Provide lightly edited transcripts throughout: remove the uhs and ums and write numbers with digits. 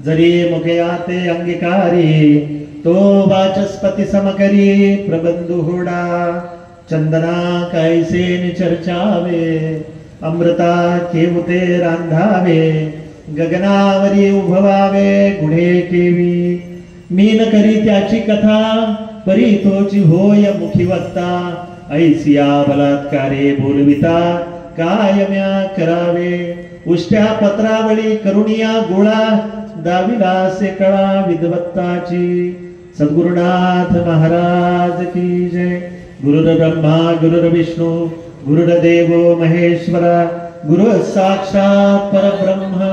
जरी मुखया ते अंगीकारी तो वाचस्पती समकरी प्रबंधु होडा चंदना कैसे चर्चावे अमृता केवते रांधावे गगनावरी उभवावे गुढे केवी मीन करी त्याची कथा परी तोची होय मुखी वक्ता ऐसिया बलात्कारे बोलविता काय म्या करावे उष्ट्या पत्रावळी करुणिया गोळा दाविला सेकळा विद्वत्ताची सद्गुरुनाथ महाराज की जय गुरुर्ब्रह्मा गुरुर्विष्णू गुरुर्देव महेश्वरा गुरु साक्षात परब्रह्म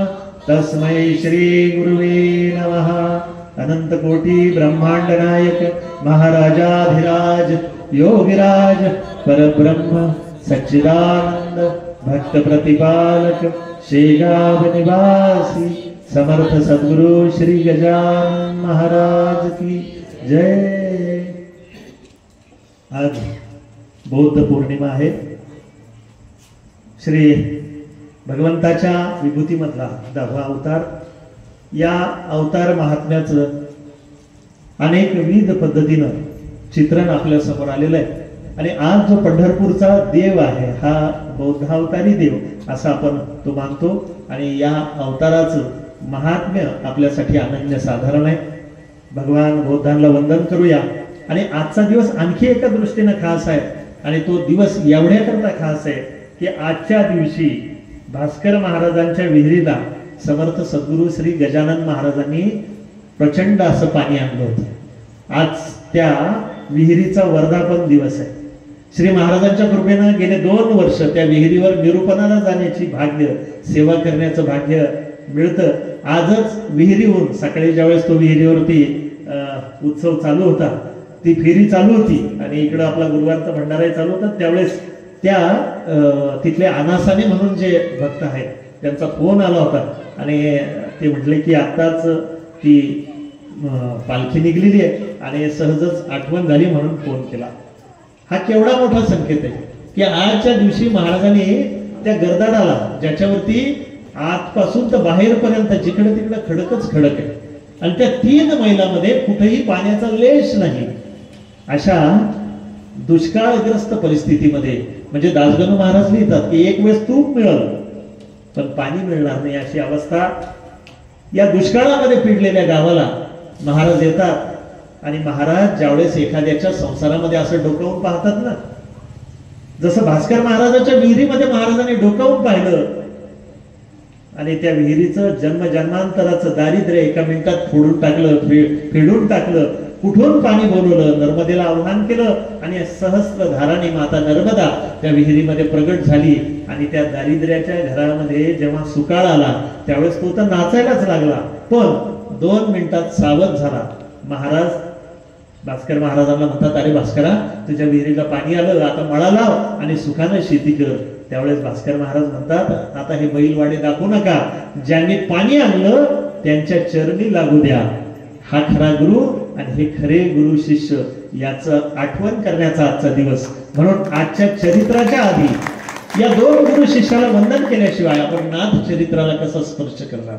तस्मै श्री गुरुवे नमः अनंत कोटी ब्रह्मांड नायक महाराजाधिराज योगिराज परब्रह्म सच्चिदानंद भक्त प्रतिपालक शेगाव निवासी समर्थ सद्गुरु श्री गजानन महाराज की जय। आज बौद्ध पौर्णिमा आहे। श्री भगवंताच्या विभूतीमधला 10वा अवतार। या अवतार महात्म्याचं अनेक विविध पद्धतीनं चित्रण आपल्या समोर आलेलं आहे आणि आज जो पंढरपूरचा देव आहे हा बौद्धावतारी देव असा आपण तो मानतो आणि या अवताराचं महात्म्य आपल्यासाठी अनन्य साधारण आहे। भगवान बौद्धांना वंदन करूया। आणि आजचा दिवस आणखी एका दृष्टीने खास आहे आणि तो दिवस एवढ्याकरता खास आहे की आजच्या दिवशी भास्कर महाराजांच्या विहिरीला समर्थ सद्गुरू श्री गजानन महाराजांनी प्रचंड असं पाणी आणलं होतं। आज त्या विहिरीचा वर्धापन दिवस आहे। श्री महाराजांच्या कृपेनं गेले 2 वर्ष त्या विहिरीवर निरूपणाला जाण्याची भाग्य सेवा करण्याचं भाग्य मिळतं। आजच विहिरीहून सकाळी ज्यावेळेस तो विहिरीवरती उत्सव चालू होता ती फेरी चालू होती आणि इकडं आपला गुरुवारचा भंडारा चालू होता त्यावेळेस त्या तिथले अनासाने म्हणून जे भक्त आहेत त्यांचा फोन आला होता आणि ते म्हटले की आत्ताच ती पालखी निघलेली आहे आणि सहजच आठवण झाली म्हणून फोन केला। हा केवढा मोठा संकेत आहे की आजच्या दिवशी महाराजांनी त्या गर्दाडाला ज्याच्यावरती आतपासून तर बाहेरपर्यंत जिकडे तिकडे खडकच खडक आहे आणि त्या 3 मैलामध्ये कुठेही पाण्याचा लेश नाही अशा दुष्काळग्रस्त परिस्थितीमध्ये म्हणजे दासगणू महाराज लिहितात की एक वेळेस तूप मिळालं पण पाणी मिळणार नाही अशी अवस्था या दुष्काळामध्ये पिडलेल्या गावाला महाराज येतात आणि महाराज ज्यावेळेस एखाद्याच्या संसारामध्ये असं डोकावून पाहतात ना जसं भास्कर महाराजांच्या विहिरीमध्ये महाराजांनी डोकावून पाहिलं आणि त्या विहिरीचं जन्मजन्मांतराचं दारिद्र्य एका मिनिटात फोडून टाकलं फेडून टाकलं। कुठून पाणी बोलवलं नर्मदेला आव्हान केलं आणि सहस्त्र धाराने माता नर्मदा त्या विहिरीमध्ये प्रगट झाली आणि त्या दारिद्र्याच्या घरामध्ये जेव्हा सुकाळ आला त्यावेळेस तो तर नाचायलाच लागला पण 2 मिनिटात सावध झाला। महाराज भास्कर महाराजांना म्हणतात अरे भास्करा तुझ्या विहिरीला पाणी आलं आता मळा लाव आणि सुखानं शेती कर। त्यावेळेस भास्कर महाराज म्हणतात आता हे बैलवाडे दाखवू नका ज्यांनी पाणी आणलं त्यांच्या चरणी लागू द्या। हा खरा गुरु आणि हे खरे गुरु शिष्य याचं आठवण करण्याचा आजचा दिवस म्हणून आजच्या चरित्राच्या आधी या 2 गुरु शिष्याला वंदन केल्याशिवाय आपण नाथ चरित्राला कसा स्पर्श करणार।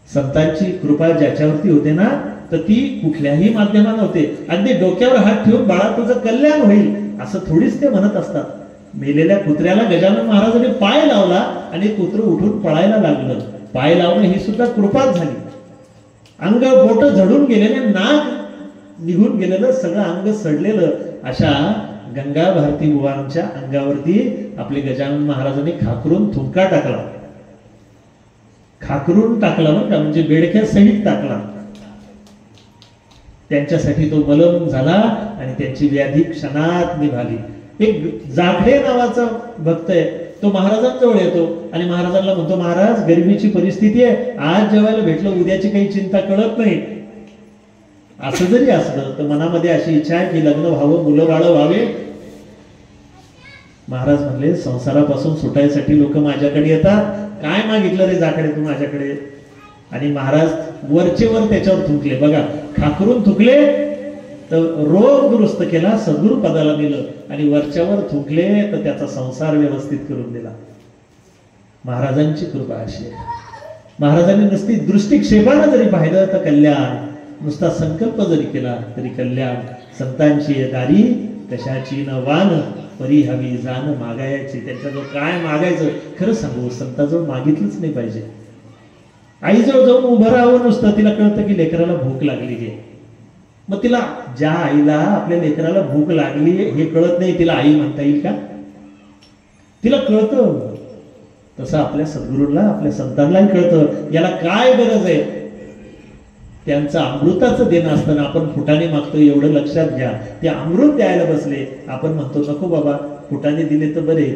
संतांची कृपा ज्याच्यावरती होते ना तर ती कुठल्याही माध्यमाने होते। अगदी डोक्यावर हात ठेवून बाळा तुझं कल्याण होईल असं थोडीच ते म्हणत असतात। मेलेल्या कुत्र्याला गजानन महाराजांनी पाय लावला आणि कुत्र उठून पळायला लागलं। पाय लावणं ही सुद्धा कृपाच झाली। अंग बोट झडून गेलेले नाक निघून गेलेलं सगळं अंग सडलेलं अशा गंगा भारती बुवांच्या अंगावरती आपले गजानन महाराजांनी खाकरून थुंका टाकला। खाकरून टाकला ना म्हणजे बेडक्या सहित टाकला। त्यांच्यासाठी तो मलम झाला आणि त्यांची व्याधी क्षणात निभाली। एक जाखडे नावाचा भक्त आहे तो महाराजांजवळ येतो आणि महाराजांना म्हणतो महाराज गरिबीची परिस्थिती आहे आज जेवायला भेटलं उद्याची काही चिंता कळत नाही। असं जरी असलं तर मनामध्ये अशी इच्छा आहे की लग्न व्हावं मुलं बाळ व्हावे। महाराज म्हणले संसारापासून सुटायसाठी लोक माझ्याकडे येतात काय मागितलं रे जाखडे तू माझ्याकडे। आणि महाराज वरचे वर त्याच्यावर थुंकले बघा खाकरून थुकले तर रोग दुरुस्त केला सद्गुरु पदाला नेलं आणि वरच्यावर थुंकले तर त्याचा संसार व्यवस्थित करून दिला। महाराजांची कृपा अशी आहे। महाराजांनी नुसती दृष्टिक्षेपानं जरी पाहिलं तर कल्याण, नुसता संकल्प जरी केला तरी कल्याण. संतांची दारी कशाची न वान, परी हवी जाण मागायची. त्यांच्याजवळ काय मागायचं खरं सांगू, संताजवळ मागितलंच नाही पाहिजे. आईजवळ जाऊन उभं राहावं नुसतं. तिला कळतं की लेकराला भूक लागली आहे. मग तिला, ज्या आईला आपल्या लेकराला भूक लागली हे कळत नाही, तिला आई म्हणता येईल का? तिला कळतं. तसं आपल्या सद्गुरूंना, आपल्या संतांनाही कळतं याला काय गरज आहे. त्यांचं अमृताचं देणं असताना आपण फुटाणे मागतो एवढं लक्षात घ्या. ते अमृत द्यायला बसले, आपण म्हणतो नको बाबा फुटाणे दिले तर बरे.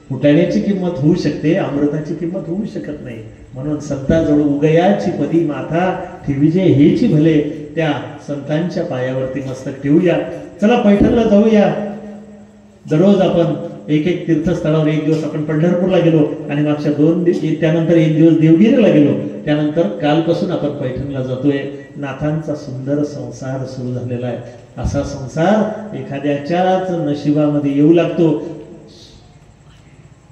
फुटाण्याची किंमत होऊ शकते, अमृताची किंमत होऊ शकत नाही. म्हणून संताजवळ उगयाची पदी माथा ठेवीजे हेची भले. त्या संतांच्या पायावरती मस्तक ठेवूया. चला पैठणला जाऊया. दररोज आपण एक एक तीर्थस्थळावर, एक दिवस आपण पंढरपूरला गेलो आणि मागच्या 2 दिवस, त्यानंतर 1 दिवस देवगिरीला गेलो. त्यानंतर कालपासून आपण पैठणला जातोय. नाथांचा सुंदर संसार सुरू झालेला आहे. असा संसार एखाद्याच्याच नशिबामध्ये येऊ लागतो.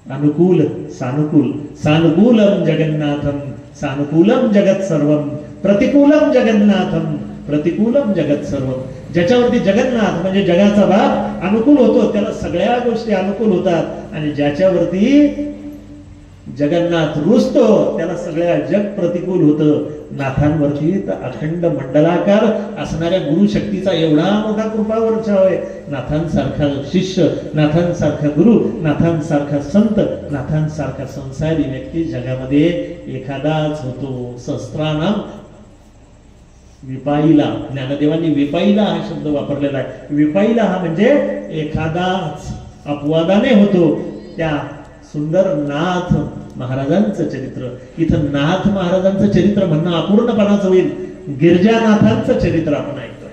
अनुकूल सानुकूल, सानुकूलम जगन्नाथम सानुकूलम जगत सर्वम, प्रतिकूलम जगन्नाथम प्रतिकूलम जगत सर्वम. ज्याच्यावरती जगन्नाथ म्हणजे जगाचा बाप अनुकूल होतो त्याला सगळ्या गोष्टी अनुकूल होतात, आणि ज्याच्यावरती जगन्नाथ रुसतो त्याला सगळ्या जग प्रतिकूल होतं. नाथांवरती तर अखंड मंडलाकार असणाऱ्या गुरुशक्तीचा एवढा मोठा कृपा वर्षाव आहे. नाथांसारखा शिष्य, नाथांसारखा गुरु, नाथांसारखा संत, नाथांसारखा संसारी व्यक्ती जगामध्ये एखादाच होतो. सहस्त्रानाम विपाईला, ज्ञानदेवांनी विपाईला हा शब्द वापरलेला आहे. विपाईला हा म्हणजे एखादाच अपवादाने होतो. त्या सुंदर नाथ महाराजांचं चरित्र, इथं नाथ महाराजांचं चरित्र म्हणणं अपूर्णपणाचं होईल. गिरजानाथांचं चरित्र आपण ऐकतोय.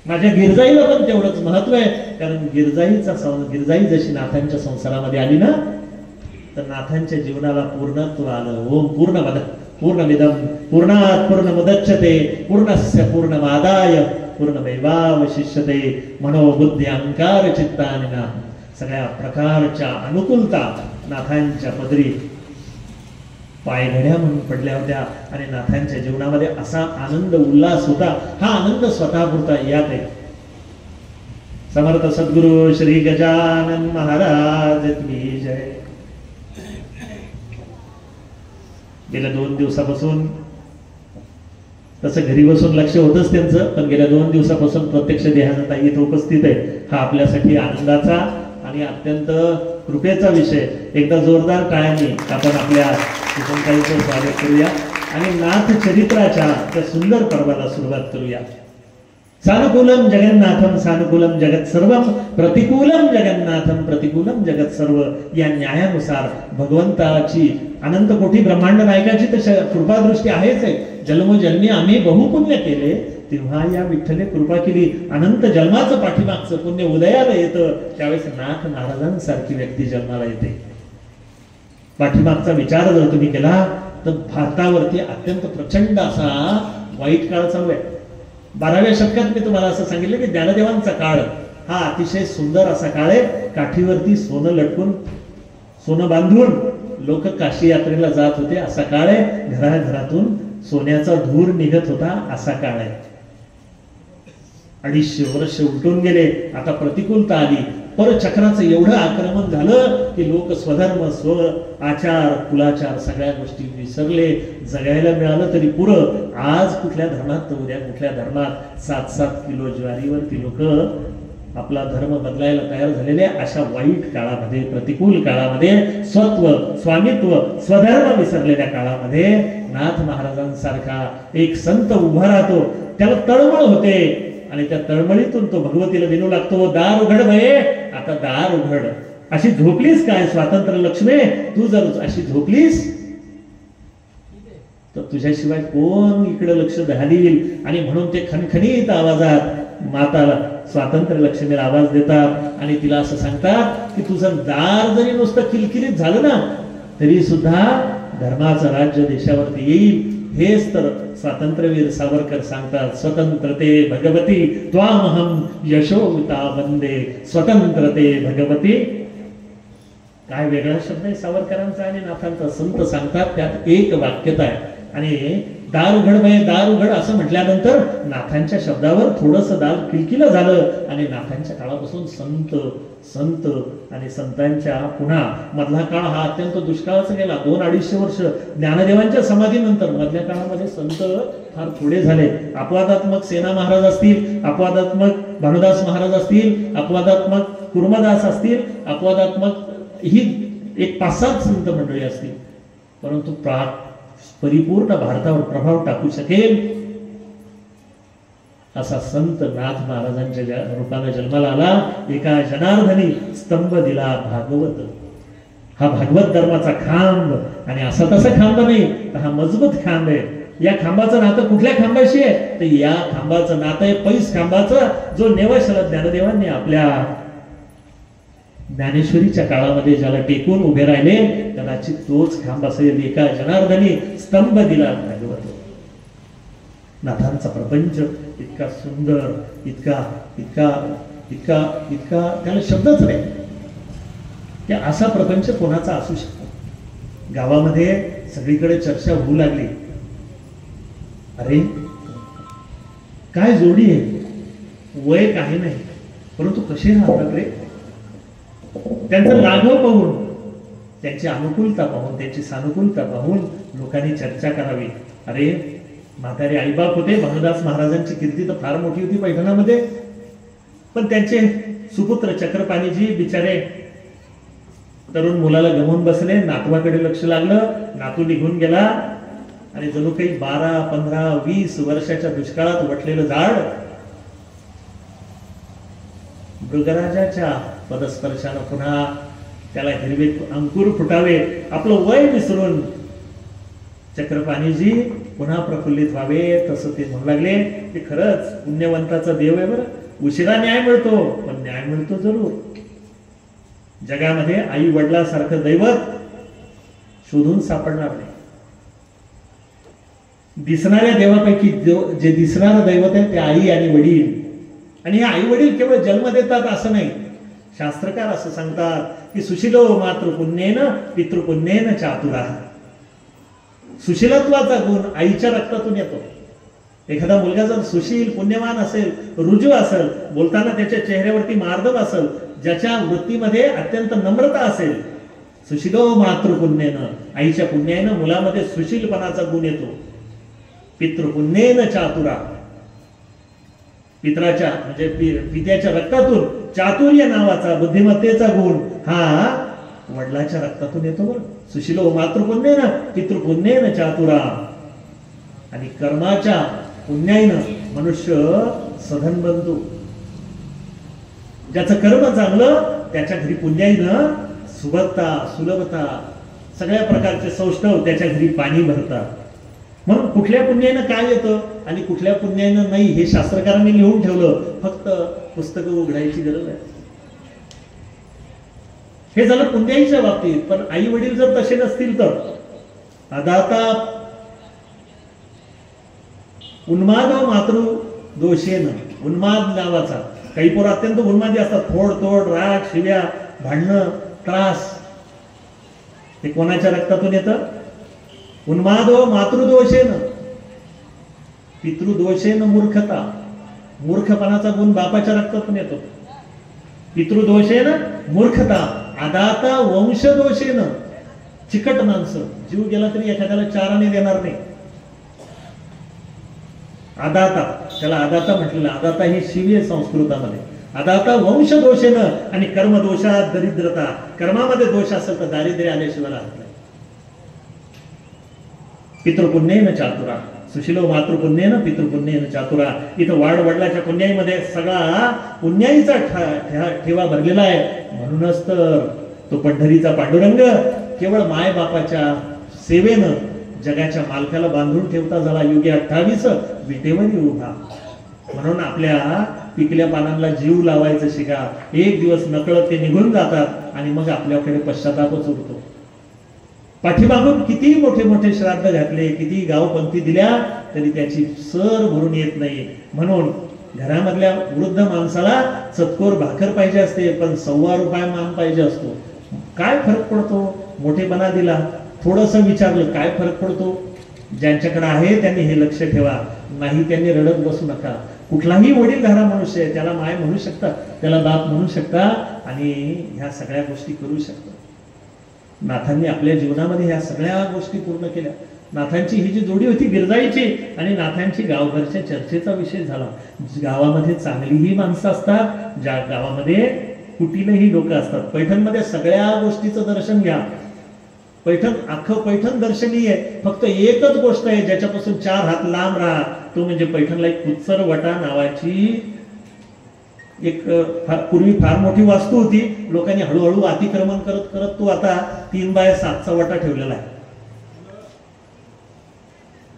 माझ्या गिरजाईला पण तेवढंच महत्व आहे, कारण गिरजाई जशी नाथांच्या संसारामध्ये आली ना, तर नाथांच्या जीवनाला पूर्णत्व आलं. ओम पूर्णमिदं पूर्णात् पूर्णमुदच्यते पूर्णस्य पूर्णमादाय पूर्णमेवावशिष्यते मनोबुद्धी अहंकार चित्तानि ना. सगळ्या प्रकारच्या अनुकूलता नाथांच्या पदरी पायघड्या म्हणून पडल्या होत्या, आणि नाथांच्या जीवनामध्ये असा आनंद उल्हास होता. हा आनंद स्वतःपुरता यात आहे. समर्थ सद्गुरु श्री गजानन महाराज की जय. गेल्या 2 दिवसापासून तसं घरी बसून लक्ष होतच त्यांचं, पण गेल्या 2 दिवसापासून प्रत्यक्ष देहानंद इथं उपस्थित आहे. हा आपल्यासाठी आनंदाचा आणि अत्यंत कृपेचा विषय. एकदा जोरदार टाळ्यांनी आपण आपल्या शिक्षकांचं स्वागत करूया आणि नाथ चरित्राच्या त्या सुंदर पर्वाला सुरुवात करूया. सानुकूलम जगन्नाथम सानुकूलम जगत सर्वम, प्रतिकूलम जगन्नाथम प्रतिकूलम जगत सर्व. या न्यायानुसार भगवंताची अनंत कोटी ब्रह्मांड नायकाची तशा कृपादृष्टी आहेच आहे. जन्मोजन्मी आम्ही बहुपुण्य केले, तेव्हा या विठ्ठले कृपा केली. अनंत जन्माचं पाठीमागचं पुण्य उदयाला येतं, त्यावेळेस नाथ महाराजांसारखी व्यक्ती जन्माला येते. पाठीमागचा विचार जर तुम्ही केला तर भारतावरती अत्यंत प्रचंड असा वाईट काळ चालू आहे. 12व्या शतकात मी तुम्हाला असं सांगितलं की ज्ञानदेवांचा काळ हा अतिशय सुंदर असा काळ आहे. काठीवरती सोनं लटकून, सोनं बांधून लोक काशी यात्रेला जात होते असा काळ आहे. घराघरातून सोन्याचा धूर निघत होता असा काळ आहे. 250 वर्ष उलटून गेले. आता प्रतिकूलता आली. परचक्राचं एवढं आक्रमण झालं की लोक स्वधर्म, स्व आचार, कुलाचार सगळ्या गोष्टी विसरले. जगायला मिळालं तरी पुरं. आज कुठल्या धर्मात तर उद्या कुठल्या धर्मात 7-7 किलो ज्वारीवरती लोक आपला धर्म बदलायला तयार झालेले. अशा वाईट काळामध्ये, प्रतिकूल काळामध्ये, स्वत्व, स्वामित्व, स्वधर्म विसरलेल्या काळामध्ये नाथ महाराजांसारखा एक संत उभा राहतो. त्याला तळमळ होते आणि त्या तळमळीतून तो भगवतीला विनू लागतो, दार उघड भये, आता दार उघड. अशी झोपलीस काय स्वातंत्र्य लक्ष्मी? तू जर अशी झोपलीस तर तुझ्याशिवाय कोण इकडे लक्ष घालील? आणि म्हणून ते खणखणीत आवाजात माताला, स्वातंत्र्य लक्ष्मीला आवाज देतात आणि तिला असं सांगतात की तुझं दार जरी नुसतं किलकिलीत झालं ना तरी सुद्धा धर्माचं राज्य देशावरती येईल. हेच तर स्वातंत्र्यवीर सावरकर सांगतात, स्वतंत्रते भगवती त्वामहम यशोविता वंदे, स्वतंत्रते भगवती. काय वेगळा शब्द आहे सावरकरांचा आणि नाथांचा. संत सांगतात त्यात एक वाक्यता आहे आणि दार उघड बाई दार उघड असं म्हटल्यानंतर नाथांच्या शब्दावर थोडंसं दार किलकिलं झालं आणि नाथांच्या काळापासून संत संत आणि संतांच्या पुन्हा मधला काळ हा अत्यंत दुष्काळाचा गेला. 2-250 वर्ष ज्ञानदेवांच्या समाधीनंतर मधल्या काळामध्ये संत फार थोडे झाले. अपवादात्मक सेना महाराज असतील, अपवादात्मक भानुदास महाराज असतील, अपवादात्मक कुर्मदास असतील, अपवादात्मक ही एक 5-7 संत मंडळी असतील, परंतु परिपूर्ण भारतावर प्रभाव टाकू शकेल असा संत नाथ महाराजांच्या रूपाने जन्माला आला. एका जनार्दनी स्तंभ दिला भागवत. हा भागवत धर्माचा खांब, आणि असा तसा खांब नाही, तर हा मजबूत खांब आहे. या खांबाचं नातं कुठल्या खांबाशी आहे, तर या खांबाचं नातं आहे पैस खांबाचं, जो नेवशला ज्ञानदेवांनी आपल्या ज्ञानेश्वरीच्या काळामध्ये ज्याला टेकून उभे राहिले, कदाचित तोच खांब असेल. एका जनार्दनी स्तंभ दिला भागवत. नाथांचा प्रपंच इतका सुंदर, इतका इतका इतका इतका त्याला शब्दच नाही की असा प्रपंच कोणाचा असू शकतो. गावामध्ये सगळीकडे चर्चा होऊ लागली, अरे काय जोडी आहे, वय काही नाही परंतु कसे राहतात रे. त्यांचं लाघव पाहून, त्यांची अनुकूलता पाहून, त्यांची सानुकूलता पाहून लोकांनी चर्चा करावी. अरे म्हातारे आईबाप होते. भानुदास महाराजांची कीर्ती तर फार मोठी होती पैठणामध्ये, पण त्यांचे सुपुत्र चक्रपाणीजी बिचारे तरुण मुलाला गमावून बसले. नातवाकडे लक्ष लागलं, नातू निघून गेला आणि जणू काही 12, 15, 20 वर्षाच्या दुष्काळात वटलेलं झाड मृगराजाच्या पदस्पर्शानं पुन्हा त्याला हिरवे अंकुर फुटावे, आपलं वय विसरून चक्रपाणीजी पुन्हा प्रफुल्लित व्हावे, तसं ते म्हणू लागले की खरंच पुण्यवंताचा देव आहे बरं. उशिरा न्याय मिळतो पण न्याय मिळतो जरूर. जगामध्ये आई वडिलांसारखं दैवत शोधून सापडणार नाही. दिसणाऱ्या देवापैकी जे दिसणारं दैवत आहे ते आई आणि वडील. आणि हे आई वडील केवळ जन्म देतात असं नाही. शास्त्रकार असं सांगतात की सुशीलो मातृपुण्येन पितृपुण्येन चातुरा. सुशीलत्वाचा गुण आईच्या रक्तातून येतो. एखादा मुलगा जर सुशील पुण्यवान असेल, रुजू असेल, बोलताना त्याच्या चेहऱ्यावरती मार्दव असेल, ज्याच्या वृत्तीमध्ये अत्यंत नम्रता असेल, सुशीलो मातृपुण्येन, आईच्या पुण्यानं मुलामध्ये सुशीलपणाचा गुण येतो. पितृपुण्येन चातुरा, पित्राच्या म्हणजे पित्याच्या रक्तातून चातुर्य नावाचा बुद्धिमत्तेचा गुण हा वडिलाच्या रक्तातून येतो बरं. सुशीलो मातृपुण्येन पितृपुण्येन चातुरा. आणि कर्माच्या पुण्याईनं मनुष्य सधन बनतो. ज्याचं कर्म चांगलं त्याच्या घरी पुण्याईनं सुबत्ता सुलभता सगळ्या प्रकारचे सौष्ठव त्याच्या घरी पाणी भरतात. म्हणून कुठल्या पुण्याईनं काय येतं आणि कुठल्या पुण्याईनं नाही हे शास्त्रकारांनी लिहून ठेवलं. फक्त पुस्तकं उघडायची गरज आहे. हे झालं पुण्याईच्या बाबतीत. पण आई वडील जर तसे नसतील तर अदाता उन्माद मातृ दोषेन, उन्माद नावाचा, काही पोरं अत्यंत उन्मादी असतात, फोडतोड, राग, शिव्या, भांडणं, त्रास, हे कोणाच्या रक्तातून येतं? उन्मादो मातृदोषेन पितृदोषेन मूर्खता. मूर्खपणाचा गुण बापाच्या रक्तातून येतो. पितृदोषेन मूर्खता. अदाता वंशदोषेन, चिकट माणसं, जीव गेला तरी एखाद्याला चाराने देणार नाही. अदाता, त्याला अदाता म्हटलेलं. अदाता ही शिवी संस्कृतामध्ये. अदाता वंशदोषेनं. आणि कर्मदोषात दरिद्रता, कर्मामध्ये दोष असेल तर दारिद्र्य आल्याशिवाय राहत नाही. पितृपुण्येन चातुरा, सुशीलो मातृपुण्येन पितृपुण्येन चातुरा. इथं वाढ वडिलाच्या पुण्याईमध्ये सगळा पुण्याईचा ठेवा भरलेला आहे. म्हणूनच तर तो पंढरीचा पांडुरंग केवळ माय बापाच्या सेवेनं जगाच्या मालकाला बांधून ठेवता झाला. युगे 28 विटेवरी उभा. म्हणून आपल्या पिकल्या पानांना जीव लावायचं शिका. एक दिवस नकळत ते निघून जातात आणि मग आपल्याकडे पश्चातापच उरतो. पाठीमागून किती मोठे मोठे श्राद्ध घातले, किती गावपंक्ती दिल्या, तरी त्याची सर भरून येत नाही. म्हणून घरामधल्या वृद्ध माणसाला चतकोर भाकर पाहिजे असते, पण ₹1.25 मान पाहिजे असतो. काय फरक पडतो? मोठेपणा दिला, थोडंसं विचारलं, काय फरक पडतो? ज्यांच्याकडे आहे त्यांनी हे लक्ष ठेवा, नाही त्यांनी रडत बसू नका. कुठलाही वडीलधारा मनुष्य आहे त्याला माय म्हणू शकता, त्याला बाप म्हणू शकता आणि ह्या सगळ्या गोष्टी करू शकता. नाथांनी आपल्या जीवनामध्ये ह्या सगळ्या गोष्टी पूर्ण केल्या. नाथांची ही जी जोडी होती गिरजाईची आणि नाथांची गावभरच्या चर्चेचा विषय झाला. गावामध्ये चांगलीही माणसं असतात, ज्या गावामध्ये कुटीलही लोक असतात. पैठणमध्ये सगळ्या गोष्टीचं दर्शन घ्या. पैठण अख्खं पैठण दर्शनीय आहे. फक्त एकच गोष्ट आहे ज्याच्यापासून 4 हात लांब राहा, तो म्हणजे पैठणला एक कुत्सर वटा नावाची एक पूर्वी फार मोठी वास्तू होती. लोकांनी हळूहळू अतिक्रमण करत करत तो आता 3x7चा वटा ठेवलेला आहे.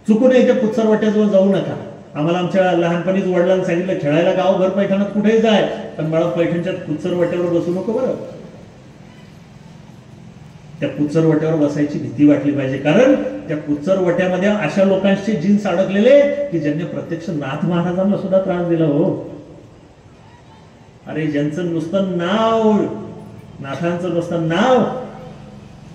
चुकून त्या कुत्सर वट्याजवळ जाऊ नका. आम्हाला आमच्या लहानपणीच वडिलांनी सांगितलं खेळायला गावभर पैठणात कुठेही जाय, पण बाळा पैठणच्या कुत्सर वट्यावर बसू नको बरं. त्या कुत्सर वट्यावर बसायची भीती वाटली पाहिजे, कारण त्या कुत्सर वट्यामध्ये अशा लोकांचे जीन्स अडकलेले की ज्यांनी प्रत्यक्ष नाथ महाराजांना सुद्धा त्रास दिला. हो अरे, ज्यांचं नुसतं नाव, नाथांचं नुसतं नाव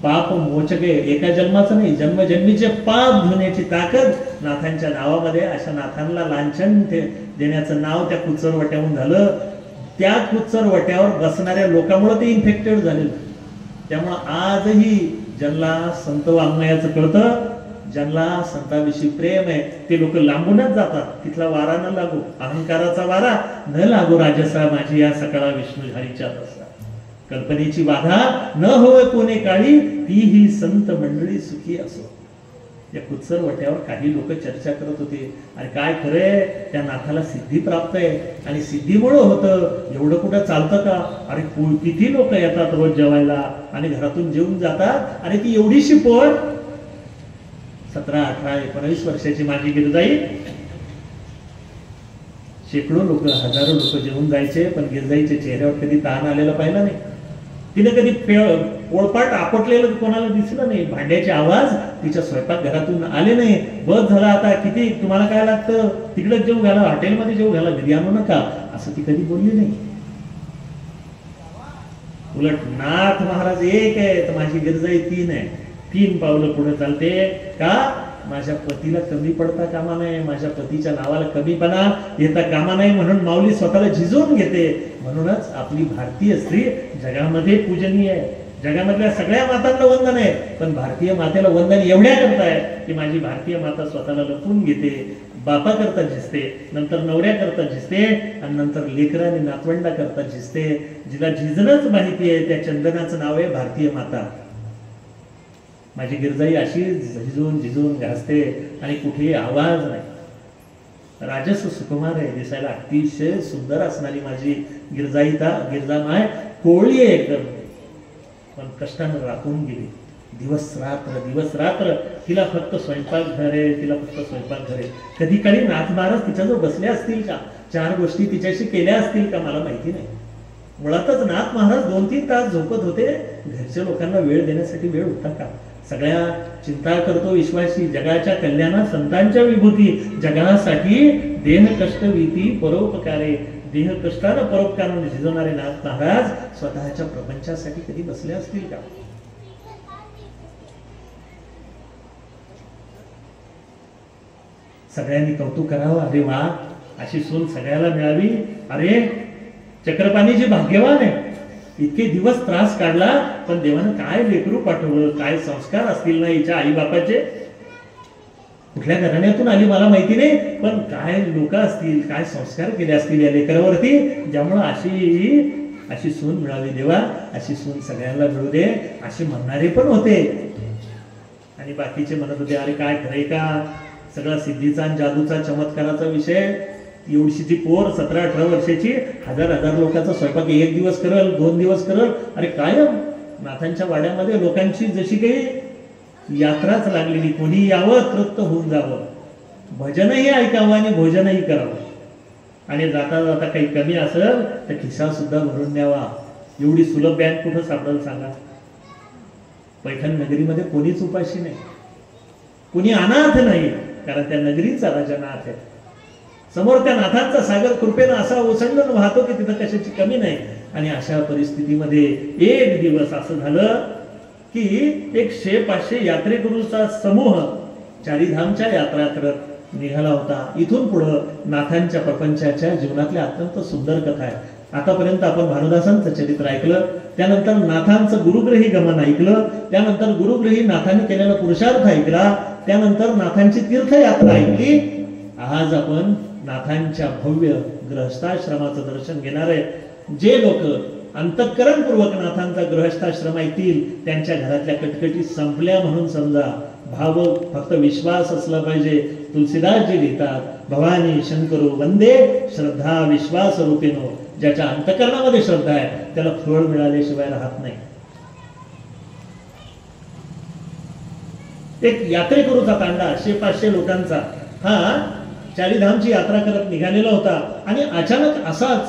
पाप मोचके, एका जन्माचं नाही जन्मजन्मीचे पाप धुण्याची ताकद नाथांच्या नावामध्ये. अशा नाथांना लांछन देण्याचं नाव त्या कुत्सर वट्याहून झालं. त्या कुत्सर वट्यावर बसणाऱ्या लोकांमुळे ते इन्फेक्टेड झालेलं. त्यामुळं आजही ज्यांना संत वाङ्मयाचं कळतं, ज्यांना संताविषयी प्रेम आहे, ते लोक लांबूनच जातात. तिथला वारा न लागू, अहंकाराचा वारा न लागू राजसा माझी या सकाळा विष्णू हरीच्या तसा. कल्पनेची बाधा न होय कोणे काळी, ती ही संत मंडळी सुखी असो. या कुत्सर वट्यावर काही लोक चर्चा करत होते, आणि काय खरंय त्या नाथाला सिद्धी प्राप्त आहे आणि सिद्धीमुळे होतं. एवढं कुठं चालतं का? अरे किती लोक येतात रोज जेवायला आणि घरातून जेवून जातात, आणि ती एवढीशी पोर 17, 18, 19 वर्षाची माझी गिरजाई. शेकडो लोक, हजारो लोक जेवून जायचे, पण गिरजाईच्या चेहऱ्यावर कधी ताण आलेला पाहिला नाही. तिने कधी पोळपाट आपटलेलं कोणाला दिसलं नाही. भांड्याचे आवाज तिच्या स्वयंपाक घरातून आले नाही. बस झाला आता, किती तुम्हाला काय लागतं तिकडेच जेवू घाला, हॉटेलमध्ये जेवू घाला, घरी आणू नका, असं ती कधी बोलली नाही. उलट नाथ महाराज एक आहे तर माझी गिरजाई 3 आहे. 3 पावलं पुढे चालते. का? माझ्या पतीला कमी पडता कामा नाही, माझ्या पतीच्या नावाला कमीपणा येता कामा नाही, म्हणून माऊली स्वतःला झिजवून घेते. म्हणूनच आपली भारतीय स्त्री जगामध्ये पूजनीय आहे. जगामधल्या सगळ्या मातांना वंदन आहे, पण भारतीय मातेला वंदन एवढ्या करताय की माझी भारतीय माता स्वतःला लपवून घेते. बापा करता झिजते, नंतर नवऱ्या करता झिजते, आणि नंतर लेकरा आणि नातवंडा करता झिजते. जिला झिजणंच माहिती आहे त्या चंदनाचं नाव आहे भारतीय माता. माझी गिरजाई अशी झिजून झिजून घासते आणि कुठेही आवाज नाही. राजस सुकुमार आहे, दिसायला अतिशय सुंदर असणारी माझी गिरजाई. गिरजा माय कोळी आहे एकदम, पण कष्टानं राखून गेली. दिवस रात्र तिला फक्त स्वयंपाक घर आहे, तिला फक्त स्वयंपाक घर आहे. कधी काळी नाथ महाराज तिच्याजवळ बसले असतील का, 4 गोष्टी तिच्याशी केल्या असतील का, मला माहिती नाही. मुळातच नाथ महाराज 2-3 तास झोपत होते. घरच्या लोकांना वेळ देण्यासाठी वेळ होता का? सगळ्या चिंता करतो विश्वासी, जगाच्या कल्याणा संतांच्या विभूती, जगासाठी देह कष्ट वीती परोपकारे. देह कष्टानं परोपकाराने झिजवणारे नाथ महाराज स्वतःच्या प्रपंचासाठी कधी बसले असतील का? सगळ्यांनी कौतुक करावं, अरे वा अशी सून सगळ्याला मिळावी. अरे चक्रपाणीजी भाग्यवान आहे, इतके दिवस त्रास काढला, पण देवानं काय लेकरू पाठवलं, काय संस्कार असतील ना हिच्या आई बापाचे. कुठल्या घराण्यातून आली मला माहिती नाही, पण काय लोक असतील, काय संस्कार केले असतील या लेकरावरती, ज्यामुळं अशी सून मिळावी. देवा अशी सून सगळ्यांना मिळू दे, असे म्हणणारे पण होते. आणि बाकीचे म्हणत होते अरे काय खरंय का, सगळा सिद्धीचा आणि जादूचा चमत्काराचा विषय. एवढीशी ती पोर 17-18 वर्षाची 1000 लोकांचा स्वयंपाक 1 दिवस करल, 2 दिवस करल. अरे काय नाथांच्या वाड्यामध्ये लोकांची जशी काही यात्राच लागलेली, कोणी यावं तृप्त होऊन जावं, भजनही ऐकावं आणि भोजनही करावं, आणि जाता जाता काही कमी असेल तर खिसा सुद्धा भरून न्यावा. एवढी सुलभ बँक कुठं सापडेल सांगा? पैठण नगरीमध्ये कोणीच उपाशी नाही, कोणी अनाथ नाही, कारण त्या नगरीचा राजा नाथ आहे. समोर त्या नाथांचा सागर कृपेनं असा ओसंडून वाहतो की तिथं कशाची कमी नाही. आणि अशा परिस्थितीमध्ये एक दिवस असं झालं की एक 100-500 यात्रेकरूंचा समूह चारीधामच्या यात्रा करत निघाला होता. इथून पुढं नाथांच्या प्रपंचाच्या जीवनातल्या अत्यंत सुंदर कथा आहे. आतापर्यंत आपण भानुदासांचं चरित्र ऐकलं, त्यानंतर नाथांचं गुरुग्रही गमन ऐकलं, त्यानंतर गुरुग्रही नाथांनी केलेला पुरुषार्थ ऐकला, त्यानंतर नाथांची तीर्थयात्रा ऐकली. आज आपण नाथांच्या भव्य गृहस्थाश्रमाचं दर्शन घेणार आहे. जे लोक अंतःकरणपूर्वक नाथांचा गृहस्थाश्रम ऐकतील त्यांच्या घरातल्या कटकटी संपल्या म्हणून समजा. भाव फक्त विश्वास असला पाहिजे. तुलसीदासजी लिहितात, भवानी शंकरो वंदे श्रद्धा विश्वास रूपिनो. ज्याच्या अंतःकरणामध्ये श्रद्धा आहे त्याला फळ मिळाल्याशिवाय राहत नाही. एक यात्रेकरूचा तांडा 500 लोकांचा हा चारीधामची यात्रा करत निघालेला होता. आणि अचानक असाच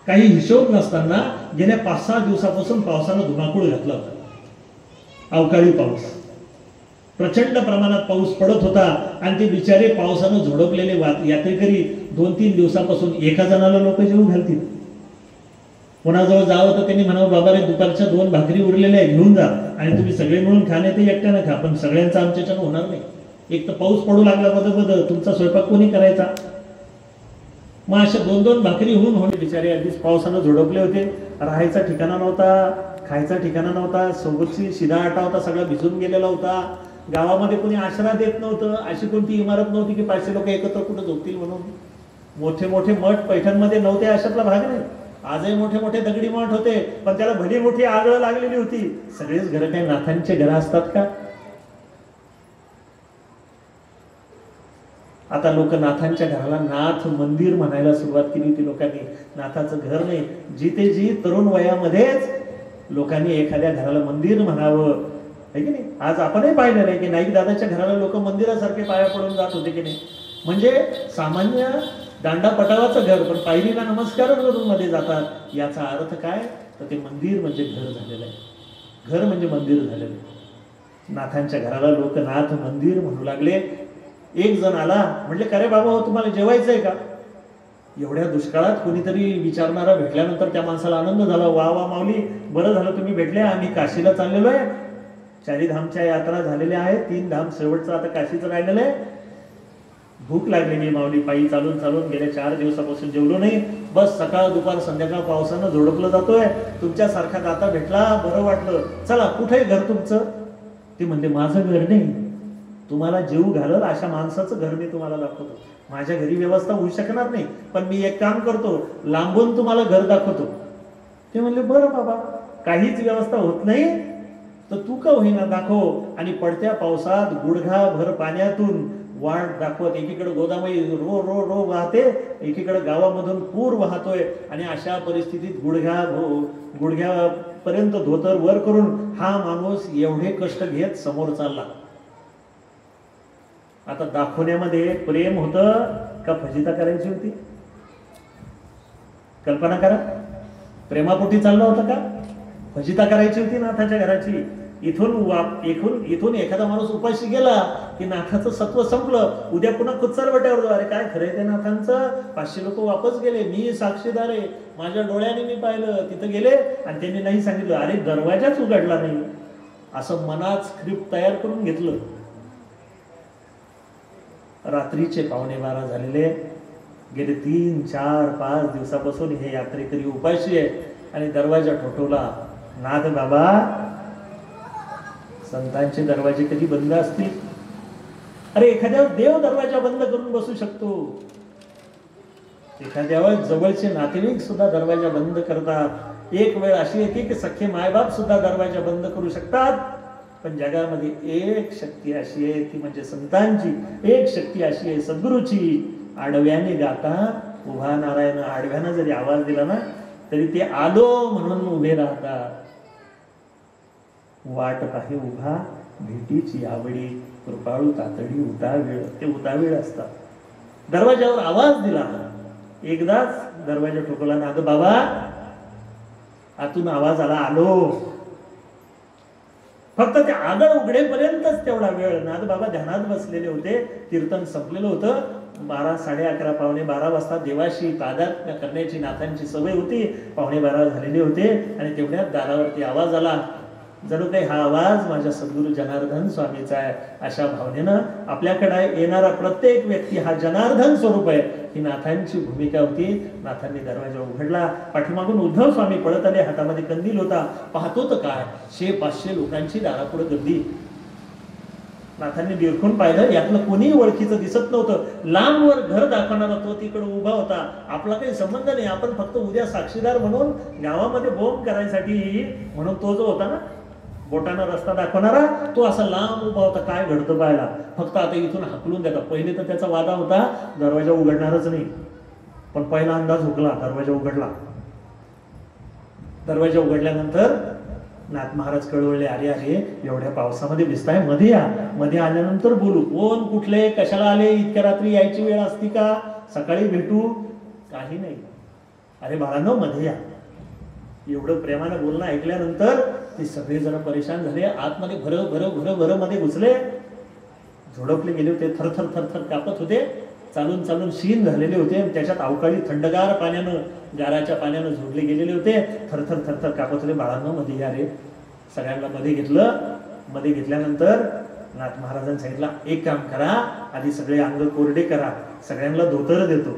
काही हिशोब नसताना गेल्या 5-6 दिवसापासून पावसानं धुमाकूळ घातला होता. अवकाळी पाऊस, प्रचंड प्रमाणात पाऊस पडत होता. आणि ते बिचारे पावसानं झोडपलेले यात्रेकरी 2-3 दिवसापासून एका जणाला लोक जेवू घालतील. कोणाजवळ जावं तर त्यांनी म्हणावं, बाबा रे दुपारच्या 2 भाकरी उरलेल्या आहे, घेऊन जा आणि तुम्ही सगळे मिळून खाणे ते एकट्यानं खा, पण सगळ्यांचा आमच्याच्यानं होणार नाही. एक तर पाऊस पडू लागला बद तुमचा स्वयंपाक कोणी करायचा. मग अशा 2-2 भाकरी होऊन होणे. बिचारे आधीच पावसानं झोडपले होते, राहायचा ठिकाणा नव्हता, खायचा ठिकाणा नव्हता, सोबतची शिदा आटा होता सगळा भिजून गेलेला होता. गावामध्ये कोणी आश्रा देत नव्हतं. अशी कोणती इमारत नव्हती की 500 लोक एकत्र कुठं झोपतील म्हणून. मोठे मोठे मठ पैठणमध्ये नव्हते अशातला भाग नाही. आजही मोठे मोठे दगडी मठ होते, पण त्याला भली मोठी आग लागलेली होती. सगळेच घरं काही नाथांचे घरं असतात का? आता लोक नाथांच्या घराला नाथ मंदिर म्हणायला सुरुवात केली होती लोकांनी. नाथाचं घर नाही, जी तरुण वयामध्येच लोकांनी एखाद्या घराला मंदिर म्हणावं, आहे की नाही. आज आपणही पाहिलेलं आहे की नाईक दादाच्या घराला लोक मंदिरासारखे पाया पडून जात होते की नाही. म्हणजे सामान्य दांडा पटावाचं घर, पण पायरीला नमस्कार करून मध्ये जातात. याचा अर्थ काय? तर ते मंदिर म्हणजे घर झालेलं आहे. घर म्हणजे मंदिर झालेलं आहे. नाथांच्या घराला लोक नाथ मंदिर म्हणू लागले. एक जण आला, म्हटले, का रे बाबा हो, तुम्हाला जेवायचंय का? एवढ्या दुष्काळात कोणीतरी विचारणारा भेटल्यानंतर त्या माणसाला आनंद झाला. वा वा माऊली, बरं झालं तुम्ही भेटले. आम्ही काशीला चाललेलो आहे. चारीधामच्या यात्रा झालेल्या आहेत, 3 धाम शेवटचं आता काशीचं राहिलेलं आहे. भूक लागलेली माऊली, पायी चालून चालून गेल्या 4 दिवसापासून जेवलो नाही. बस सकाळ दुपार संध्याकाळ पावसानं झोडपलं जातोय. तुमच्यासारखा दाता भेटला, बरं वाटलं. चला, कुठे घर तुमचं? ते म्हणते, माझं घर नाही, तुम्हाला जेवू घालल अशा माणसाचं घर मी तुम्हाला दाखवतो. माझ्या घरी व्यवस्था होऊ शकणार नाही, पण मी एक काम करतो, लांबून तुम्हाला घर दाखवतो. ते म्हणले, बरं बाबा, काहीच व्यवस्था होत नाही तर तू का होईना दाखव. आणि पडत्या पावसात गुडघाभर पाण्यातून वाट दाखवत एकीकडे गोदावरी रो रो रो वाहते, एकीकडे गावामधून पूर वाहतोय. आणि अशा परिस्थितीत गुडघ्यापर्यंत धोतर वर करून हा माणूस एवढे कष्ट घेत समोर चालला. आता दाखवण्यामध्ये प्रेम होतं का फजिता करायची होती? कल्पना करा. प्रेमापोटी चालला होता का फजिता करायची होती नाथाच्या घराची? इथून एखादा माणूस उपाशी गेला की नाथाचं सत्व संपलं. उद्या पुन्हा कुत्सरवट्यावर जाऊ, अरे काय खरंय ते नाथांचं. 500 लोक वापस गेले, मी साक्षीदार आहे, माझ्या डोळ्याने मी पाहिलं. तिथं गेले आणि त्यांनी नाही सांगितलं, अरे दरवाजाच उघडला नाही. असं मनात स्क्रिप्ट तयार करून घेतलं. रात्रीचे 11:15 झालेले. गेले 3, 4, 5 दिवसापासून हे यात्रेकरी उपाशी आहे. आणि दरवाजा ठोठवला. नाथ बाबा, संतांचे दरवाजे कधी बंद असतील? अरे एखाद्यावर देव दरवाजा बंद करून बसू शकतो. एखाद्यावर जवळचे नातेवाईक सुद्धा दरवाजा बंद करतात. एक वेळ अशी येते की सख्खे मायबाप सुद्धा दरवाजा बंद करू शकतात. पण जगामध्ये एक शक्ती अशी आहे, ती म्हणजे संतांची. एक शक्ती अशी आहे सद्गुरूची. आडव्याने गाता उभा नारायण. आडव्यानं जरी आवाज दिला ना तरी ते आलो म्हणून उभे राहतात. वाट पाहे उभा भेटीची आवडी, कृपाळू तातडी उतावीळ. ते उतावीळ असतात. दरवाजावर आवाज दिला, एकदाच दरवाजा ठोकला ना, अगं बाबा, आतून आवाज आला, आलो. फक्त ते आगळ उघडेपर्यंतच तेवढा वेळ. नाथ बाबा ध्यानात बसलेले होते. कीर्तन संपलेलं होतं. 12, 11:30, 12:15 वाजता देवाशी तादात्म्य करण्याची नाथांची सवय होती. 12:15 झालेले होते आणि तेवढ्यात दारावरती आवाज आला. जणू काही हा आवाज माझ्या सद्गुरू जनार्दन स्वामीचा आहे. अशा भावनेनं आपल्याकडे येणारा प्रत्येक व्यक्ती हा जनार्दन स्वरूप आहे, ही नाथांची भूमिका होती. नाथांनी दरवाजा उघडला, पाठीमागून उद्धव स्वामी पळत आले, हातामध्ये कंदील होता. पाहतो तर काय 100-500 लोकांची दारापुढे गर्दी. नाथांनी डिरखून पाहिलं, यातलं कोणीही ओळखीचं दिसत नव्हतं. लांबवर घर दाखवणारा तो तिकडे उभा होता. आपला काही संबंध नाही, आपण फक्त उद्या साक्षीदार म्हणून गावामध्ये बोंब करायसाठी म्हणून तो जो होता ना बोटानं रस्ता दाखवणारा, तो असा लांब उभा होता. काय घडतं पाहायला, फक्त आता इथून हाकलून देतात. पहिले तर त्याचा वादा होता दरवाजा उघडणारच नाही, पण पहिला अंदाज हुकला, दरवाजा उघडला. दरवाजा उघडल्यानंतर नाथ महाराज कळवळले, अरे अरे एवढ्या पावसामध्ये भिजताय, मध्ये या, मध्ये आल्यानंतर बोलू. कोण कुठले कशाला आले, इतक्या रात्री यायची वेळ असती का, सकाळी भेटू, काही नाही. अरे बाळांनो मध्ये या. एवढं प्रेमानं बोलणं ऐकल्यानंतर ते सगळेजण परेशान झाले. आतमध्ये भर मध्ये घुसले, झोडपले गेले होते, थरथर थरथर कापत होते, चालून चालून शीन झालेले होते. त्याच्यात अवकाळी थंडगार पाण्यानं, गाराच्या पाण्यानं झोडले गेलेले होते, थरथर थरथर कापत होते. बाळांनो मध्ये या रे. सगळ्यांना मध्ये घेतलं. मध्ये घेतल्यानंतर नाथ महाराजांनी सांगितलं, एक काम करा, आधी सगळे अंग कोरडे करा, सगळ्यांना धोतर देतो.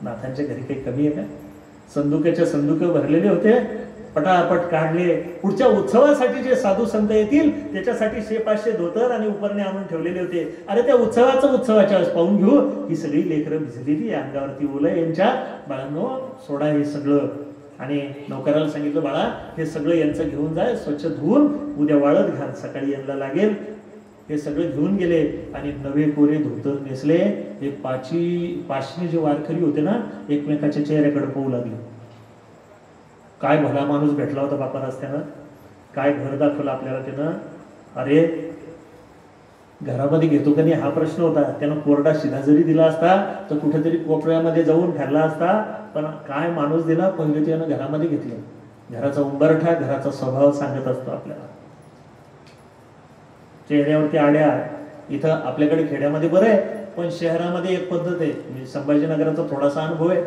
नाथांच्या घरी काही कमी आहे का? संदुकाच्या संदुक भरलेले होते, पटापट काढले. पुढच्या उत्सवासाठी जे साधू संत येतील त्याच्यासाठी 100-500 धोतर आणि उपरणे आणून ठेवलेले होते. अरे त्या उत्सवाच्या वेळेस पाहून घेऊ, ही सगळी लेकरं भिजलेली अंगावरती ओलं यांच्या. बाळांनो सोडा हे सगळं. आणि नौकराला सांगितलं, बाळा हे सगळं यांचं घेऊन जाय, स्वच्छ धुवून उद्या वाळत घाल, सकाळी यांना लागेल. हे सगळं घेऊन गेले आणि नवे कोरे धोतर नेसले. हे पाचशे जे वारकरी होते ना, एकमेकाच्या चेहऱ्याकडे पाहू लागले. काय भला माणूस भेटला होता बापा रस्त्यानं, काय घर दाखवलं आपल्याला त्यानं. अरे घरामध्ये घेतो का नाही हा प्रश्न होता. त्यानं कोरडा शिधा जरी दिला असता तर कुठेतरी कोपऱ्यामध्ये जाऊन ठरला असता, पण काय माणूस दिला, पहिले त्यानं घरामध्ये घेतलं. घराचा उंबरठा, घराचा स्वभाव सांगत असतो आपल्याला. चेहऱ्यावरती आड्या. इथं आपल्याकडे खेड्यामध्ये बरं आहे, पण शहरामध्ये एक पद्धत आहे. मी संभाजीनगराचा थोडासा अनुभव आहे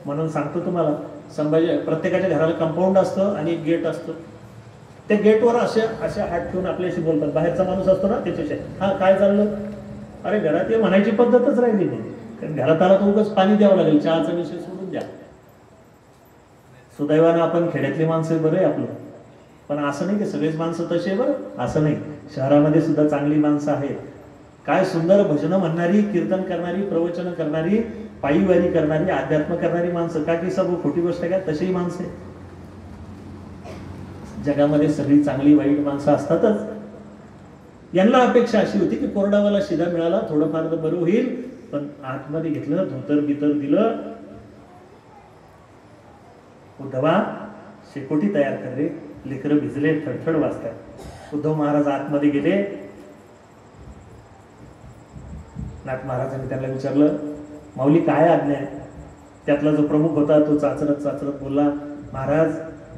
म्हणून सांगतो तुम्हाला. प्रत्येकाच्या घराला कंपाऊंड असतं आणि एक गेट असतं. त्या गेटवर असे हात ठेवून आपल्याशी बोलतात. बाहेरचा माणूस असतो ना त्याच्याशी, हा काय चाललं, अरे घरात ये म्हणायची पद्धतच राहिली नाही. कारण घरात आला तर उगाच पाणी द्यावं लागेल, चहाचा विषय सोडून द्या. सुदैवानं आपण खेड्यातली माणसं बरं आहे आपलं, पण असं नाही की सगळेच माणसं तसे बरं, असं नाही. शहरामध्ये सुद्धा चांगली माणसं आहेत. काय सुंदर भजनं म्हणणारी, कीर्तन करणारी, प्रवचन करणारी, पायीवारी करणारी, अध्यात्म करणारी माणसं. का की सब खोटी गोष्ट काय, तशीही माणसं जगामध्ये सगळी चांगली वाईट माणसं असतातच. यांना अपेक्षा अशी होती की कोरडावाला शिधा मिळाला, थोडंफार तर बरं होईल. पण आतमध्ये घेतलं, धोतर बितर दिलं. उद्धवा शेकोटी तयार कर रे. लेकरं भिजले, थडथड वाजतात. उद्धव महाराज आतमध्ये गेले. नाथ महाराजांनी त्यांना विचारलं, माऊली काय आज्ञा आहे? त्यातला जो प्रमुख होता तो चाचरत चाचरत बोलला, महाराज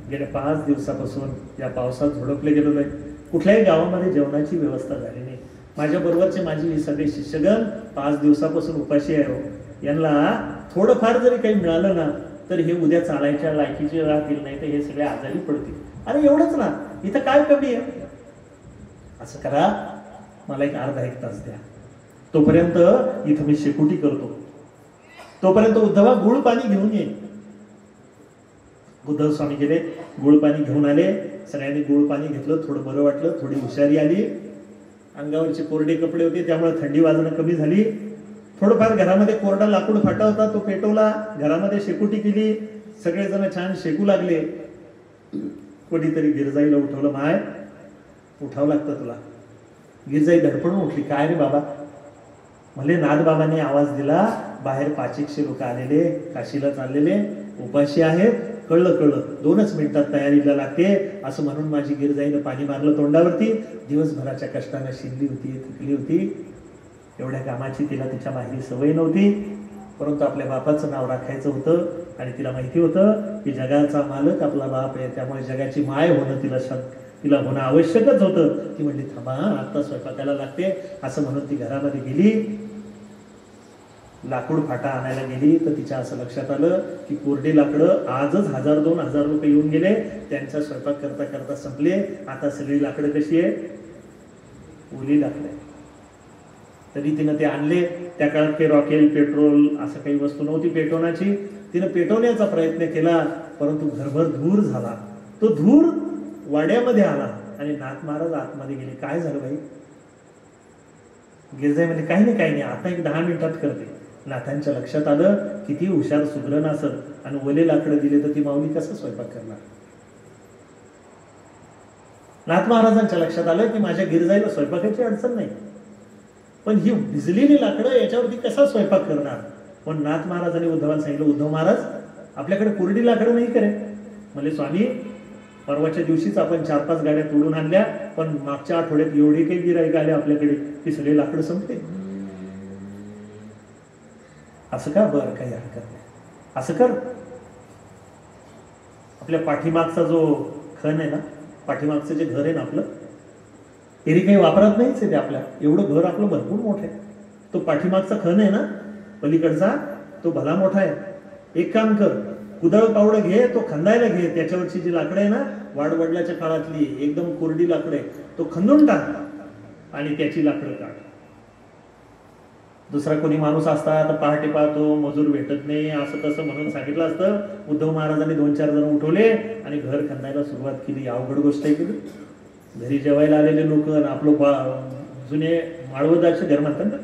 गेल्या 5 दिवसापासून या पावसात झोडपले गेलो आहे. कुठल्याही गावामध्ये जेवणाची व्यवस्था झाली नाही. माझ्या बरोबरचे माझी सगळे शिष्यगण 5 दिवसापासून उपाशी आहे हो. यांना थोडंफार जरी काही मिळालं ना तर हे उद्या चालायच्या लायकीचे राहतील, नाही तर हे सगळे आजारी पडतील. अरे एवढंच ना, इथं काय कमी आहे? असं करा, मला एक अर्धा 1 तास द्या, तोपर्यंत इथं मी शेकोटी करतो. तोपर्यंत उद्धवा गुळ पाणी घेऊन ये. उद्धव स्वामी गेले, गुळ पाणी घेऊन आले. सगळ्यांनी गुळ पाणी घेतलं, थोडं बरं वाटलं, थोडी हुशारी आली. अंगावरचे कोरडे कपडे होते त्यामुळे थंडी वाजणं कमी झाली. थोडंफार घरामध्ये कोरडा लाकूड फाटा होता, तो पेटवला, घरामध्ये शेकोटी केली. सगळेजण छान शेकू लागले. कोणीतरी गिरजाईला उठवलं, माय उठावं लागतं तुला. गिरजाई धडपडून उठली. काय रे बाबा? म्हणले नाथबाबांनी आवाज दिला, बाहेर 500 लोक आलेले, काशीला चाललेले, उपाशी आहेत. कळलं 2च मिनिटात तयारीला लागते. असं म्हणून माझी गिरजाईनं पाणी मारलं तोंडावरती. दिवसभराच्या कष्टानं शिरली होती, थकली होती. एवढ्या कामाची तिला तिच्या माहेरी सवय नव्हती, परंतु आपल्या बापाचं नाव राखायचं होतं. आणि तिला माहिती होतं की जगाचा मालक आपला बाप आहे, त्यामुळे जगाची माय होणं तिला होणं आवश्यकच होतं. ती म्हणली, थांबा आता स्वयंपाकाला लागते. असं म्हणून ती घरामध्ये गेली. लाकूड फाटा आणायला गेली तर तिच्या असं लक्षात आलं की कोरडी लाकडं आजच 1000-2000 लोक येऊन गेले, त्यांचा स्वयंपाक करता करता संपले. आता सगळी लाकडं कशी आहे? ओली लाकडं. तरी तिनं ते आणले. त्या काळात काही रॉकेल, पेट्रोल असं काही वस्तू नव्हती पेटवण्याची. तिनं पेटवण्याचा प्रयत्न केला, परंतु घरभर धूर झाला. तो धूर वाड्यामध्ये आला आणि नाथ महाराज आतमध्ये गेले. काय झालं बाई? गिरजाई म्हणजे काही नाही, आता एक 10 मिनिटात करते. नाथांच्या लक्षात आलं किती हुशार सुग्रण असत आणि ओले लाकडं दिले तर ती माऊली कसं स्वयंपाक करणार. नाथ महाराजांच्या लक्षात आलं की माझ्या गिरजाईला स्वयंपाकाची अडचण नाही, पण ही भिजलेली लाकडं याच्यावरती कसा स्वयंपाक करणार. पण नाथ महाराजांनी उद्धवाला सांगितलं, उद्धव महाराज आपल्याकडे कोरडी लाकडं नाही करे. म्हणजे स्वामी परवाच्या दिवशीच आपण 4-5 गाड्या तोडून आणल्या, पण मागच्या आठवड्यात एवढे काही गिराईक आले आपल्याकडे की सगळे लाकडं संपते. असं का? बरं काही हरकत नाही, असं कर. आपल्या पाठीमागचा जो खण आहे ना, पाठीमागचं जे घर आहे ना आपलं, एरी काही वापरत नाहीच आहे ते. आपल्या एवढं घर आपलं भरपूर मोठं आहे. तो पाठीमागचा खण आहे ना पलीकडचा, तो भला मोठा आहे. एक काम कर, कुदळ पावडं घे, तो खंदायला घे. त्याच्यावरची जी लाकडं आहे ना वाडवडिलाच्या काळातली एकदम कोरडी लाकडं आहे, तो खंदून टाक आणि त्याची लाकडं काढ. दुसरा कोणी माणूस असता तर पहाटे पाहतो, मजूर भेटत नाही, असं तसं म्हणून सांगितलं असतं. उद्धव महाराजांनी 2-4 जण उठवले आणि घर खंदायला सुरुवात केली. अवघड गोष्ट आहे की घरी जेवायला आलेले लोक, आपलं जुने माळवदाचे घर म्हणतात ना,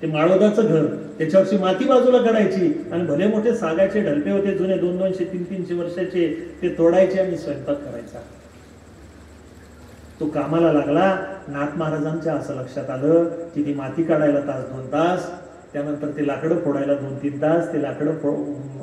ते माळवदाचं घर, त्याच्यावरची माती बाजूला काढायची आणि भले मोठे सागाचे ढलपे होते जुने 200, 300 वर्षाचे, ते तोडायचे आणि स्वयंपाक करायचा. तो कामाला लागला. नाथ महाराजांच्या असं लक्षात आलं की ती माती काढायला 1-2 तास, त्यानंतर ते लाकडं फोडायला 2-3 तास, ते लाकडं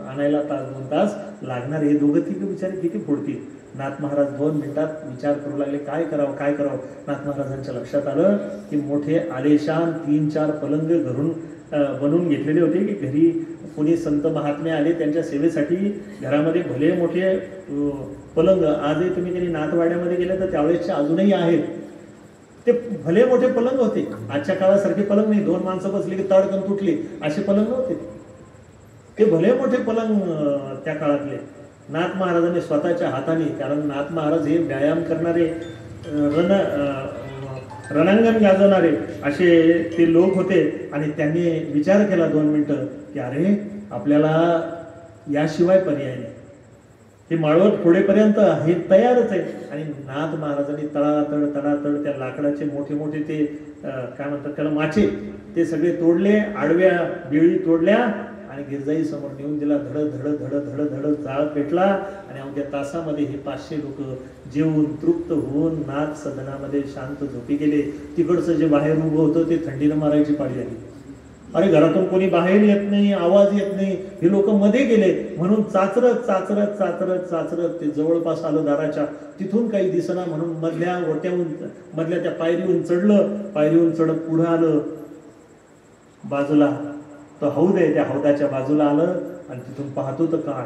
आणायला 1-2 तास लागणार. हे दोघं तिघे बिचारे किती फोडतील. नाथ महाराज 2 मिनिटात विचार करू लागले, काय करावं काय करावं. नाथ महाराजांच्या लक्षात आलं की मोठे आलेशान 3-4 पलंग घरून बनवून घेतलेले होते की घरी कोणी संत महात्मे आले त्यांच्या सेवेसाठी घरामध्ये भले मोठे पलंग. आजही तुम्ही कधी नाथवाड्यामध्ये गेले तर त्यावेळेसचे अजूनही आहेत. ते भले मोठे पलंग होते. आजच्या काळासारखे पलंग नाही, 2 माणसं बसली की तडकन तुटली असे पलंग नव्हते. ते भले मोठे पलंग त्या काळातले. नाथ महाराजांनी स्वतःच्या हाताने, कारण नाथ महाराज हे व्यायाम करणारे, रणांगण गाजवणारे असे ते लोक होते. आणि त्यांनी विचार केला 2 मिनिटं की अरे आपल्याला याशिवाय पर्याय नाही, हे माळवत पुढेपर्यंत हे तयारच आहे. आणि नाथ महाराजांनी तळातळ त्या लाकडाचे मोठे मोठे ते काय म्हणतात त्याला, माचे, ते सगळे तोडले. आडव्या बेळी तोडल्या आणि गिरजाई समोर नेऊन दिला. धड धड धड धड धड जाळ पेटला आणि अवघ्या तासामध्ये हे 500 लोक जेवून तृप्त होऊन नाथ सदनामध्ये शांत झोपी गेले. तिकडचं जे बाहेर उभं होतं ते थंडीनं मारायची पाळी आली. अरे घरातून कोणी बाहेर येत नाही, आवाज येत नाही, हे लोक मध्ये गेले म्हणून चाचरत चाचरत चाचरत चाचरत ते जवळपास आलं दाराच्या. तिथून काही दिसना म्हणून मधल्या ओट्याहून, मधल्या त्या पायरीहून चढलं. पायरीहून चढत पुढं आलं. बाजूला तो हौद आहे, त्या हौदाच्या बाजूला आलं आणि तिथून पाहतो तर काय,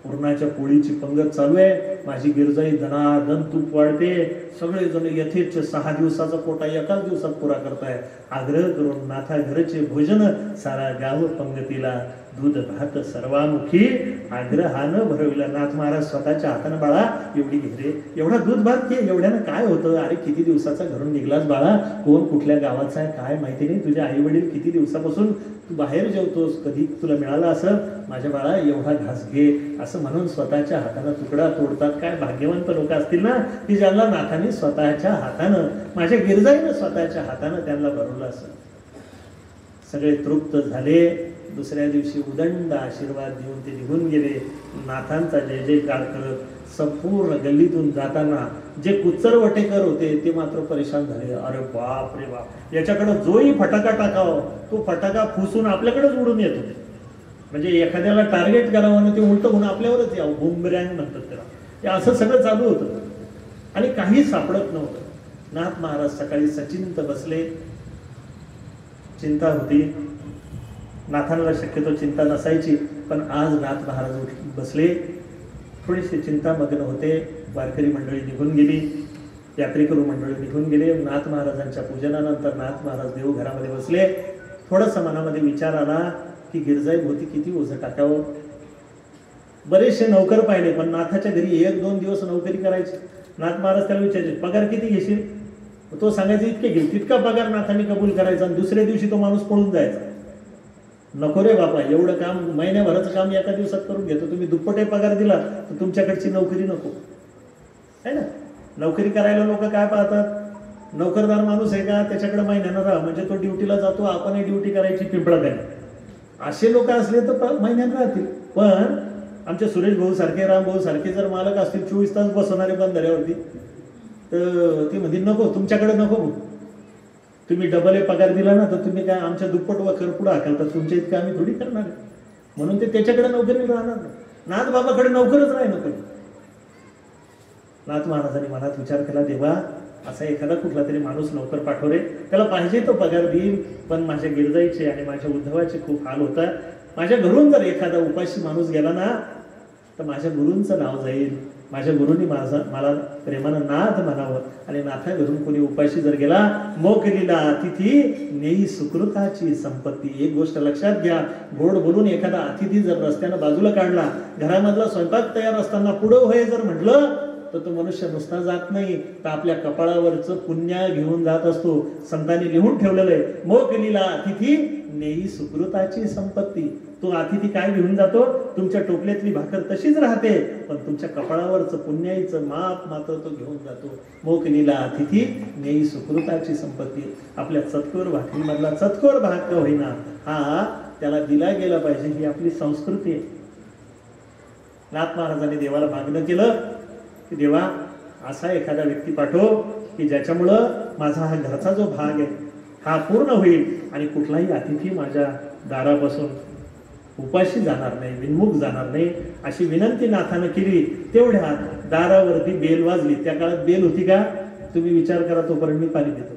पुरणाच्या पोळीची पंगत चालू आहे. माझी गिरजाई दनादन तूप वाढते. सगळेजण यथेच्छ 6 दिवसाचा कोटा एकाच दिवसात पुरा करताय. आग्रह करून नाथा घरचे भोजन, सारा गाव पंगतीला दूध भात सर्वामुखी आग्रहानं भरविला. नाथ महाराज स्वतःच्या हातानं, बाळा एवढी घे रे, एवढा दूध भात घे, एवढ्यानं काय होतं. अरे किती दिवसाचा घरून निघलास बाळा, कोण कुठल्या गावाचा आहे काय माहिती नाही, तुझे आई वडील किती दिवसापासून तू बाहेर जेवतोस, कधी तुला मिळाला असं, माझ्या बाळा एवढा घास घे, असं म्हणून स्वतःच्या हातानं तुकडा तोडतात. काय भाग्यवंत लोक असतील ना की ज्यांना नाथाने स्वतःच्या हातानं, माझ्या गिरजाईनं स्वतःच्या हातानं त्यांना भरवलं असं. सगळे तृप्त झाले. दुसऱ्या दिवशी उदंड आशीर्वाद देऊन ते निघून गेले. नाथांचा जय जयकार करत संपूर्ण गल्लीतून जाताना जे कुचरवटेकर होते ते मात्र परेशान झाले. अरे बाप रे बाप, याच्याकडे जोही फटाका टाकावा तो फटाका फुसून आपल्याकडेच उडून येत होते. म्हणजे एखाद्याला टार्गेट करावं आणि ते उलट होऊन आपल्यावरच यावं, बुमरँग म्हणतात त्याला. हे असं सगळं चालू होतं आणि काही सापडत नव्हतं. नाथ महाराज सकाळी सचिंत बसले. चिंता होती. नाथांना शक्यतो चिंता नसायची, पण आज नाथ महाराज बसले, थोडीशी चिंतामग्न होते. वारकरी मंडळी निघून गेली, यात्रेकरू मंडळी निघून गेले. नाथ महाराजांच्या पूजनानंतर नाथ महाराज देवघरामध्ये बसले. थोडंसं मनामध्ये विचार आला की ती गिरजाई होती, किती ओझं टाकावं. बरेचसे नौकर पाहिले, पण नाथाच्या घरी 1-2 दिवस नोकरी करायची. नाथ महाराज त्याला विचारायचे, पगार किती घेशील? तो सांगायचा इतके घेईल. तितका पगार नाथांनी कबूल करायचा आणि दुसऱ्या दिवशी तो माणूस पळून जायचा. नको रे बापा, एवढं काम, महिन्याभराचं काम एका दिवसात करून घेतो, तुम्ही दुप्पटे पगार दिला तर तुमच्याकडची नोकरी नको आहे ना. नोकरी करायला लोक काय पाहतात, नोकरदार माणूस आहे का, त्याच्याकडे महिन्यानं राहा, म्हणजे तो ड्युटीला जातो, आपणही ड्युटी करायची पिंपळाकडे. असे लोक असले तर महिन्यानं राहतील. पण आमचे सुरेश भाऊ सारखे, राम भाऊ सारखे जर मालक असतील 24 तास बसवणारे बंधाऱ्यावरती, तर ती म्हणतील नको, तुमच्याकडे नको. तुम्ही डबल पगार दिला ना तर तुम्ही काय आमच्या दुप्पट व खरपुडा हाकलतात, तुमच्या इतकं आम्ही थोडी करणार आहे. म्हणून ते त्याच्याकडे नोकरी राहणार नाही. नाथ बाबाकडे नोकरच राही नको. नाथ महाराजांनी मनात विचार केला, देवा असा एखादा कुठला तरी माणूस नोकर पाठव रे, त्याला पाहिजे तो पगार देईल, पण माझ्या गिरजाईचे आणि माझ्या उद्धवाचे खूप हाल होतात. माझ्या घरून जर एखादा उपाशी माणूस गेला ना तर माझ्या गुरूंचं नाव जाईल. माझ्या गुरुनी मला प्रेमानं नाथ म्हणावं, आणि नाथा घरून कोणी उपाशी जर गेला, मोकलीला अतिथी नेई सुकृताची संपत्ती. एक गोष्ट लक्षात घ्या, गोड बोलून एखादा अतिथी जर रस्त्यानं बाजूला काढला, घरामधला स्वयंपाक तयार असताना पुढं होय जर म्हटलं, तर तो मनुष्य नुसता जात नाही, तर आपल्या कपाळावरचं पुण्य घेऊन जात असतो. संतांनी लिहून ठेवलेलं आहे, मोकलीला अतिथी नेई सुकृताची संपत्ती. तो अतिथी काय घेऊन जातो, तुमच्या टोपल्यातली भाकर तशीच राहते, पण तुमच्या कपाळावरचं पुण्याईचं माप मात्र तो घेऊन जातो. मोकलीला अतिथी नेई सुकृताची संपत्ती. आपल्या चतकोर भाकरीमधला चतकोर भाग का होईना, हा त्याला दिला गेला पाहिजे, ही आपली संस्कृती आहे. नाथ महाराजांनी देवाला मागणं केलं की देवा असा एखादा व्यक्ती पाठव की ज्याच्यामुळं माझा हा घरचा जो भाग आहे हा पूर्ण होईल, आणि कुठलाही अतिथी माझ्या दारापासून उपाशी जाणार नाही, विनमुख जाणार नाही, अशी विनंती नाथानं केली. तेवढ्यात दारावरती बेल वाजली. त्या काळात बेल होती का, तुम्ही विचार करा, तोपर्यंत मी पाणी देतो.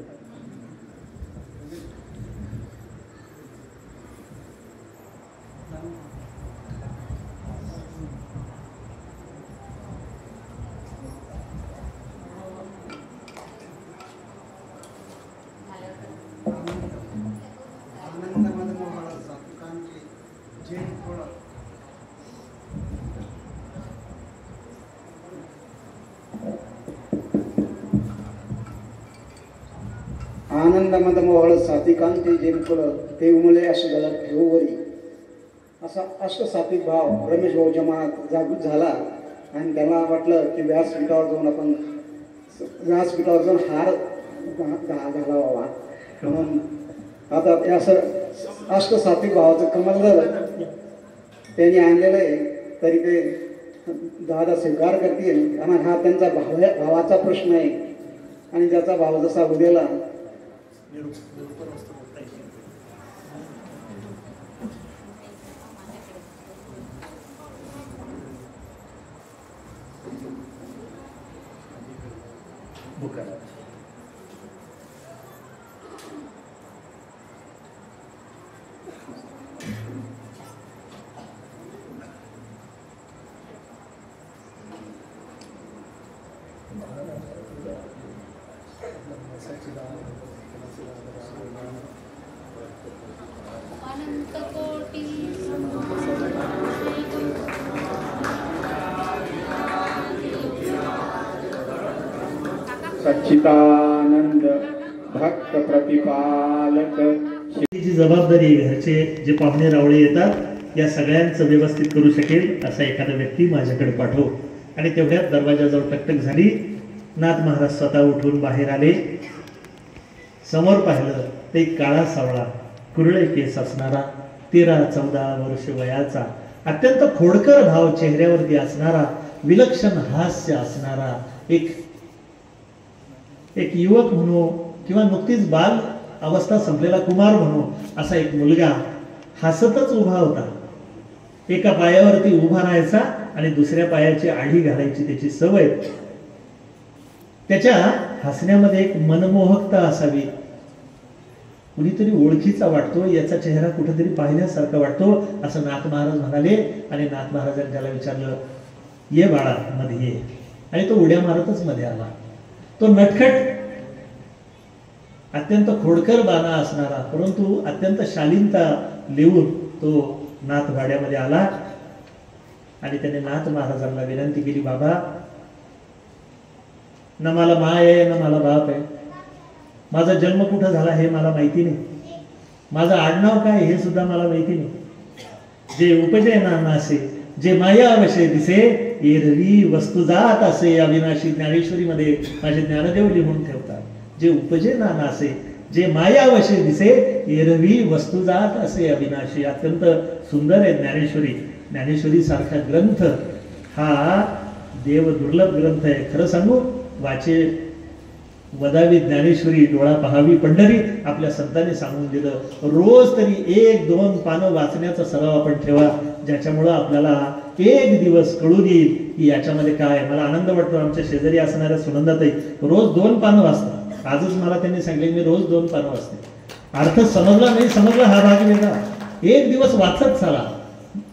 आनंदामद मोहळ सात्विकांती जेमकुळ ते उमले अश गळत ठेववरी. असा अष्टसात्विक भाव रमेश भाऊच्या मनात जागृत झाला, आणि त्याला वाटलं की व्यासपीठावर जाऊन आपण व्यासपीठावर जाऊन हार घालावा. म्हणून आता असं अष्टसात्विक भावाचं कमल झालं त्यांनी आणलेलं आहे, तरी ते दादा स्वीकार करतील, कारण हा त्यांचा भावाचा प्रश्न आहे, आणि ज्याचा भाव जसा उद्याला सच्चिदानंद भक्त प्रतिपालक. जी जबाबदारी आहे, घरचे जे पाहुणे रावळे येतात या सगळ्यांचं व्यवस्थित करू शकेल असा एखादा व्यक्ती माझ्याकडे पाठव. आणि तेवढ्यात दरवाजाजवळ टकटक झाली. नाथ महाराज स्वतः उठून बाहेर आले. समोर पाहिलं ते काळा सावळा कुरळे केस असणारा 13-14 वर्ष वयाचा, अत्यंत खोडकर भाव चेहऱ्यावरती असणारा, विलक्षण हास्य असणारा एक युवक म्हणू किंवा नुकतीच बाल अवस्था संपलेला कुमार म्हणू असा एक मुलगा हसतच उभा होता. एका पायावरती उभा राहायचा आणि दुसऱ्या पायाची आढी घालायची त्याची सवय. त्याच्या हसण्यामध्ये एक मनमोहकता असावी. कुणीतरी ओळखीचा वाटतो, याचा चेहरा कुठेतरी पाहिल्यासारखा वाटतो असं नाथ महाराज म्हणाले. आणि नाथ महाराजांनी त्याला विचारलं, ये बाळा मध्ये ये. आणि तो उड्या मारतच मध्ये आला. तो नटखट, अत्यंत खोडकर बाणा असणारा, परंतु अत्यंत शालीनता लिहून तो नाथ भाड्यामध्ये आला आणि त्याने नाथ महाराजांना विनंती केली, बाबा ना मला माय आहे ना मला बाप आहे, माझा जन्म कुठं झाला हे मला माहिती नाही, माझं आडनाव काय हे सुद्धा मला माहिती नाही, जे उपजे ना नासे जे माया अवशे दिसे एरवी वस्तू जात असे अविनाशी ज्ञानेश्वरीमध्ये माझे ज्ञानदेव लिहून ठेवतात, जे उपजे ना नासे जे माया अवशे दिसे एरवी वस्तू जात असे अविनाशी. अत्यंत सुंदर आहे ज्ञानेश्वरी. ज्ञानेश्वरी सारखा ग्रंथ हा देव दुर्लभ ग्रंथ आहे. खरं सांगू, वाचे वदावी ज्ञानेश्वरी डोळा पहावी पंढरी आपल्या संतांनी सांगून दिलं. रोज तरी 1-2 पानं वाचण्याचा सराव आपण ठेवा, ज्याच्यामुळं आपल्याला एक दिवस कळून येईल की याच्यामध्ये काय. मला आनंद वाटतो, आमच्या शेजारी असणाऱ्या सुनंदाताई रोज 2 पानं वाचतात. आजच मला त्यांनी सांगितले मी रोज 2 पानं वाचते. अर्थ समजला नाही समजला हा भाग वेगळा, एक दिवस वाचत चला.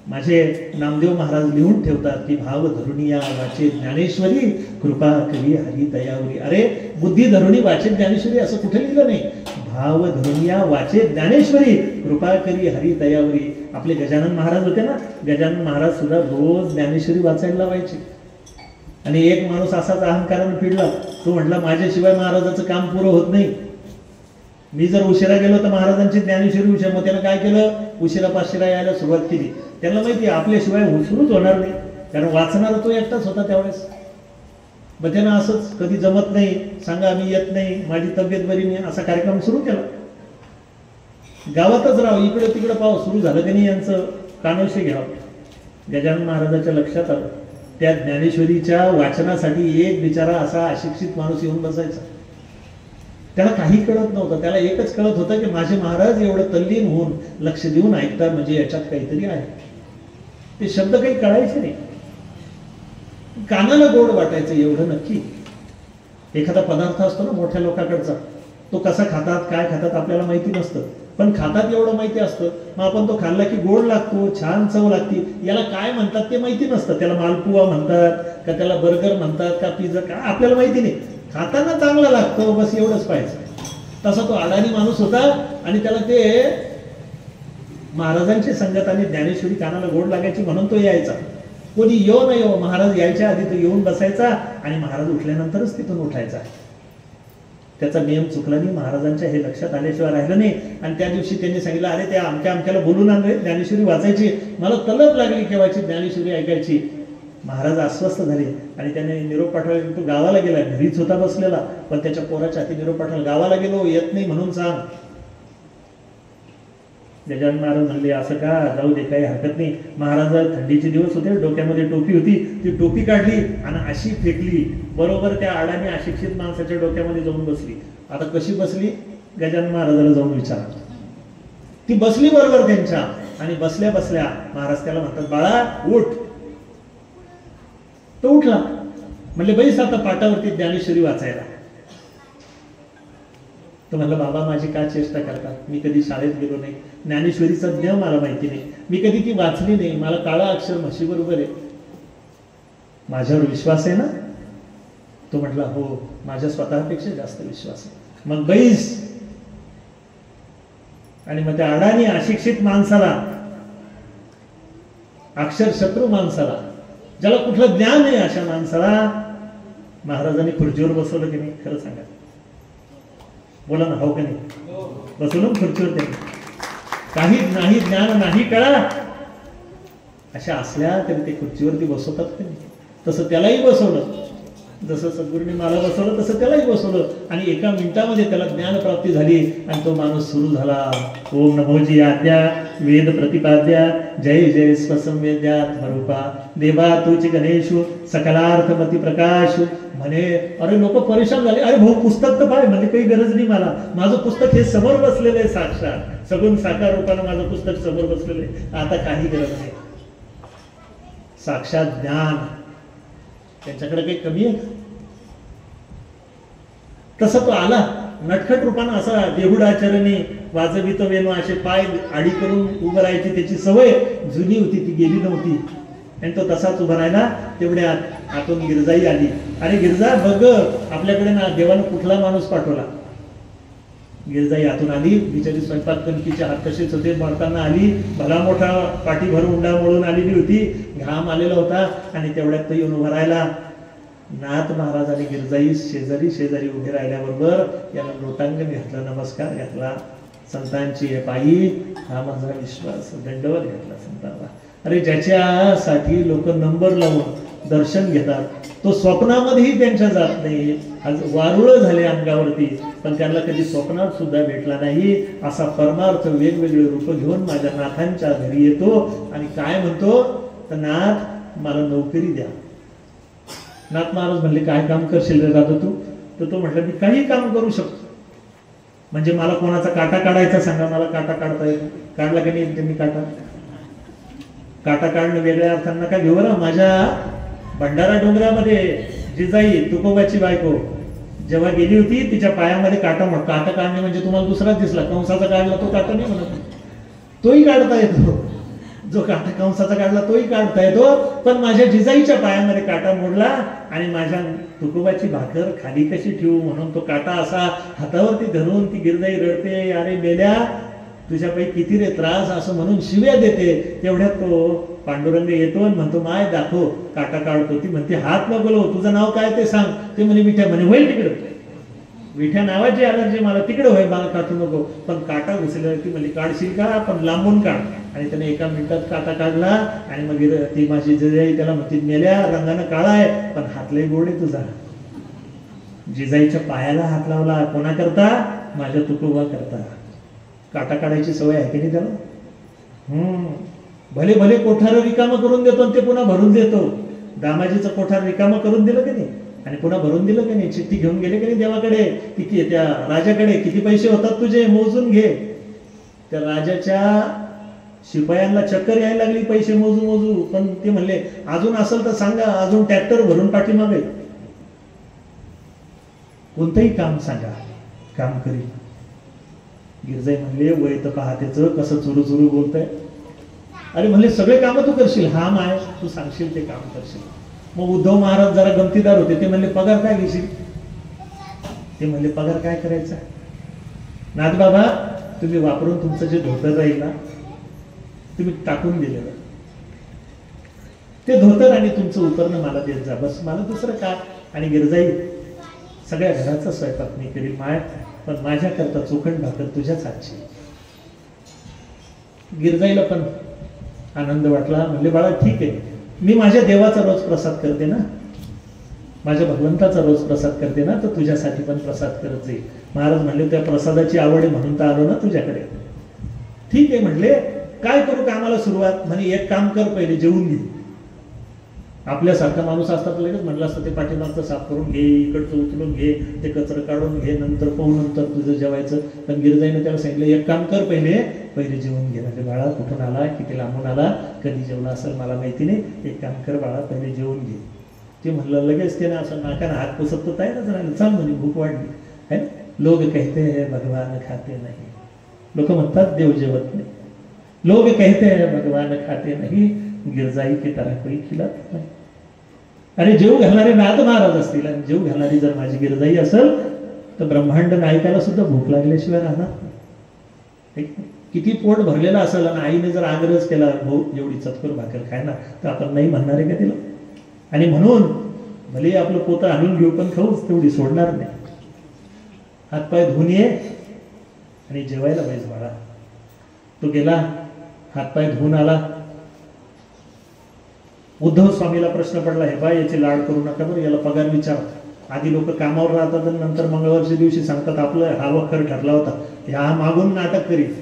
माझे नामदेव महाराज लिहून ठेवतात की भाव धरुणिया वाचे ज्ञानेश्वरी कृपा करी हरी दयावरी. अरे बुद्धी धरुणी वाचे ज्ञानेश्वरी असं कुठे लिहिलं नाही, भाव धरुणिया वाचे ज्ञानेश्वरी कृपा करी हरी दयावरी. आपले गजानन महाराज होते ना, गजानन महाराज सुद्धा रोज ज्ञानेश्वरी वाचायला लावायचे. आणि एक माणूस असाच अहंकाराने पिडला, तो म्हटला माझ्याशिवाय महाराजाचं काम पुरं होत नाही, मी जर उशिरा गेलो तर महाराजांची ज्ञानेश्वरी उशीर. मग त्यानं काय केलं, उशिरा पाशिरा यायला सुरुवात केली. त्यांना माहिती आपल्याशिवाय सुरूच होणार नाही, कारण वाचणारा तो एकटाच होता त्यावेळेस. मग त्यानं असंच कधी जमत नाही सांगा मी येत नाही, माझी तब्येत बरी नाही, असा कार्यक्रम सुरू केला. गावातच राव, इकडे तिकडे पाव सुरू झालं त्यांनी यांचं कानोशी घ्यावं. गजानन महाराजाच्या लक्षात आलं त्या ज्ञानेश्वरीच्या वाचनासाठी एक बिचारा असा अशिक्षित माणूस येऊन बसायचा. त्याला काही कळत नव्हतं, त्याला एकच कळत होतं की माझे महाराज एवढं तल्लीन होऊन लक्ष देऊन ऐकतात म्हणजे याच्यात काहीतरी आहे. ते शब्द काही कळायचे नाही, कानाला गोड वाटायचं एवढं नक्की. एखादा पदार्थ असतो ना मोठ्या लोकांकडचा, तो कसा खातात काय खातात आपल्याला माहिती नसतं, पण खातात एवढं माहिती असतं. मग आपण तो खाल्ला की गोड लागतो, छान चव लागते, याला काय म्हणतात ते माहिती नसतं. त्याला मालपुवा म्हणतात का त्याला बर्गर म्हणतात का पिझ्झा, काय आपल्याला माहिती नाही. खाताना चांगला लागतो बस एवढंच पाहिजे. तसा तो अडाणी माणूस होता आणि त्याला ते महाराजांची संगत आणि ज्ञानेश्वरी कानाला गोड लागायची म्हणून तो यायचा. कोणी येऊ न येऊ, महाराज यायच्या आधी तो येऊन बसायचा आणि महाराज उठल्यानंतरच तिथून उठायचा. त्याचा नियम चुकला नाही, महाराजांच्या हे लक्षात आल्याशिवाय राहिलं नाही. आणि त्या दिवशी त्यांनी सांगितलं अरे त्या अमक्याला बोलून आणले, ज्ञानेश्वरी वाचायची, मला तलब लागली केव्हाची ज्ञानेश्वरी ऐकायची. महाराज अस्वस्थ झाले आणि त्याने निरोप पाठवायला, तो गावाला गेला, घरीच होता बसलेला, पण त्याच्या पोराच्या हाती निरोप पाठवला, गावाला गेलो येत नाही म्हणून सांग. गजानन महाराज म्हणले असं का, जाऊ दे काही हरकत नाही. महाराज थंडीचे दिवस होते, डोक्यामध्ये टोपी होती, ती टोपी काढली आणि अशी फेकली, बरोबर त्या आडाने अशिक्षित माणसाच्या डोक्यामध्ये जाऊन बसली. आता कशी बसली गजानन महाराजाला जाऊन विचारा. ती बसली बरोबर त्यांच्या, आणि बसल्या बसल्या महाराज त्याला म्हणतात बाळा उठ. तो उठला, म्हणले बैस आता पाटावरती ज्ञानेश्वरी वाचायला. तो म्हणलं बाबा माझी काय चेष्टा करतात, मी कधी शाळेत गेलो नाही, ज्ञानेश्वरीचा ज्ञ मला माहिती नाही, मी कधी ती वाचली नाही, मला काळा अक्षर म्हशी बरोबर आहे, माझ्यावर विश्वास आहे ना. तो म्हटला हो माझ्या स्वतःपेक्षा जास्त विश्वास आहे. मग बैस. आणि मग त्या अडाणी अशिक्षित माणसाला, अक्षर शत्रू माणसाला, ज्याला कुठलं ज्ञान आहे, अशा माणसाला महाराजांनी खुर्चीवर बसवलं की नाही. खरं सांगा, बोला ना, हो का नाही, बसवलं खुर्चीवर त्यांनी. काही नाही ज्ञान नाही कळा अशा असल्या तरी ते खुर्चीवरती बसवतात की नाही. तसं त्यालाही बसवलं, जसं सद्गुरूंनी मला बसवलं तसं त्यालाही बसवलं. आणि एका मिनिटामध्ये त्याला ज्ञान प्राप्ती झाली आणि तो माणूस सुरू झाला. ओम नमोजी आद्या वेद प्रतिपाद्या जय जय स्वसंवेद्यात्मरूपा देवा तुझी गणेशु सकलार्थमती प्रकाश. म्हणे अरे लोक परेशान झाले, अरे भाऊ पुस्तक तर पाय. म्हणजे काही गरज नाही मला, माझं पुस्तक हे समोर बसलेलं आहे, साक्षात सगुण साकार रूपानं माझं पुस्तक समोर बसलेलं आहे, आता काही गरज नाही. साक्षात ज्ञान त्यांच्याकडे काही कमी आहे. तसा तो आला नटखट रूपानं, असा देहुडाचरणी वाजवित वेणू, असे पाय आडी करून उभं राहायची त्याची सवय जुनी होती, ती गेली नव्हती. आणि तो तसाच उभा राहिला. तेवढ्यात आतून गिरजाई आली. आणि गिरजा बघ आपल्याकडे ना देवानं कुठला माणूस पाठवला. गिरजाई आतून आली, बिचारी स्वयंपाक कणकीचे हात तसेच होते, मरताना आली, भला मोठा पाठीभर उंडा म्हणून आलेली होती, घाम आलेला होता आणि तेवढ्यात तो येऊन उभा राहिला. नाथ महाराज आणि गिरजाई शेजारी शेजारी उभे राहिल्याबरोबर याला लोटांगण घातलं, नमस्कार घातला. संतांची पायी हा माझा विश्वास, दंडवत घातला संतांना. अरे ज्याच्यासाठी लोक नंबर लावून दर्शन घेतात तो स्वप्नामध्येही त्यांच्या जात नाही. आज वारुळ झाले अंगावरती, पण त्यांना कधी स्वप्नात सुद्धा भेटला नाही. असा परमार्थ वेगवेगळे रूप घेऊन माझ्या नाथांच्या घरी येतो आणि काय म्हणतो तर नाथ मला नोकरी द्या. नाथ महाराज म्हणले काय काम करशील रे दादा तू? तर तो म्हटलं मी काही काम करू शकतो. म्हणजे मला कोणाचा काटा काढायचा सांगा, मला काटा काढता येतो. काढला की नाही त्यांनी काटा? काटा काढणं वेगळ्या अर्थांना का घेऊ ना. माझ्या भंडारा डोंगरामध्ये जिजाई तुकोबाची बायको जेव्हा गेली होती तिच्या पायामध्ये काटा काढणे म्हणजे तुम्हाला दुसराच दिसला, कंसाचा काढला तो काटा नाही म्हणत, तोही काढता येतो. जो काटा कंसाचा काढला तोही काढता येतो. पण माझ्या जिजाईच्या पायामध्ये काटा मोडला आणि माझ्या तुकोबाची भाकर खाली कशी ठेवू म्हणून तो काटा असा हातावरती धरून ती गिरजाई रडते, अरे मेल्या तुझ्यापैकी किती रे त्रास असं म्हणून शिव्या देते. तेवढ्यात तो पांडुरंग येतो आणि म्हणतो माय दाखव काटा काढतो. ती म्हणते हात नको लावू, तुझं नाव काय ते सांग. ते म्हणे विठ्या. म्हणे होईल तिकडं, विठ्या नावाची अलर्जी मला, तिकडे होय मला काढू नको. पण काटा घुसला ती म्हणजे काढशील का पण लांबून काढ. आणि त्याने एका मिनिटात काटा काढला आणि मग ती माझी जिजाई त्याला म्हणते मेल्या रंगानं काळा आहे पण हातले गोड आहे तुझा. जिजाईच्या पायाला हात लावला कोणा करता? माझ्या तुकोबा करता. काटा काढायची सवय आहे की नाही त्याला? भले भले कोठार रिकामं करून देतो आणि ते पुन्हा भरून देतो. दामाजीचं कोठार रिकामं करून दिलं की नाही आणि पुन्हा भरून दिलं की नाही. चिठ्ठी घेऊन गेले की नाही देवाकडे, किती त्या राजाकडे किती पैसे होतात तुझे मोजून घे. त्या राजाच्या शिपायांना चक्कर यायला लागली पैसे मोजू मोजू. पण ते म्हणले अजून असेल तर सांगा, अजून ट्रॅक्टर भरून पाठीमागे. कोणतंही काम सांगा, काम करी. गिरजाई म्हणले वय तर पहा त्याचं कसं चुरू चुरू बोलतंय. अरे म्हणले सगळे काम तू करशील? हा माय तू सांगशील ते काम करशील. मग उद्धव महाराज जरा गमतीदार होते. ते म्हणले पगार काय घेशील? ते म्हणले पगार काय करायचा? नाथ बाबा तुम्ही वापरून तुमचं जे धोतर राहील ना तुम्ही टाकून दिलेलं ते धोतर आणि तुमचं उपरणं मला देत जा, बस मला दुसरं काय. आणि गिरजाई सगळ्या घराचा स्वयंपाक मी करील माय, पण माझ्याकरता चोखंड भाकर तुझ्याच हातची. गिरजाईला पण आनंद वाटला. म्हणले बाळा ठीक आहे, मी माझ्या देवाचा रोज प्रसाद करते ना, माझ्या भगवंताचा रोज प्रसाद करते ना, तर तुझ्यासाठी पण प्रसाद करत जाईल. महाराज म्हणले त्या प्रसादाची आवड आहे म्हणून तर आलो ना तुझ्याकडे. ठीक आहे म्हणले काय करू कामाला सुरुवात? म्हणे एक काम कर, पहिले जेवून घे. आपल्यासारखा माणूस असता तर लगेच म्हटलं असतं ते पाठीमागचं साफ करून घे, इकडचं उचलून घे, ते कचरं काढून घे, नंतर पाहून नंतर तुझं जेवायचं. पण गिरजाईने त्याला सांगितलं एक काम कर, पहिले जेवून घे. म्हणजे बाळा कुठून आला, किती लांबून आला, कधी जेवला असेल मला माहिती नाही, एक काम कर बाळा पहिले जेवून घे. ते म्हणलं लगेच त्याने असं नाकानं हात पुसत तर तयारच राहिलं. चाल म्हणे भूक वाढली है. लोक कहते हैं भगवान खाते नाही, लोक म्हणतात देव जेवत नाही. लोग कहते हैं भगवान खाते नहीं, गिरजाई की तरह कोई खिलाता नहीं. अरे जेव घालणारे नाथ महाराज असतील आणि जेव घालणारी जर माझी गिरजाई असेल तर ब्रह्मांड नायकाला सुद्धा भूक लागल्याशिवाय राहणार नाही. किती पोट भरलेलं असेल आणि आईने जर आग्रह केला भाऊ एवढी चतकोर भाकर खायना, तर आपण नाही म्हणणार आहे का तिला? आणि म्हणून भले आपलं पोतं आणून घेऊ पण खाऊच तेवढी सोडणार नाही. हातपाय धुवून ये आणि जेवायला पाहिजे बाळा. तो गेला, हातपाय धुवून आला. उद्धव स्वामीला प्रश्न पडला, हे बा याचे लाड करू नका बरं, याला पगार विचार. आधी लोक कामावर राहतात आणि नंतर मंगळवारच्या दिवशी सांगतात आपलं हा वखर ठरला होता, हा मागून नाटक करीत,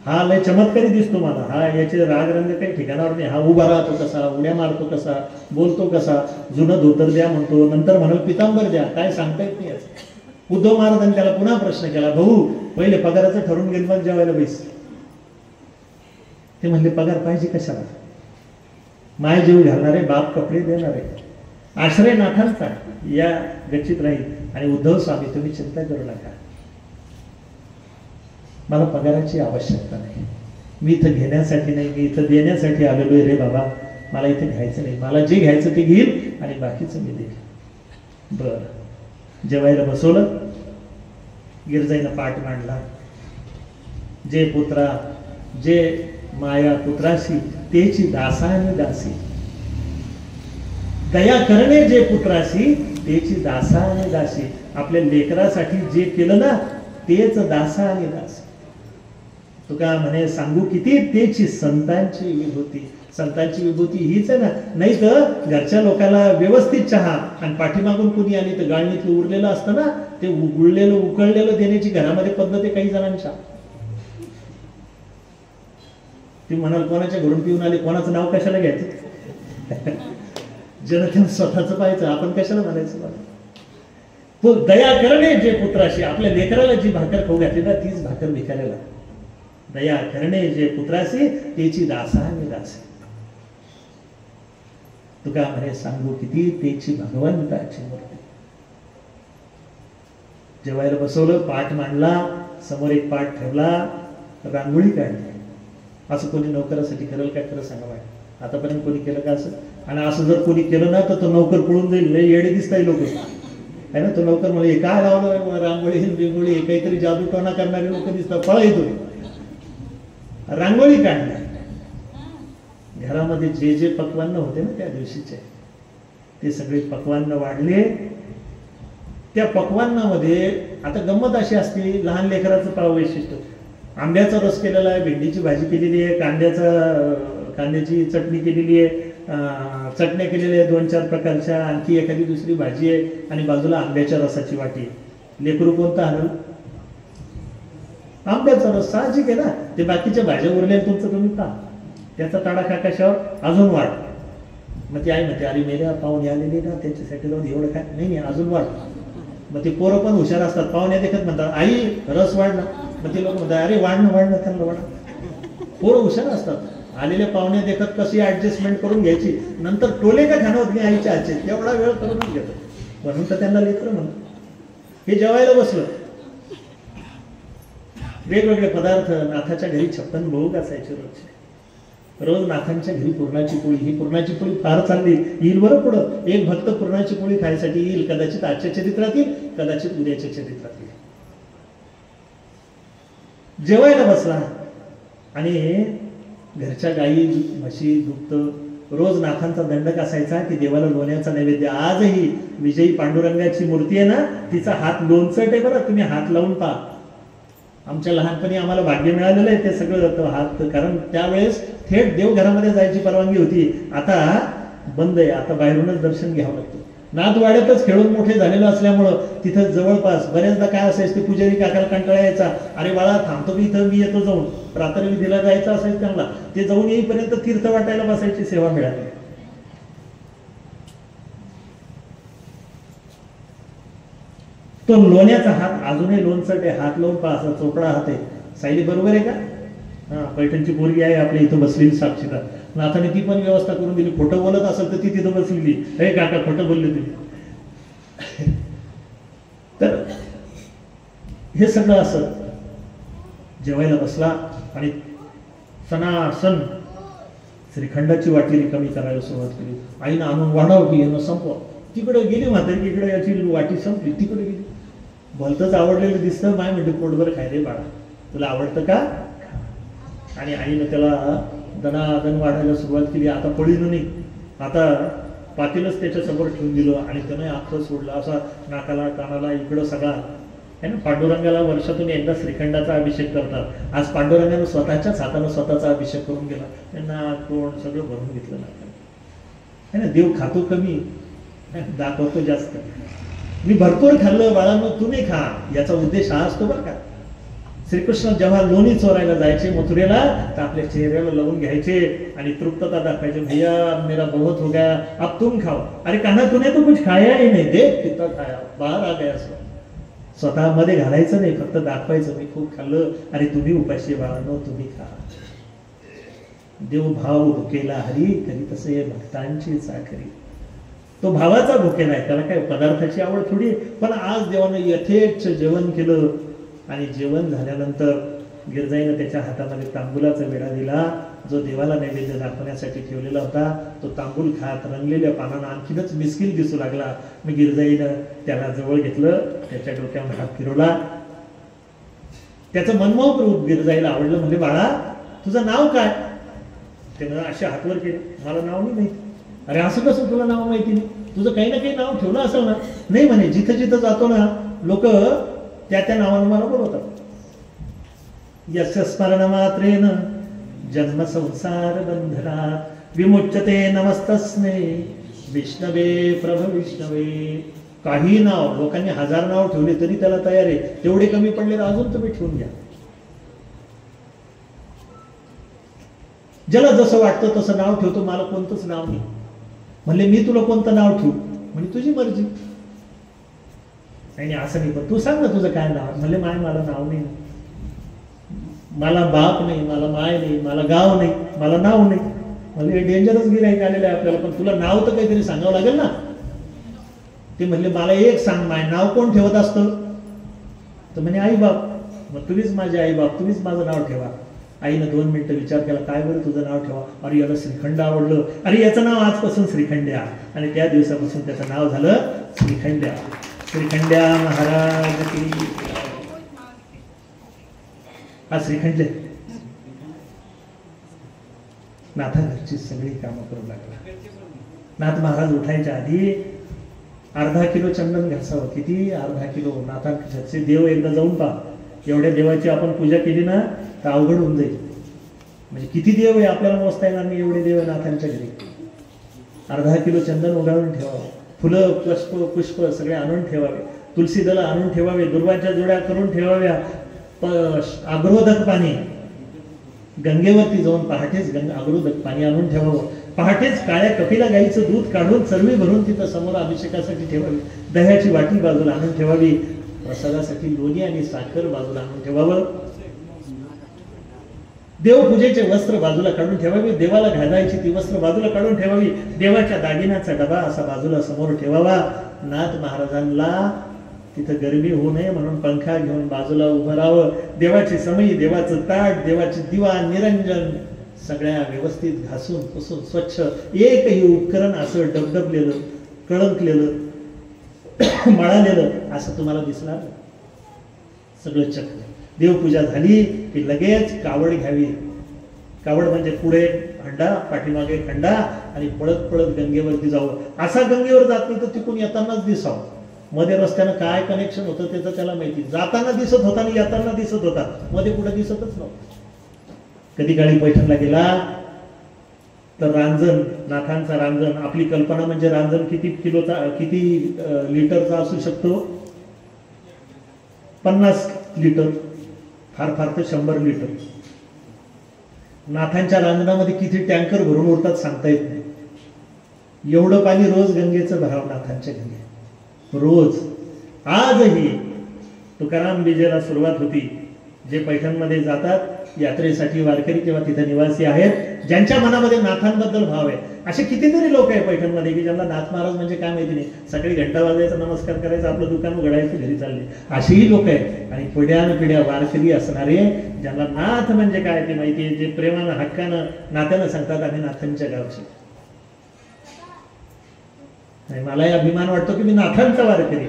हा लय चमत्कारी दिसतो मला, हा याचे रागरंग काही ठिकाणावर नाही, हा उभा राहतो कसा, उड्या मारतो कसा, बोलतो कसा, जुनं धोतर द्या म्हणतो, नंतर म्हणाल पितांबर द्या, काय सांगता येत नाही याचं. उद्धव महाराजांनी त्याला पुन्हा प्रश्न केला, भाऊ पहिले पगाराचं ठरवून घेऊन मग जेवायला बैस. ते म्हणले पगार पाहिजे कशाला? माय जीव घालणारे, बाप कपडे देणारे, आश्रय नाथांचा या गच्चीत राहील. आणि उद्धव स्वामी तुम्ही चिंता करू नका, मला पगाराची आवश्यकता नाही, मी इथं घेण्यासाठी नाही, मी इथं देण्यासाठी आलेलो आहे रे बाबा, मला इथे घ्यायचं नाही, मला जे घ्यायचं ते घेईल आणि बाकीचं मी देईल. बरं जेवायला बसवलं. गिरजाईनं पाठ मांडला, जे पुत्रा जे माया पुत्राशी तेची दासा आणि दासी, दया करणे जे पुत्राशी तेची दासा आणि दासी. आपल्या लेकरासाठी जे केलं ना तेच दासा आणि दासी. तुका म्हणे सांगू किती तेची संतांची विभूती. संतांची विभूती हीच आहे ना. नाही तर घरच्या लोकांना व्यवस्थित चहा आणि पाठीमागून कुणी आली तर गाळणीतलं उरलेलं असतं ना ते उघडलेलं उकळलेलं देण्याची घरामध्ये पद्धत आहे काही जणांच्या. ती म्हणाल कोणाच्या घरून पिऊन आले, कोणाचं नाव कशाला घ्यायचं, जनतेनं स्वतःच पाहायचं, आपण कशाला म्हणायचं. तो दया करणे जे पुत्राशी, आपल्या लेकराला जी भाकर खाऊ घातली ना तीच भाकर भिकाऱ्याला. दया करणे जे पुत्राशी तेची दासा आणि दासी. तुका म्हणे सांगू किती तेची भगवंताची मूर्ती. जेवायला बसवलं, पाठ मांडला, समोर एक पाठ ठेवला, रांगोळी काढली. असं कोणी नोकरासाठी करेल काय, खरं सांगा बाय आतापर्यंत कोणी केलं का असं? आणि असं जर कोणी केलं ना तर तो नोकर पळून जाईल. लय येडे दिसताय लोक आहे ना. तो नोकर म्हणजे काय लावलं रांगोळी बिंगोळी, काहीतरी जादूटोना करणारे लोक दिसतात, पळा येतो. रांगोळी काढली. घरामध्ये जे जे पक्वान्न होते ना त्या दिवशीचे ते सगळे पक्वान्न वाढले. त्या पक्वान्नामध्ये आता गंमत अशी असते, लहान लेकराचं पाव वैशिष्ट्य, आंब्याचा रस केलेला आहे, भेंडीची भाजी केलेली आहे, कांद्याची चटणी केलेली आहे, चटण्या केलेल्या आहे 2-4 प्रकारच्या, आणखी एखादी दुसरी भाजी आहे आणि बाजूला आंब्याच्या रसाची वाटी. लेकरू कोणतं आणलं? आंब्याचा रस. साहजिक आहे ना. ते बाकीच्या भाज्या उरल्या तुमचं तुम्ही खा, त्याचा तडाखा कशावर अजून वाढ. मग ती आई म्हणते अरे मेल्या पाहुणे आलेले ना त्यांच्यासाठी जाऊन एवढं काय नाही अजून वाढ. मग ते पोरं पण हुशार असतात, पाहुण्या देखत म्हणतात आई रस वाढला. मग ते लोक म्हणतात अरे वाढणं त्यांना वाढ. पोरं हुशार असतात. आलेल्या पाहुण्या देखत कशी ऍडजस्टमेंट करून घ्यायची, नंतर टोले का खाणं होत नाही आईच्या आजचे, एवढा वेळ करूनच घेतो. म्हणून तर त्यांना लेकरं म्हणतात. हे जेवायला बसलं, वेगवेगळे पदार्थ. नाथाच्या घरी 56 भोग असायचे रोजचे. रोज नाथांच्या घरी पुरणाची पोळी. ही पुरणाची पोळी फार चालली, येईल बरं पुढं. एक भक्त पुरणाची पोळी खायसाठी येईल, कदाचित आजच्या चरित्रात येईल, कदाचित उद्याच्या चरित्रात येईल. जेवायला बसला आणि घरच्या गाई म्हशी दुभत रोज नाथांचा दंडक असायचा की देवाला लोण्याचा नैवेद्य. आजही विजयी पांडुरंगाची मूर्ती आहे ना तिचा हात लोणचट आहे बरं, तुम्ही हात लावून पहा. आमच्या लहानपणी आम्हाला भाग्य मिळालेलं आहे ते सगळं हात, कारण त्यावेळेस थेट देवघरामध्ये जायची परवानगी होती. आता बंद आहे, आता बाहेरूनच दर्शन घ्यावं लागतं. नाथवाड्यातच खेळून मोठे झालेलं असल्यामुळं तिथं जवळपास बऱ्याचदा काय असायचं ते पुजारी काकाला कंटाळा यायचा, अरे बाळा थांबतो मी इथं, मी येतो जाऊन. प्रातर्विधीला जायचं असायचं त्यांना, ते जाऊन येईपर्यंत तीर्थ वाटायला बसायची सेवा मिळाली. तो लोण्याचा हात अजूनही लोणचट आहे. हात लावून पहा, असा चोपडा हात आहे. सायली बरोबर आहे का? हा, पैठणची पोरगी आहे आपल्या इथं बसलेली साक्षीदार. नाथाने ती पण व्यवस्था करून दिली. खोटं बोलत असेल तर ती तिथं बसलेली, हे काका खोटं बोलले तुम्ही. तर हे सगळं असं जेवायला बसला आणि सणासण श्रीखंडाची वाटी रिकामी करायला सुरुवात केली. आईनं आणून वाढावं की यानं संपवा. तिकडे गेली म्हातारी, इकडे याची वाटी संपली, तिकडे गेली. भलतंच आवडलेलं दिसतं, माय म्हणते पोटभर खाय रे बाळा, तुला आवडतं का? आणि आईनं त्याला दणादण वाढायला सुरुवात केली. आता पळीनं नाही, आता पातेलच त्याच्या समोर ठेवून दिलं आणि त्यानं अख्खं सोडलं. असा नाकाला कानाला इकडं सगळा है ना. पांडुरंगाला वर्षातून एकदा श्रीखंडाचा अभिषेक करतात. आज पांडुरंगानं स्वतःच्याच हातानं स्वतःचा अभिषेक करून गेला. त्यांना तोंड सगळं भरून घेतलं ना. है ना. देव खातो कमी, दाखवतो जास्त. मी भरपूर खाल्लं बाळांनो, तुम्ही खा, याचा उद्देश हा असतो बरं का. श्रीकृष्ण जेव्हा लोणी चोरायला जायचे मथुरेला तर आपल्या चेहऱ्याला लावून घ्यायचे आणि तृप्तता दाखवायचे. भैया मेरा बहुत हो गया, अब तुम खाओ. अरे कान्हा तूने तो कुछ खाया ही नाही, देख कितना खाया, बाहर आ गया. स्वतः मध्ये घालायचं नाही, फक्त दाखवायचं मी खूप खाल्लं आणि तुम्ही उपाशी बाळांनो तुम्ही खा. देव भाव भुकेला हरी करी तसे भक्तांची चाकरी. तो भावाचा भुकेला आहे, त्याला काय पदार्थाची आवड थोडी. पण आज देवानं यथेच्छ जेवण केलं आणि जेवण झाल्यानंतर गिरजाईनं त्याच्या हातामध्ये तांबुलाचा वेढा दिला, जो देवाला नैवेद्य दाखवण्यासाठी ठेवलेला होता. तो तांबूल खात रंगलेल्या पानांना आणखीनच मिस्किल दिसू लागला. मग गिरजाईनं त्याला जवळ घेतलं, त्याच्या डोक्यावर हात फिरवला त्याचं मनमोहक रूप गिरजाईला आवडलं. म्हणजे बाळा तुझं नाव काय? ते मला असे हातवर केले, मला नाव नाही माहिती. अरे असं कसं तुला नाव माहिती नाही? तुझं काही ना काही नाव ठेवलं असेल ना? नाही म्हणे, जिथं जिथं जातो ना लोक त्या त्या नावानं मला बोलवतात. यस्य स्मरण मात्रेन जन्म संसार बंधना विमुच्यते नमस्तस्मै विष्णवे प्रभ विष्णवे. काही नाव लोकांनी 1000 नाव ठेवले तरी त्याला तयार आहे. तेवढे कमी पडले तर अजून तुम्ही ठेवून घ्या. ज्याला जसं वाटतं तसं नाव ठेवतो. मला कोणतंच नाव नाही. म्हणले मी तुला कोणतं नाव ठेवू? म्हणजे तुझी मर्जी. नाही असं नाही, पण तू सांग ना तुझं काय नाव? म्हणले मला नाव नाही, मला बाप नाही, मला माय नाही, मला गाव नाही, मला नाव नाही. म्हणजे डेंजरस गिराईक आलेलं आहे आपल्याला. पण तुला नाव तर काहीतरी सांगावं लागेल ना. ते म्हणले मला एक सांग, माय नाव कोण ठेवत असतं? तर म्हणे आई बाप. मग तुम्हीच माझे आई बाप, तुम्हीच माझं नाव ठेवा. आईनं 2 मिनिटं विचार केला, काय बरं तुझं नाव ठेवा? अरे याला श्रीखंड आवडलं, अरे याचं नाव आजपासून श्रीखंड्या. आणि त्या दिवसापासून त्याचं नाव झालं श्रीखंड्या. श्रीखंड्या महाराज की. हा श्रीखंड नाथा घरची सगळी कामं करू लागला. नाथ महाराज उठायच्या आधी अर्धा किलो चंदन घासावं. किती? अर्धा किलो. नाथा घरचे देव एकदा जाऊन पहा. एवढ्या देवाची आपण पूजा केली ना तर अवघड होऊन जाईल. म्हणजे किती देव आहे आपल्याला मोजता येणार नाही, एवढे देव आहे नाथांच्या घरी. अर्धा किलो चंदन उगाळून ठेवावं. फुलं पुष्प सगळे आणून ठेवावे. तुलसी दल आणून ठेवावे. दुर्वाच्या जोड्या करून ठेवाव्या. अग्रोदक पाणी गंगेवरती जाऊन पहाटेच अग्रोदक पाणी आणून ठेवावं. पहाटेच काळ्या कपिला गाईचं दूध काढून चरवी भरून तिथं समोर अभिषेकासाठी ठेवावी. दह्याची वाटी बाजूला आणून ठेवावी. प्रसादासाठी लोणी आणि साखर बाजूला आणून ठेवावं. देवपूजेचे वस्त्र बाजूला काढून ठेवावी. देवाला घालायची ती वस्त्र बाजूला काढून ठेवावी. देवाच्या दागिन्याचा डबा असा बाजूला समोर ठेवावा. नाथ महाराजांना तिथं गरमी होऊ नये म्हणून पंखा घेऊन बाजूला उभं राहावं. देवाची समई, देवाचं ताट, देवाची दिवा, निरंजन सगळ्या व्यवस्थित घासून पुसून स्वच्छ. एकही उपकरण असं डबडबलेलं, कळंकलेलं, मळालेलं असं तुम्हाला दिसणार. सगळं चक्र. देवपूजा झाली की लगेच कावड घ्यावी. कावड म्हणजे पुढे हंडा, पाठीमागे खंडा आणि पळत पळत गंगेवरती जावं. असा गंगेवर जात नाही तर तिकून येतानाच दिसावं. मध्ये रस्त्यानं काय कनेक्शन होतं त्याचं त्याला माहिती. जाताना दिसत होता आणि येताना दिसत होता, मध्ये कुठे दिसतच नव्हतं. कधी काळी पैठणला गेला तर रांजण, नाथांचा रांजण. आपली कल्पना म्हणजे रांजण किती किलोचा, किती लिटरचा असू शकतो? 50 लिटर, फार फार तर 100 लिटर. नाथांच्या रांजणामध्ये किती टँकर भरून उरतात सांगता येत नाही. एवढं पाणी रोज गंगेचं भरावं नाथांच्या घरी, रोज. आजही तुकाराम बीजेला सुरुवात होती. जे पैठणमध्ये जातात यात्रेसाठी वारकरी किंवा तिथे निवासी आहेत, ज्यांच्या मनामध्ये नाथांबद्दल भाव आहे, असे कितीतरी लोक आहेत पैठणमध्ये की ज्यांना नाथ महाराज म्हणजे काय माहिती नाही. सकाळी घंटा वाजायचा, नमस्कार करायचा, आपलं दुकान उघडायचं, घरी चालले, अशीही लोक आहेत. आणि पिढ्यानपिढ्या वारकरी असणारे ज्यांना नाथ म्हणजे काय ते माहिती आहे, जे प्रेमानं हक्कानं नात्यानं सांगतात आम्ही नाथांच्या गावचे. मलाही अभिमान वाटतो की मी नाथांचा वारकरी.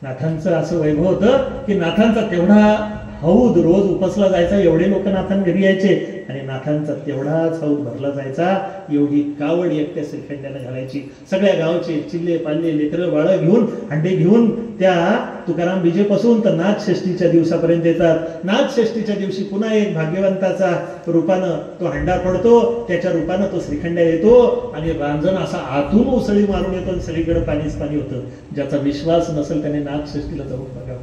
नाथांचं असं वैभव होतं की नाथांचा तेवढा हौद रोज उपसला जायचा. एवढे लोक नाथां घरी यायचे आणि नाथांचा तेवढाच हौद भरला जायचा. एवढी कावड एकट्या श्रीखंड्यानं घालायची. सगळ्या गावचे चिल्ले पाल्ले लेकरं बाळं घेऊन, हंडे घेऊन त्या तुकाराम बीजेपासून तर नाथषष्ठीच्या दिवसापर्यंत येतात. नाथषष्ठीच्या दिवशी पुन्हा एक भाग्यवंताचा रूपानं तो हंडा पडतो, त्याच्या रूपानं तो श्रीखंड्या येतो आणि रांजण असा आतून उसळी मारून येतो. सगळीकडे पाणीच पाणी होतं. ज्याचा विश्वास नसेल त्याने नाथषष्ठीला जाऊन बघावं.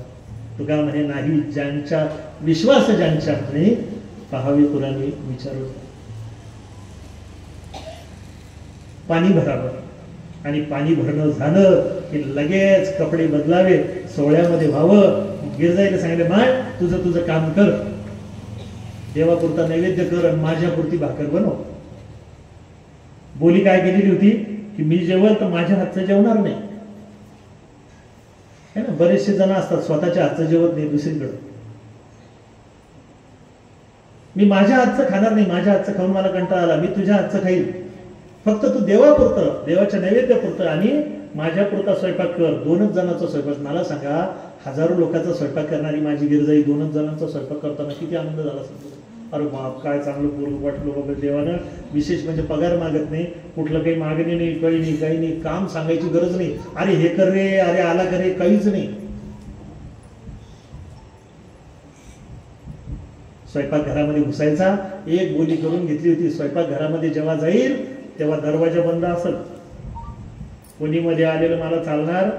तुका म्हणे नाही, ज्यांच्या विश्वास ज्यांच्या म्हणे पहावे पुराणे विचारू. पाणी भरावं आणि पाणी भरणं झालं की लगेच कपडे बदलावे, सोहळ्यामध्ये व्हावं. गिरजाईला सांगितले, माय तुझं तुझं काम कर, देवापुरता नैवेद्य कर आणि माझ्यापुरती भाकर बनव. बोली काय केलेली होती की मी जेवण तर माझ्या हातचं जेवणार नाही. है ना, बरेचसे जण असतात स्वतःच्या हातचं जेवत नाही, दुसरीकडं. मी माझ्या हातचं खाणार नाही, माझ्या हातचं खाऊन मला कंटाळा आला, मी तुझ्या हातचं खाईल. फक्त तू देवापुरतं, देवाच्या नैवेद्यापुरतं आणि माझ्यापुरता स्वयंपाक कर. 2च जणांचा स्वयंपाक. मला सांगा, हजारो लोकांचा स्वयंपाक करणारी माझी गिरजाई 2च जणांचा स्वयंपाक करताना किती आनंद झाला समजा. अरे बाप, काय चांगलं पोरग वाटलं बाबा देवानं. विशेष म्हणजे पगार मागत नाही, कुठलं काही मागणी नाही, काही नाही, काम सांगायची गरज नाही. अरे हे कर रे, अरे आला कर रे, काहीच नाही. स्वयंपाक घरामध्ये घुसायचा, एक बोली करून घेतली होती, स्वयंपाक घरामध्ये जेव्हा जाईल तेव्हा दरवाजा बंद असेल, कोणी मध्ये आलेलं मला चालणार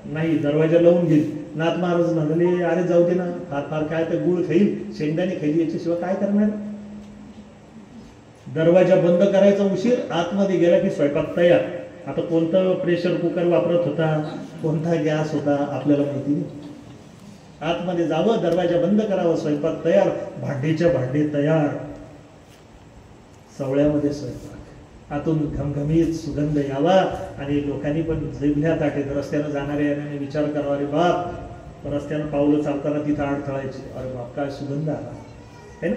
नाही, दरवाजा लावून घेईल. नाथ महाराज म्हणाले अरे जाऊ दे ना, फार फार काय तर गुळ खाईल, शेंगदाणे खाईल, याच्याशिवाय काय करणार. दरवाजा बंद करायचा उशीर, आतमध्ये गेला की स्वयंपाक तयार. आता कोणतं प्रेशर कुकर वापरत होता, कोणता गॅस होता आपल्याला माहिती नाही. आतमध्ये जावं, दरवाजा बंद करावा, स्वयंपाक तयार, भांडेच्या भांडे तयार, सवळ्यामध्ये स्वयंपाक, आतून घमघमीत सुगंध यावा आणि लोकांनी पण जिभल्या ताटेत रस्त्यानं जाणाऱ्या याने विचार करावा, अरे बाप, रस्त्यानं पावलं चालताना तिथं अडथळायची, अरे बाप काय सुगंध आला, है ना.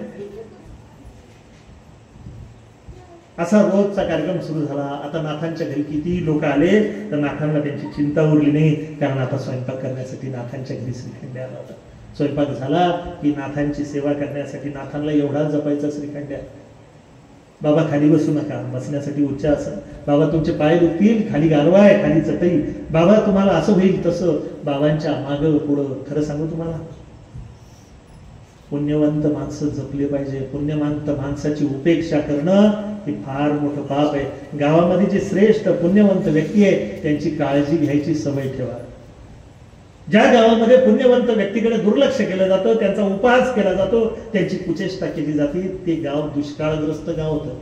असा रोजचा कार्यक्रम सुरू झाला. आता नाथांच्या घरी किती लोक आले तर नाथांना त्यांची चिंता उरली नाही, कारण आता स्वयंपाक करण्यासाठी नाथांच्या घरी श्रीखंड आला होता. स्वयंपाक झाला की नाथांची सेवा करण्यासाठी नाथांना एवढा जपायचा श्रीखंड्या. बाबा खाली बसू नका, बसण्यासाठी उच्च असं, बाबा तुमचे पाय दुखतील, खाली गारवा आहे, खाली चटई, बाबा तुम्हाला असं होईल तसं. बाबांच्या मागं पुढं खरं सांगू तुम्हाला, पुण्यवंत माणसं जपले पाहिजे. पुण्यवंत माणसाची उपेक्षा करणं हे फार मोठं पाप आहे. गावामध्ये जे श्रेष्ठ पुण्यवंत व्यक्ती आहे त्यांची काळजी घ्यायची सवय ठेवा. ज्या गावामध्ये पुण्यवंत व्यक्तीकडे दुर्लक्ष केलं जातं, त्यांचा उपहास केला जातो, त्यांची कुचेष्टा केली जाते, ते गाव दुष्काळग्रस्त गाव होतं.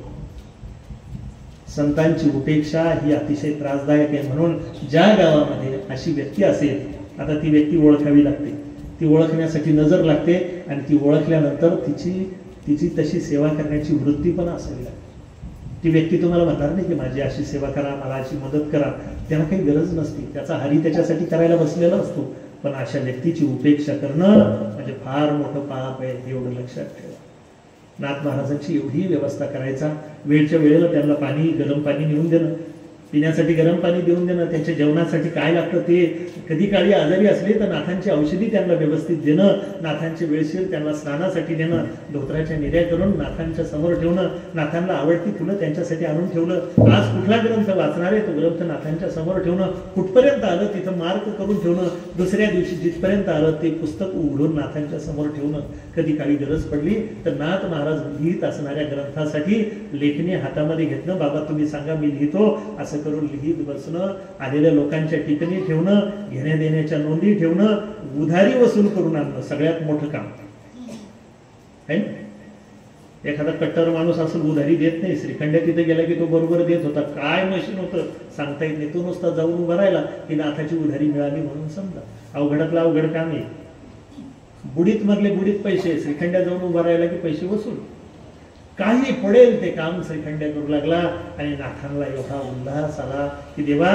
संतांची उपेक्षा ही अतिशय त्रासदायक आहे. म्हणून ज्या गावामध्ये अशी व्यक्ती असेल, आता ती व्यक्ती ओळखावी लागते, ती ओळखण्यासाठी नजर लागते आणि ती ओळखल्यानंतर तिची तशी सेवा करण्याची वृत्ती पण असावी लागते. ती व्यक्ती तुम्हाला म्हणणार नाही की माझी अशी सेवा करा, मला अशी मदत करा, त्यांना काही गरज नसते, त्याचा हरी त्याच्यासाठी करायला बसलेला असतो. पण अशा व्यक्तीची उपेक्षा करणं म्हणजे फार मोठं पाप आहे, एवढं लक्षात ठेवा. नाथ महाराजांची एवढी व्यवस्था करायचा, वेळच्या वेळेला त्यांना पाणी, गरम पाणी नेऊन देणं, पिण्यासाठी गरम पाणी देऊन देणं, त्यांच्या जेवणासाठी काय लागतं ते, कधी काळी आजारी असले तर नाथांची औषधी त्यांना व्यवस्थित देणं, नाथांचे वेळशीर त्यांना स्नानासाठी देणं, धोत्राच्या निर्या करून नाथांच्या समोर ठेवणं, नाथांना आवडती फुलं त्यांच्यासाठी आणून ठेवलं. आज कुठला ग्रंथ वाचणार आहे तो ग्रंथ नाथांच्या समोर ठेवणं, कुठपर्यंत आलं तिथं मार्क करून ठेवणं, दुसऱ्या दिवशी जिथपर्यंत आलं ते पुस्तक उघडून नाथांच्या समोर ठेवणं. कधी काळी गरज पडली तर नाथ महाराज लिहित असणाऱ्या ग्रंथासाठी लेखणी हातामध्ये घेतलं, बाबा तुम्ही सांगा मी लिहितो, असं करून लिहित बसणं, आलेल्या लोकांच्या टिप्पणी ठेवणं, घेण्या देण्याच्या नोंदी ठेवणं, उधारी वसूल करून आणणं सगळ्यात मोठं काम आहे. एखादा कट्टर माणूस असं उधारी देत नाही, श्रीखंड तिथे गेला की तो बरोबर देत होता, काय मशीन होतं सांगता येत नाही, तो नुसता जाऊन उभा राहिला की नाथाची उधारी मिळाली म्हणून समजा. अवघडातलं अवघड काम आहे. बुडीत मधले बुडीत पैसे, श्रीखंड्या जाऊन उभा राहिला की पैसे वसूल, काही पडेल ते काम श्रीखंड्या करू लागला. आणि नाथांना एवढा उल्हास आला की देवा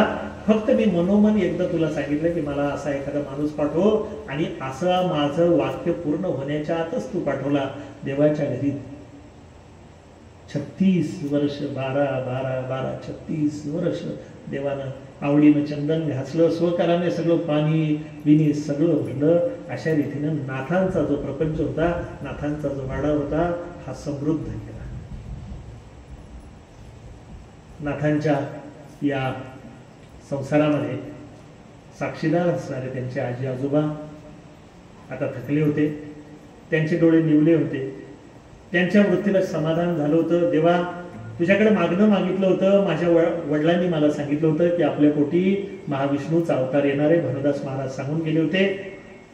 फक्त मी मनोमन एकदा तुला सांगितलं की मला असा एखादा माणूस पाठव, आणि असं माझं वाक्य पूर्ण होण्याच्या आतच तू पाठवला. देवाच्या घरी 36 वर्ष, 12 36 वर्ष देवानं आवडीनं चंदन घासलं, स्वकाराने सगळं पाणी बिनी सगळं भरलं. अशा रीतीनं नाथांचा जो प्रपंच होता, नाथांचा जो वाडा होता, हा समृद्ध केला. नाथांच्या या संसारामध्ये साक्षीदार असणारे त्यांचे आजी आजोबा आता थकले होते, त्यांचे डोळे निवले होते, त्यांच्या वृत्तीला समाधान झालं होतं. देवा तुझ्याकडे मागणं मागितलं होतं, माझ्या वडिलांनी मला सांगितलं होतं की आपल्या पोटी महाविष्णूचा अवतार येणार आहे, भरदास महाराज सांगून गेले होते.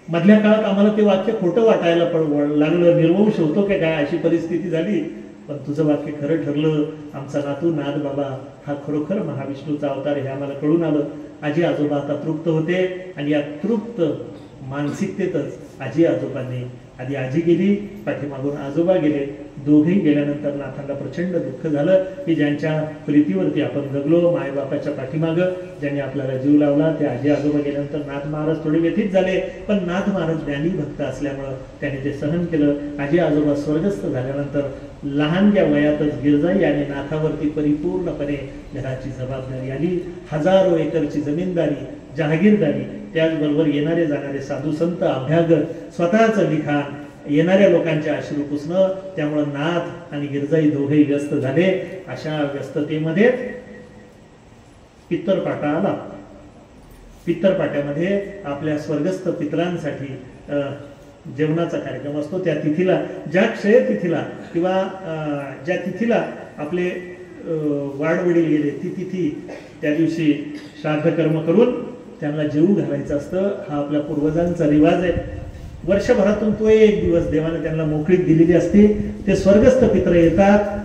मधल्या काळात आम्हाला ते वाक्य खोटं वाटायला लागलं, निर्वंश होतो की काय अशी परिस्थिती झाली, पण तुझं वाक्य खरं ठरलं. आमचा नातू नाथ बाबा हा खरोखर महाविष्णूचा अवतार हे आम्हाला कळून आलं. आजी आजोबा आता तृप्त होते, आणि या तृप्त मानसिकतेतच आजी आजोबांनी, आधी आजी गेली, पाठीमागून आजोबा गेले. दोघेही गेल्यानंतर नाथांना प्रचंड दुःख झालं की ज्यांच्या प्रीतीवरती आपण जगलो, मायबापाच्या पाठीमागं ज्यांनी आपल्याला जीव लावला, ते आजी आजोबा गेल्यानंतर नाथ महाराज थोडे व्यथित झाले. पण नाथ महाराज ज्ञानी भक्त असल्यामुळं त्याने ते सहन केलं. आजी आजोबा स्वर्गस्थ झाल्यानंतर लहानग्या वयातच गिरजाई आणि नाथावरती परिपूर्णपणे घराची जबाबदारी आली. हजारो एकरची जमीनदारी, जहागीरदारी, त्याचबरोबर येणारे जाणारे साधू संत, अभ्यागत, स्वतःचं लिखाण, येणाऱ्या लोकांचे अश्रू पुसणं. त्यामुळं नाथ आणि गिरजाई दोघेही व्यस्त झाले. अशा व्यस्ततेमध्ये पित्तरपाटा आला. पित्तरपाट्यामध्ये आपल्या स्वर्गस्थ पितरांसाठी जेवणाचा कार्यक्रम असतो. त्या तिथीला, ज्या क्षय तिथीला किंवा ज्या तिथीला आपले वाडवडील गेले ती तिथी, त्या दिवशी श्राद्ध कर्म करून त्यांना जेवू घालायचं असतं. हा आपल्या पूर्वजांचा रिवाज आहे. वर्षभरातून तो एक दिवस देवाने त्यांना मोकळीक दिलेली असते. ते स्वर्गस्थ पित्र येतात,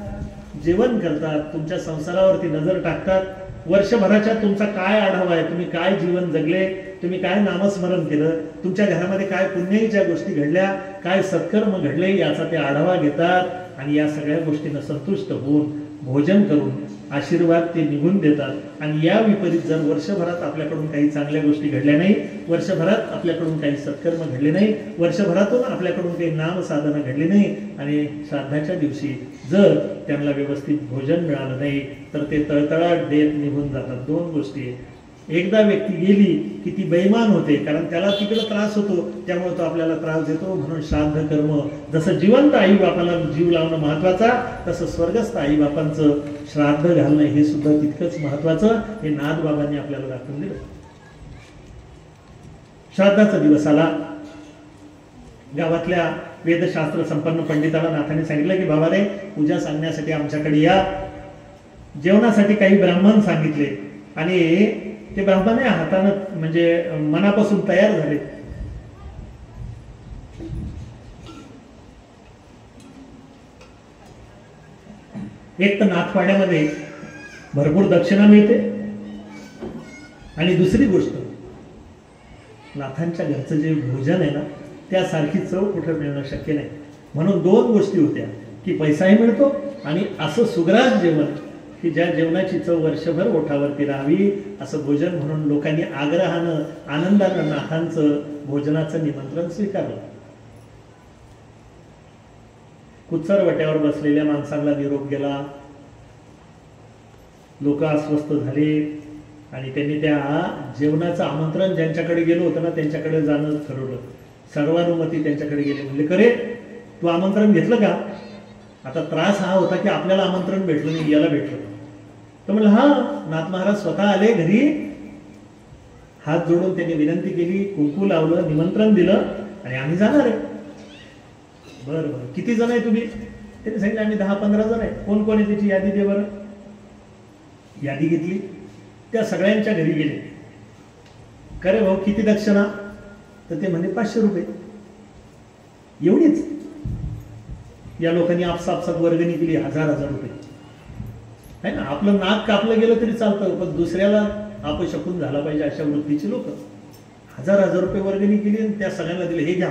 जेवण करतात, तुमच्या संसारावरती नजर टाकतात. वर्षभराच्या तुमचा काय आढावा आहे, तुम्ही काय जीवन जगले, तुम्ही काय नामस्मरण केलं, तुमच्या घरामध्ये काय पुण्याईच्या गोष्टी घडल्या, काय सत्कर्म घडले, याचा ते आढावा घेतात आणि या सगळ्या गोष्टींना संतुष्ट होऊन भोजन करून आशीर्वाद ते निघून देतात. आणि या विपरीत जर वर्षभरात आपल्याकडून काही चांगल्या गोष्टी घडल्या नाही, वर्षभरात आपल्याकडून काही सत्कर्म घडले नाही, वर्षभरातून आपल्याकडून काही नामसाधना घडली नाही आणि श्राद्धाच्या दिवशी जर त्यांना व्यवस्थित भोजन मिळालं नाही तर ते तळतळाट देत निघून जातात. दोन गोष्टी, एकदा व्यक्ती गेली की ती बेईमान होते, कारण त्याला तिकडे त्रास होतो, त्यामुळे तो आपल्याला त्रास देतो. म्हणून श्राद्ध कर्म, जसं जिवंत आई बापाला जीव लावणं महत्वाचा, तसं स्वर्गस्थ आई बापांचं श्राद्ध घालणं हे सुद्धा तितकंच महत्वाचं. हे नाथबाबांनी आपल्याला दाखवून दिलं. श्राद्धाचा दिवस आला. गावातल्या वेदशास्त्र संपन्न पंडिताला नाथाने सांगितलं की बाबा रे, पूजा सांगण्यासाठी आमच्याकडे या. जेवणासाठी काही ब्राह्मण सांगितले आणि ते ब्राह्मण हातानं म्हणजे मनापासून तयार झाले. एक तर नाथपाड्यामध्ये भरपूर दक्षिणा मिळते आणि दुसरी गोष्ट, नाथांच्या घरचं जे भोजन आहे ना, त्यासारखी चव कुठं मिळणं शक्य नाही. म्हणून दोन गोष्टी होत्या की पैसाही मिळतो आणि असं सुग्रास जेवण की ज्या जेवणाची चव वर्षभर ओठावरती राहावी, असं भोजन. म्हणून लोकांनी आग्रहानं आनंदानं नाथांचं भोजनाचं निमंत्रण स्वीकारलं. कुचर वट्यावर बसलेल्या माणसांना निरोप गेला. लोक अस्वस्थ झाले आणि त्यांनी त्या जेवणाचं आमंत्रण ज्यांच्याकडे गेलो होतं ना त्यांच्याकडे जाणं ठरवलं. सर्वानुमती त्यांच्याकडे गेले. म्हणले, करे तू आमंत्रण घेतलं का? आता त्रास हा होता की आपल्याला आमंत्रण भेटलं नाही, याला भेटलं. तर म्हणलं हा. नाथ महाराज स्वतः आले घरी. हात जोडून त्यांनी विनंती केली, कुंकू लावलं, निमंत्रण दिलं आणि आम्ही जाणार आहे. बरं बरं, किती जण आहे तुम्ही? त्यांनी सांगितलं आम्ही 10-15 जण आहे. कोण कोण आहे त्याची यादी दे बरं. यादी घेतली, त्या सगळ्यांच्या घरी गेले. करे भाऊ किती दक्षिणा? तर ते म्हणे 500 रुपये. एवढीच? या लोकांनी आपसापसात वर्गणी केली 1000 रुपये. आहे ना, आपलं नाक कापलं गेलं तरी चालतं, पण दुसऱ्याला अपशकून झाला पाहिजे अशा वृत्तीची लोक 1000 रुपये वर्गणी केली आणि त्या सगळ्यांना दिले, हे घ्या.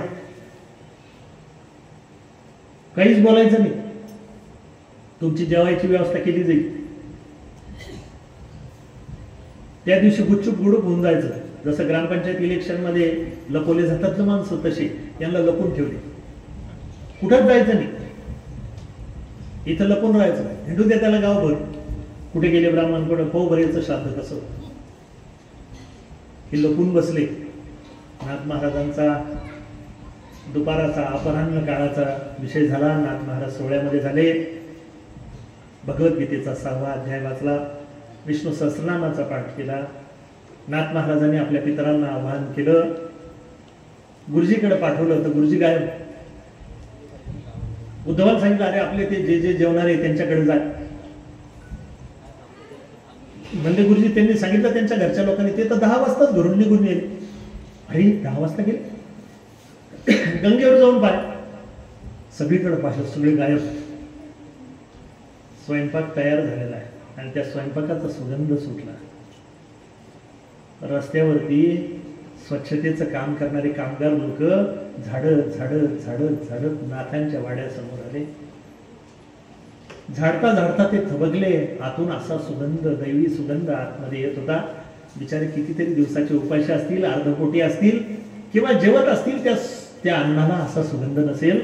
काहीच बोलायचं नाही, तुमची जेवायची व्यवस्था केली जाईल. त्या दिवशी गुपचूप गुडूप होऊन जायचं. जसं ग्रामपंचायत इलेक्शन मध्ये लपवले जातात ना माणसं, तसे यांना लपून ठेवले. कुठंच जायचं नाही, इथं लपून राहायचं. हिंडू द्या त्याला गावभर. कुठे गेले ब्राह्मण, कुठं पाहू बरेचं श्राद्ध कसं. हे लपून बसले. नाथ महाराजांचा दुपाराचा अपराह्न काळाचा विषय झाला. नाथ महाराज सोहळ्यामध्ये झाले. भगवद्गीतेचा 6वा अध्याय वाचला. विष्णू सहस्रनामाचा पाठ केला. नाथ महाराजांनी आपल्या पितरांना आवाहन केलं. गुरुजीकडे पाठवलं तर गुरुजी गायब. उद्धवाला सांगितलं, अरे आपले ते जे जे जेवणारे त्यांच्याकडे जा. म्हणजे गुरुजी त्यांनी सांगितलं त्यांच्या घरच्या लोकांनी, ते तर 10 वाजताच घरून निघून गेले. अरे 10 वाजता गेले? गंगेवर जाऊन पाय. सगळीकडे पाहिलं, सगळे गायब. स्वयंपाक तयार झालेला आहे आणि त्या स्वयंपाकाचा सुगंध सुटला. रस्त्यावरती स्वच्छतेचं काम करणारे कामगार लोक झाडत झाडत झाडत झाडत नाथांच्या वाड्यासमोर आले. झाडता झाडता ते थबकले. आतून असा सुगंध, दैवी सुगंध आतमध्ये येत होता. बिचारे कितीतरी दिवसाचे उपाशी असतील, अर्धपोटी असतील किंवा जेवत असतील, त्या अन्नाला असा सुगंध नसेल.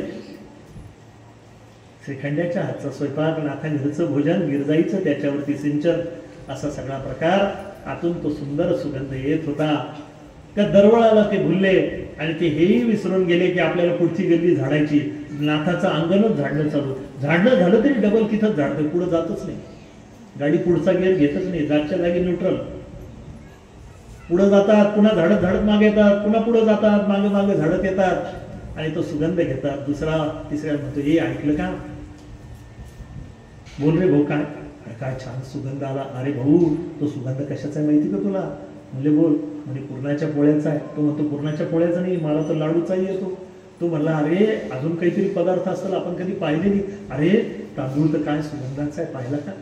श्रीखंड्याच्या हातचा स्वयंपाक, नाथा घरचं भोजन, गिरजाईचं त्याच्यावरती सिंचन, असा सगळा प्रकार आतून तो सुंदर सुगंध येत होता. त्या दरवळाला ते भुलले आणि ते हेही विसरून गेले की आपल्याला पुढची गल्ली झाडायची. नाथाचं अंगणच झाडणं चालू. झाडणं झालं तरी डबल तिथंच झाडतं, पुढं जातच नाही. गाडी पुढचा गिअर घेतच नाही, जागच्या जागी न्यूट्रल. पुढं जातात, पुन्हा झाडत झाडत मागे येतात, पुन्हा पुढं जातात, मागे मागे झाडत येतात आणि तो सुगंध घेतात. दुसरा तिसऱ्या म्हणतो, हे ऐकलं का? बोल रे भाऊ, काय काय छान सुगंध आला. अरे भाऊ, तो सुगंध कशाचा आहे माहिती का तुला? म्हणले बोल. म्हणजे पुरणाच्या पोळ्याचा आहे. तो म्हणतो पुरणाच्या पोळ्याचा नाही, मला तर लाडूचाही येतो. तो म्हणला अरे अजून काहीतरी पदार्थ असेल आपण कधी पाहिले नाही. अरे तांदूळ तर काय सुगंधाचा आहे, पाहिला का?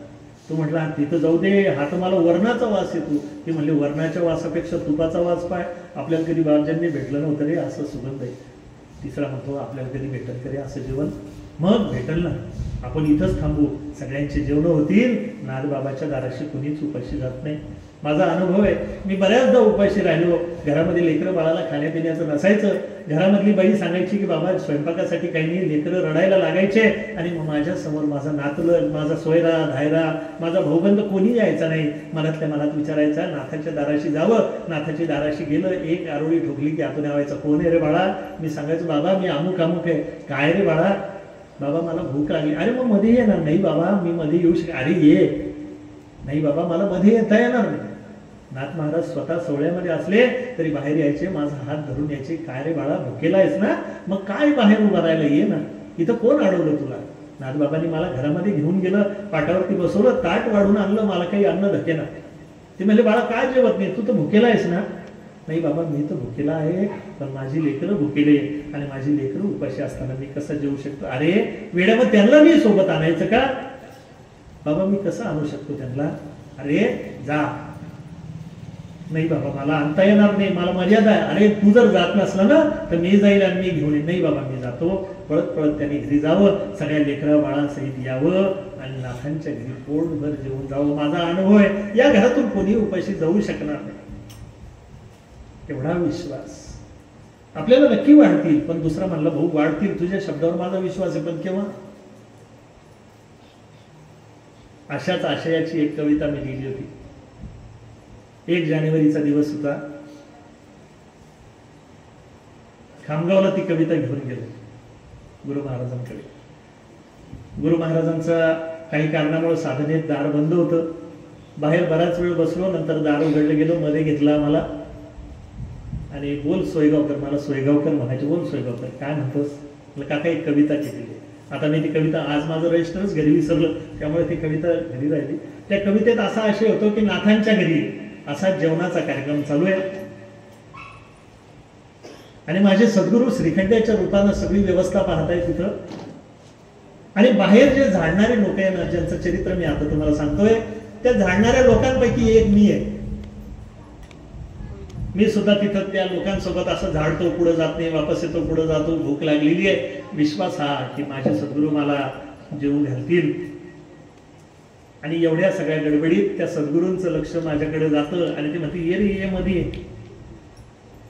तो म्हटला तिथं जाऊ दे, हा तर मला वरणाचा वास येतो. ते म्हणले वरणाच्या वासापेक्षा तुपाचा वास पाय, आपल्याला कधी बाबांनी भेटलं नव्हतं रे असं सुगंध आहे. तिसरा म्हणतो आपल्याला कधी भेटल करे असं जेवण? मग भेटल ना, आपण इथंच थांबू, सगळ्यांचे जेवण होतील. नाथबाबाच्या दाराशी कुणीच उपाशी जात नाही. माझा अनुभव आहे, मी बऱ्याचदा उपाशी राहिलो. घरामध्ये लेकरं बाळाला खाण्यापिण्याचं नसायचं. घरामधली बाई सांगायची की बाबा स्वयंपाकासाठी काही नाही, लेकरं रडायला लागायचे आणि मग माझ्यासमोर माझा नातलं, माझा सोयरा धायरा, माझा भाऊबंद कोणी यायचा नाही. मनातल्या मनात विचारायचा नाथाच्या दाराशी जावं. नाथाच्या दाराशी गेलं, एक आरोळी ठोकली की आतून यावायचा, कोण आहे रे बाळा? मी सांगायचं बाबा मी अमुक अमुक आहे. काय रे बाळा? बाबा मला भूक लागली. अरे मग मध्ये ये ना. नाही बाबा मी मध्ये येऊ शकते. अरे ये. नाही बाबा मला मध्ये येता येणार नाही. नाथ महाराज स्वतः सोहळ्यामध्ये असले तरी बाहेर यायचे, माझा हात धरून यायचे. काय रे बाळा भुकेला आहेस ना, मग काय बाहेर उभा राहायला, ये ना, इथं कोण अडवलं तुला? नाथबाबांनी मला घरामध्ये घेऊन गेलं, पाटावरती बसवलं, ताट वाढून आणलं, मला काही अन्न धके ना. ते म्हणले बाळा काय जेवत नाही, तू तर भुकेला आहेस ना? नाही बाबा मी तर भुकेला आहे, पण माझी लेकरं भुकेले आणि माझी लेकरं उपाशी असताना मी कसं जेवू शकतो? अरे वेड्या, मग त्यांना मी सोबत आणायचं का? बाबा मी कसं आणू शकतो त्यांना? अरे जा. नाही बाबा मला आणता येणार नाही, मला मर्यादा आहे. अरे तू जर जात नसला ना तर मी जाईल आणि मी घेऊन येईन. नाही बाबा मी जातो. पळत पळत त्यांनी घरी जावं, सगळ्या लेकरा बाळांसहित यावं आणि नाथांच्या घरी पोटभर जेवून जावं. माझा अनुभव आहे, या घरातून कोणी उपाशी जाऊ शकणार नाही. एवढा विश्वास आपल्याला नक्की वाढतील. पण दुसरा म्हणला भाऊ वाढतील, तुझ्या शब्दावर माझा विश्वास आहे, पण केव्हा? अशाच आशयाची एक कविता मी लिहिली होती. 1 जानेवारीचा दिवस होता. खामगावला ती कविता घेऊन गेलो गुरु महाराजांकडे. गुरु महाराजांचा काही कारणामुळे साधनेत दार बंद होतं. बाहेर बराच वेळ बसलो, नंतर दार उघडलं गेलो. मध्ये घेतला मला आणि बोल सोयगावकर, मला सोयगावकर म्हणायचे. बोल सोयगावकर काय म्हणतोस? काका एक कविता केलेली. आता मी ती कविता, आज माझं रजिस्टरच घरी विसरलं, त्यामुळे ती कविता घरी राहिली. त्या कवितेत असा आशय होतो की नाथांच्या घरी असा जेवणाचा कार्यक्रम चालू आहे आणि माझे सद्गुरू श्रीखंड्याच्या रूपानं सगळी व्यवस्था पाहताय तिथं. आणि बाहेर जे झाडणारे लोक आहे ना, ज्यांचं चरित्र मी आता तुम्हाला सांगतोय, त्या झाडणाऱ्या लोकांपैकी एक मी आहे. मी सुद्धा तिथं त्या लोकांसोबत असं झाडतो, पुढे जात नाही, वापस येतो, पुढे जातो. भूक लागलेली आहे. विश्वास हा की माझे सद्गुरू मला जेवू घालतील. आणि एवढ्या सगळ्या गडबडीत त्या सद्गुरूंचं लक्ष माझ्याकडे जातं आणि ते म्हणते ये रे ये मध्ये.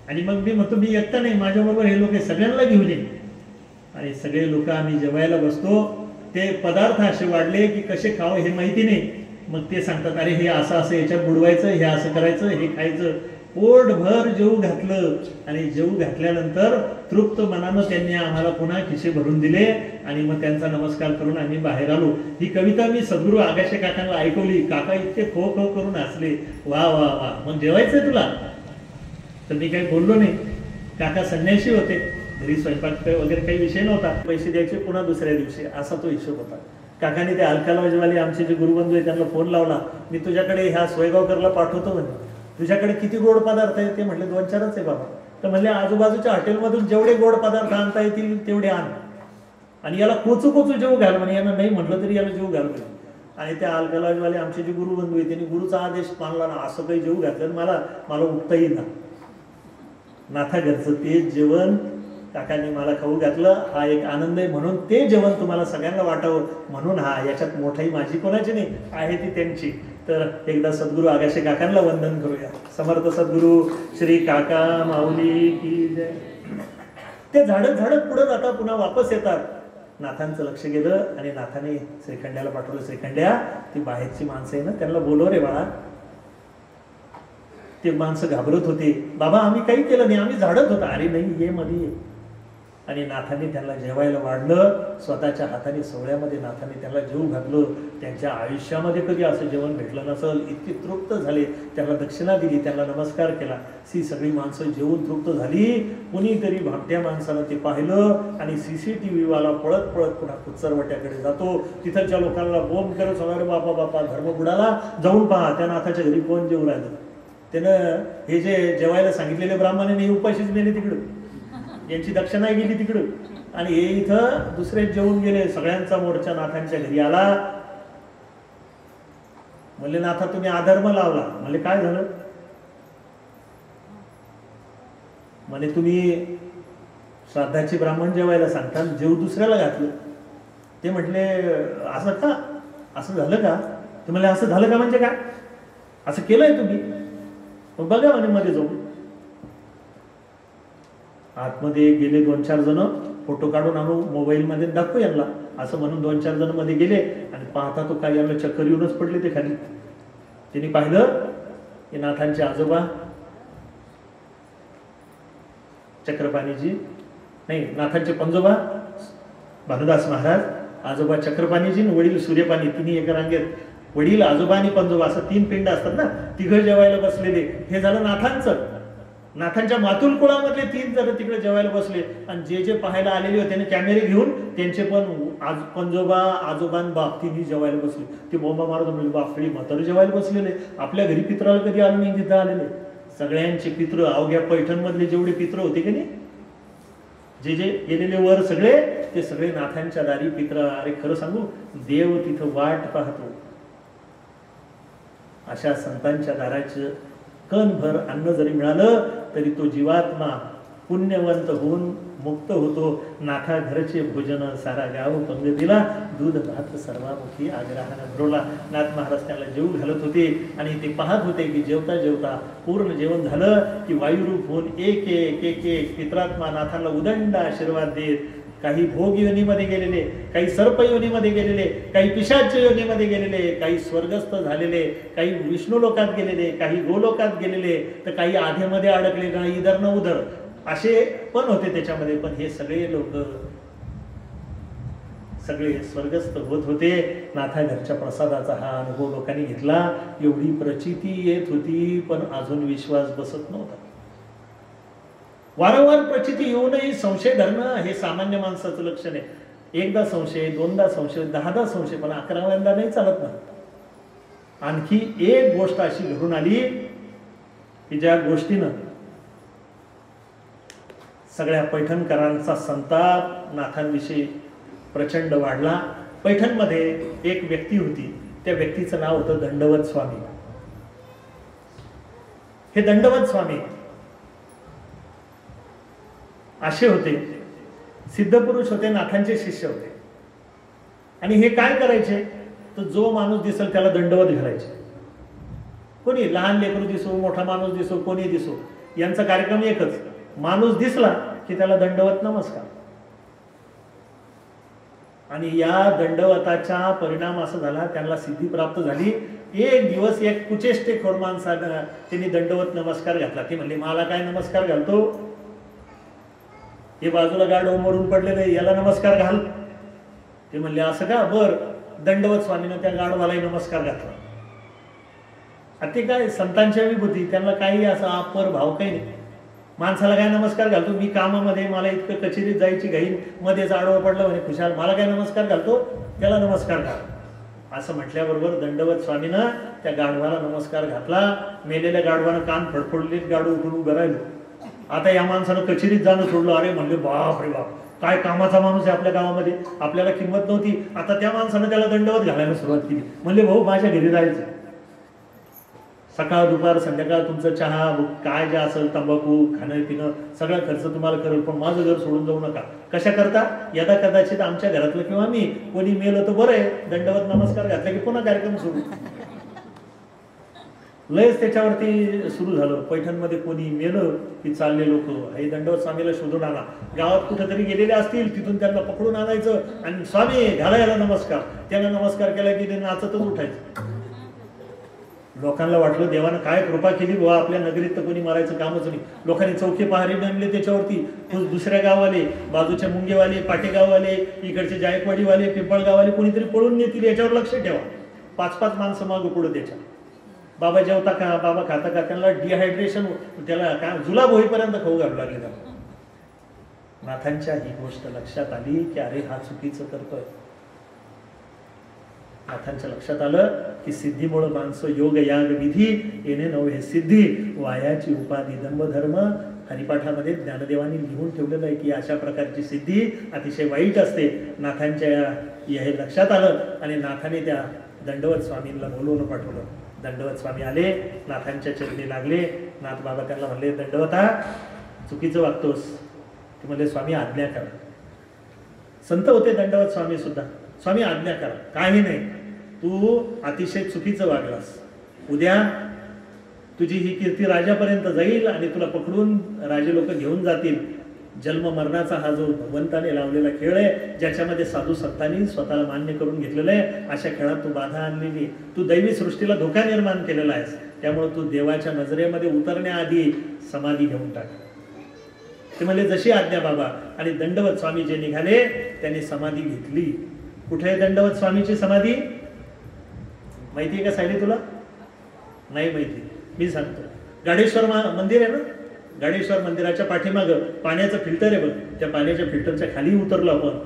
आणि मग मी म्हणतो मी एकटा नाही, माझ्याबरोबर हे लोक सगळ्यांना घेऊन ये. आणि सगळे लोक आम्ही जेवायला बसतो. ते पदार्थ असे वाढले की कसे खावं हे माहिती नाही. मग ते सांगतात अरे हे असं असं याच्यात बुडवायचं, हे असं करायचं, हे खायचं. पोटभर जेवू घातलं आणि जेवू घातल्यानंतर तृप्त मनानं त्यांनी आम्हाला पुन्हा खिसे भरून दिले आणि मग त्यांचा नमस्कार करून आम्ही बाहेर आलो. ही कविता मी सद्गुरू आगाशे काकांना ऐकवली. काका इतके खो खो करून हसले. वा वा वा, मग जेवायचंय तुला? तर मी काही बोललो नाही. काका संन्यासी होते, घरी स्वयंपाक वगैरे काही विषय नव्हता. पैसे द्यायचे पुन्हा दुसऱ्या दिवशी, असा तो हिशोब होता. काकाने ते अलकालवाजवाले आमचे जे गुरुबंधू आहेत त्यांना फोन लावला. मी तुझ्याकडे ह्या सोयगावकरला पाठवतो म्हणे. तुझ्याकडे किती गोड पदार्थ आहे? ते म्हटले 2-4च आहे बाबा. तर म्हणले आजूबाजूच्या हॉटेलमधून जेवढे गोड पदार्थ आणता येतील तेवढे आण आणि याला कोचू कोचू जेवू घाल म्हणे. यांना नाही म्हटलं तरी याला जेवू घाल म्हणे. आणि त्या अलकालवाजवाले आमचे जे गुरुबंधू आहेत त्यांनी गुरुचा आदेश मानला ना. असं काही जेवू घातलं मला उठता येईल ना. नाथा घरचं ते जेवण काकांनी मला खाऊ घातलं. हा एक आनंद आहे, म्हणून ते जेवण तुम्हाला सगळ्यांना वाटावं म्हणून हा. याच्यात मोठाई माझी कोणाची नाही, आहे ती त्यांची. तर एकदा सद्गुरू आगाशे काकांना वंदन करूया. समर्थ सद्गुरू श्री काका माऊली की जय. ते झाडत झाडत पुढे जातात, पुन्हा वापस येतात. नाथांचं लक्ष गेलं आणि नाथाने श्रीखंड्याला पाठवलं. श्रीखंड्या ती बाहेरची माणसं आहे ना, त्यांना बोलव रे बाळा. ते माणसं घाबरत होते, बाबा आम्ही काही केलं नाही, आम्ही झाडत होतो. अरे नाही, ये मध्ये ये. आणि नाथांनी त्यांना जेवायला वाढलं, स्वतःच्या हाताने सोहळ्यामध्ये नाथांनी त्यांना जेवू घातलं. त्यांच्या आयुष्यामध्ये कधी असं जेवण भेटलं नसल, इतके तृप्त झाले. त्यांना दक्षिणा दिली, त्यांना नमस्कार केला. ती सगळी माणसं जेवून तृप्त झाली. कुणीतरी भामट्या माणसानं ते पाहिलं आणि CCTV वाला पळत पळत पुन्हा कुचरवट्याकडे जातो. तिथलच्या लोकांना बोंब करत सांगणार, बापा बापा धर्म बुडाला, जाऊन पहा त्या नाथाच्या घरी कोण जेवू राहिलं. त्यानं हे जे जेवायला सांगितलेले ब्राह्मणाने उपाशीच नेले तिकडं, यांची दक्षिणा गेली तिकडं. आणि हे इथं दुसरे जेवून गेले. सगळ्यांचा मोर्चा नाथांच्या घरी आला. म्हणले नाथा तुम्ही अधर्म लावला. म्हणले काय झालं? म्हणे तुम्ही श्राद्धाची ब्राह्मण जेवायला सांगता, जेव दुसऱ्याला घातलं. ते म्हटले असं का, असं झालं का? ते म्हणले असं झालं का म्हणजे काय, असं केलंय तुम्ही? मग बघा म्हणे मध्ये जाऊन. आतमध्ये गेले 2-4 जण, फोटो काढून आणू मोबाईलमध्ये दाखवू यांना असं म्हणून 2-4 जण मध्ये गेले. आणि पाहता तो काय यांना चक्कर येऊनच पडले ते खाली. त्यांनी पाहिलं की नाथांचे आजोबा चक्रपाणीजी, नाही नाथांचे पंजोबा भानुदास महाराज, आजोबा चक्रपाणीजी, वडील सूर्यपाणी, तिन्ही एका रांगेत. वडील आजोबा आणि पंजोबा असं 3 पिंड असतात ना, तिघं जेवायला बसलेले. हे झालं नाथांचं. नाथांच्या मातुल कुळामधले 3 जण तिकडे जेवायला बसले. आणि जे जे पाहायला आलेले होते त्याने कॅमेरे घेऊन त्यांचे पण पंजोबा आजोबा बाप तिन्ही जेवायला बसले. ते बोंबा मारत म्हणजे बापडी म्हातारे जेवायला बसलेले. आपल्या घरी पित्राला कधी आलं नाही, तिथं आलेले. सगळ्यांचे पित्र, अवघ्या पैठणमधले जेवढे पित्र होते की नाही, जे जे गेलेले वर सगळे, ते सगळे नाथांच्या दारी पित्र. अरे खरं सांगू, देव तिथं वाट पाहतो. अशा संतांच्या दाराचं कणभर अन्न जरी मिळालं तरी तो जीवात्मा पुण्यवंत होऊन मुक्त होतो. नाथा घरचे भोजन सारा गाव पंगतीला, दूध भात सर्वामुखी आग्रहानं भरवला. नाथ महाराज त्याला जेवू घालत होते आणि ते पाहत होते की जेवता जेवता पूर्ण जेवण झालं की वायुरूप होऊन एक एक एक एक पित्रात्मा नाथांना उदंड आशीर्वाद देत. काही भोग योनीमध्ये गेलेले, काही सर्प योनीमध्ये गेलेले, काही पिशाच योनीमध्ये गेलेले, काही स्वर्गस्थ झालेले, काही विष्णू लोकात गेलेले, काही गोलोकात गेलेले, तर काही आधेमध्ये अडकले, काही इधर न उधर असे पण होते त्याच्यामध्ये. पण हे सगळे लोक सगळे स्वर्गस्थ होत होते. नाथा घरच्या प्रसादाचा हा अनुभव लोकांनी घेतला. एवढी प्रचिती येत होती पण अजून विश्वास बसत नव्हता. वारंवार प्रचिती येऊनही संशय धरणं हे सामान्य माणसाचं लक्षण आहे. एकदा संशय, 2दा संशय, 10दा संशय, पण 11व्यांदा नाही चालत ना. आणखी एक गोष्ट अशी घडून आली की ज्या गोष्टीनं सगळ्या पैठणकरांचा संताप नाथांविषयी प्रचंड वाढला. पैठणमध्ये एक व्यक्ती होती, त्या व्यक्तीचं नाव होतं दंडवत स्वामी. हे दंडवत स्वामी असे होते, सिद्धपुरुष होते, नाथांचे शिष्य होते. आणि हे काय करायचे, तर जो माणूस दिसेल त्याला दंडवत घालायचे. कोणी लहान लेकरू दिसो, मोठा माणूस दिसो, कोणी दिसो, यांचा कार्यक्रम एकच, माणूस दिसला की त्याला दंडवत नमस्कार. आणि या दंडवताचा परिणाम असा झाला, त्यांना सिद्धी प्राप्त झाली. एक दिवस एक कुचेष्टेखोर माणसाला त्यांनी दंडवत नमस्कार घातला. ते म्हणले मला काय नमस्कार घालतो, हे बाजूला गाढव मरून पडलेले, याला नमस्कार घाल. ते म्हणले असं का, बर. दंडवत स्वामीनं त्या गाढवालाही नमस्कार घातला. ते काय संतांच्या विभूती, त्यांना काही असा अपर भाव काही नाही. माणसाला काय नमस्कार घालतो, मी कामामध्ये, मला इतकं कचेरीत जायची घाई, मध्येच आडवं पडलं म्हणे खुशाल, मला काय नमस्कार घालतो, त्याला नमस्कार घाल असं म्हटल्याबरोबर दंडवत स्वामीनं त्या गाढवाला नमस्कार घातला. मेलेल्या गाढवानं कान फडफडले, गाढव उठून उभं राहिलो. आता या माणसानं कचेरीत जाणं सोडलं. अरे म्हणले बाप रे बाप, काय कामाचा माणूस आहे आपल्या गावामध्ये, आपल्याला किंमत नव्हती. आता त्या माणसानं त्याला दंडवत घालायला सुरुवात केली. म्हणले भाऊ माझ्या घरी जायचं, सकाळ दुपार संध्याकाळ तुमचं चहा काय जे असेल, तंबाखू खाणं पिणं सगळा खर्च तुम्हाला करेल, पण माझं घर सोडून जाऊ नका. कशा करता, यदा कदाचित आमच्या घरातलं किंवा मी कोणी मेलं तर बरं आहे, दंडवत नमस्कार घातला की पुन्हा कार्यक्रम सुरू. लयच त्याच्यावरती सुरू झालं. पैठणमध्ये कोणी मेलं की चालले लोक, हे दंडवत स्वामीला शोधून आणा. गावात कुठेतरी गेलेले असतील तिथून त्यांना पकडून आणायचं आणि स्वामी घाला याला नमस्कार. त्याला नमस्कार केला की ते नाचतच उठायचं. लोकांना वाटलं देवानं काय कृपा केली बुवा, आपल्या नगरीत तर कोणी मारायचं कामच नाही. लोकांनी चौकी पहारे नेमले त्याच्यावरती. दुसऱ्या गाववाले, बाजूच्या मुंगेवाले, पाटेगाववाले, इकडचे जायकवाडीवाले, पिंपळगाववाले कोणीतरी पळून नेतील याच्यावर लक्ष ठेवा. 5-5 माणसं मागं पुढं त्याच्या. बाबा जेवता का, बाबा खाता का, त्यांना डिहायड्रेशन, त्याला काय जुलाब होईपर्यंत खाऊ घालू लागले त्याला. नाथांच्या ही गोष्ट लक्षात आली की अरे हा चुकीचं करतोय. नाथांच्या लक्षात आलं की सिद्धीमुळे माणसं योग याग विधी येणे नव्हे सिद्धी, वायाची उपाधी दंभ धर्म. हरिपाठामध्ये ज्ञानदेवांनी लिहून ठेवलेलं आहे की अशा प्रकारची सिद्धी अतिशय वाईट असते. नाथांच्या हे लक्षात आलं आणि नाथाने त्या दंडवत स्वामींना बोलवून पाठवलं. दंडवत स्वामी आले, नाथांच्या चरणी लागले. नाथ बाबा त्यांना म्हणले, दंडवता चुकीचं वागतोस. ते म्हणले, स्वामी आज्ञा करा. संत होते दंडवत स्वामी सुद्धा. स्वामी आज्ञा करा. काही नाही, तू अतिशय चुकीचं वागलास. उद्या तुझी ही कीर्ती राजापर्यंत जाईल आणि तुला पकडून राजे लोक घेऊन जातील. जन्म मरणाचा हा जो भगवंताने लावलेला खेळ आहे, ज्याच्यामध्ये साधू संतांनी स्वतःला मान्य करून घेतलेलं आहे, अशा खेळात तू बाधा आणलेली. तू दैवी सृष्टीला धोका निर्माण केलेला आहेस. त्यामुळे तू देवाच्या नजरेमध्ये उतरण्याआधी समाधी घेऊन टाक. ते म्हणले, जशी आज्ञा बाबा. आणि दंडवत स्वामी जे निघाले त्यांनी समाधी घेतली. कुठे आहे दंडवत स्वामीची समाधी? माहिती आहे का सायली तुला? नाही माहिती, मी सांगतो. गाडेश्वर मंदिर आहे ना, गाडेश्वर मंदिराच्या पाठीमागं पाण्याचं फिल्टर आहे बघ. त्या पाण्याच्या फिल्टरच्या खाली उतरलो आपण.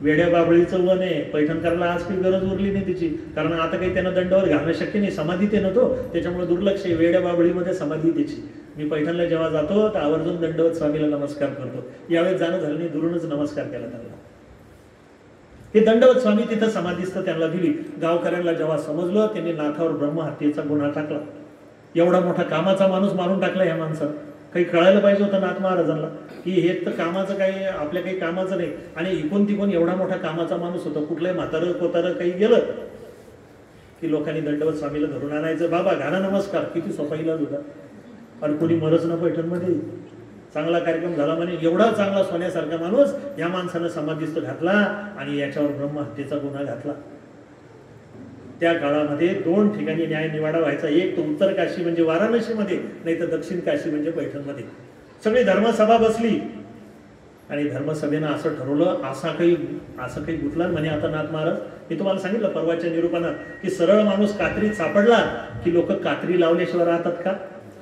वेड्या बाबळीचं वन आहे. पैठणकरांना आज काही गरज उरली नाही तिची, कारण आता काही त्यांना दंडावर घालणं शक्य नाही. समाधी ते नव्हतो, त्याच्यामुळे दुर्लक्ष आहे. वेड्या बाबळीमध्ये समाधी त्याची. मी पैठणला जेव्हा जातो तर आवर्जून दंडवत स्वामीला नमस्कार करतो. यावेळेस जाणं झालं नाही, दुरूनच नमस्कार केला त्यांना. हे दंडवत स्वामी तिथं समाधीस्थ त्यांना दिली. गावकऱ्यांना जेव्हा समजलं, त्यांनी नाथावर ब्रह्महत्येचा गुन्हा टाकला. एवढा मोठा कामाचा माणूस मारून टाकला ह्या माणसानं. काही कळायला पाहिजे होतं नाथ महाराजांना की हे तर कामाचं काही आपल्या काही कामाचं नाही. आणि इकून तिकून एवढा मोठा कामाचा माणूस होता. कुठलंही म्हातारं कोतारं काही गेलं की लोकांनी दंडवत स्वामीला धरून आणायचं. बाबा घाना नमस्कार. किती सोपा इलाज होता. आणि कोणी मरच ना पैठणमध्ये. चांगला कार्यक्रम झाला म्हणे. एवढा चांगला सोन्यासारखा माणूस या माणसानं समाधीस्थ घातला आणि याच्यावर ब्रह्महत्येचा गुन्हा घातला. त्या काळामध्ये 2 ठिकाणी न्याय निवाडा व्हायचा. एक तर उत्तर काशी म्हणजे वाराणसीमध्ये, नाही तर दक्षिण काशी म्हणजे पैठणमध्ये. सगळी धर्मसभा बसली आणि धर्मसभेनं असं ठरवलं, असा काही गुतला म्हणे. आता नाथ महाराज, मी तुम्हाला सांगितलं परवाच्या निरूपणात की सरळ माणूस कात्रीत सापडला की लोक कात्री लावल्याशिवाय राहतात का?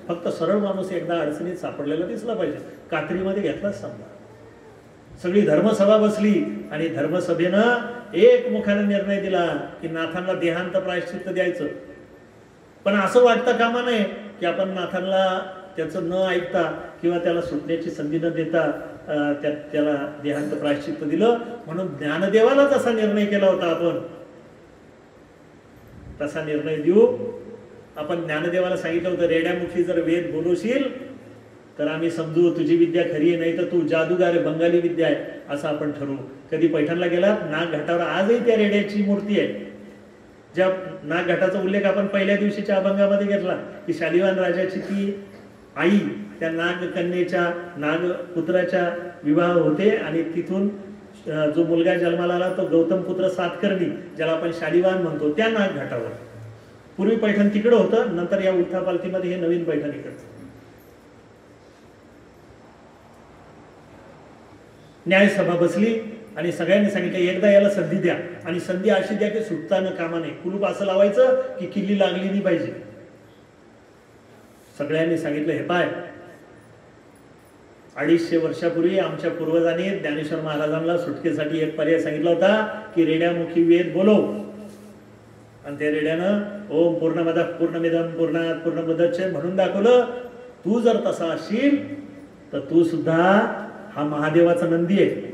फक्त सरळ माणूस एकदा अडचणीत सापडलेला दिसला पाहिजे. कात्रीमध्ये घेतलाच समजा. सगळी धर्मसभा बसली आणि धर्मसभेनं एक मुखाने निर्णय दिला की नाथांना देहांत प्रायश्चित्त द्यायचं. पण असं वाटतं कामा नये की आपण नाथांना त्याचं न ऐकता किंवा त्याला सुटण्याची संधी न देता त्याला देहांत प्रायश्चित्त दिलं. म्हणून ज्ञानदेवालाच असा निर्णय केला होता आपण. तसा निर्णय देऊ. आपण ज्ञानदेवाला सांगितलं होतं, रेड्यामुखी जर वेद बोलवशील तर आम्ही समजू तुझी विद्या खरी आहे, नाही तर तू जादूगार आहे, बंगाली विद्या आहे, असं आपण ठरवू. कधी पैठणला गेलात, नागघाटावर आजही त्या रेड्याची मूर्ती आहे. ज्या नागघाटाचा उल्लेख आपण पहिल्या दिवशीच्या अभंगामध्ये घेतला की शालिवान राजाची ती आई त्या नागकन्येच्या नागपुत्राच्या विवाह होते आणि तिथून जो मुलगा जन्माला आला तो गौतम पुत्र सातकर्णी, ज्याला आपण शालिवान म्हणतो, त्या नागघाटावर. पूर्वी पैठण तिकडं होतं, नंतर या उलथापालथीमध्ये हे नवीन पैठण इकडचं. न्यायसभा बसली आणि सगळ्यांनी सांगितलं एकदा याला संधी द्या, आणि संधी अशी द्या की सुटता न कामा नये. कुलूप असं लावायचं की किल्ली लागली नाही पाहिजे. सगळ्यांनी सांगितलं, हे पाय 250 वर्षापूर्वी आमच्या पूर्वजांनी ज्ञानेश्वर महाराजांना सुटकेसाठी एक पर्याय सांगितला होता की रेड्यामुखी वेद बोलव. आणि त्या रेड्यानं ओम पूर्णमदः पूर्णमिदं पूर्णात् पूर्णमुदच्यते म्हणून दाखवलं. तू जर तसा असशील तर तू सुद्धा हा महादेवाचा नंदी आहे.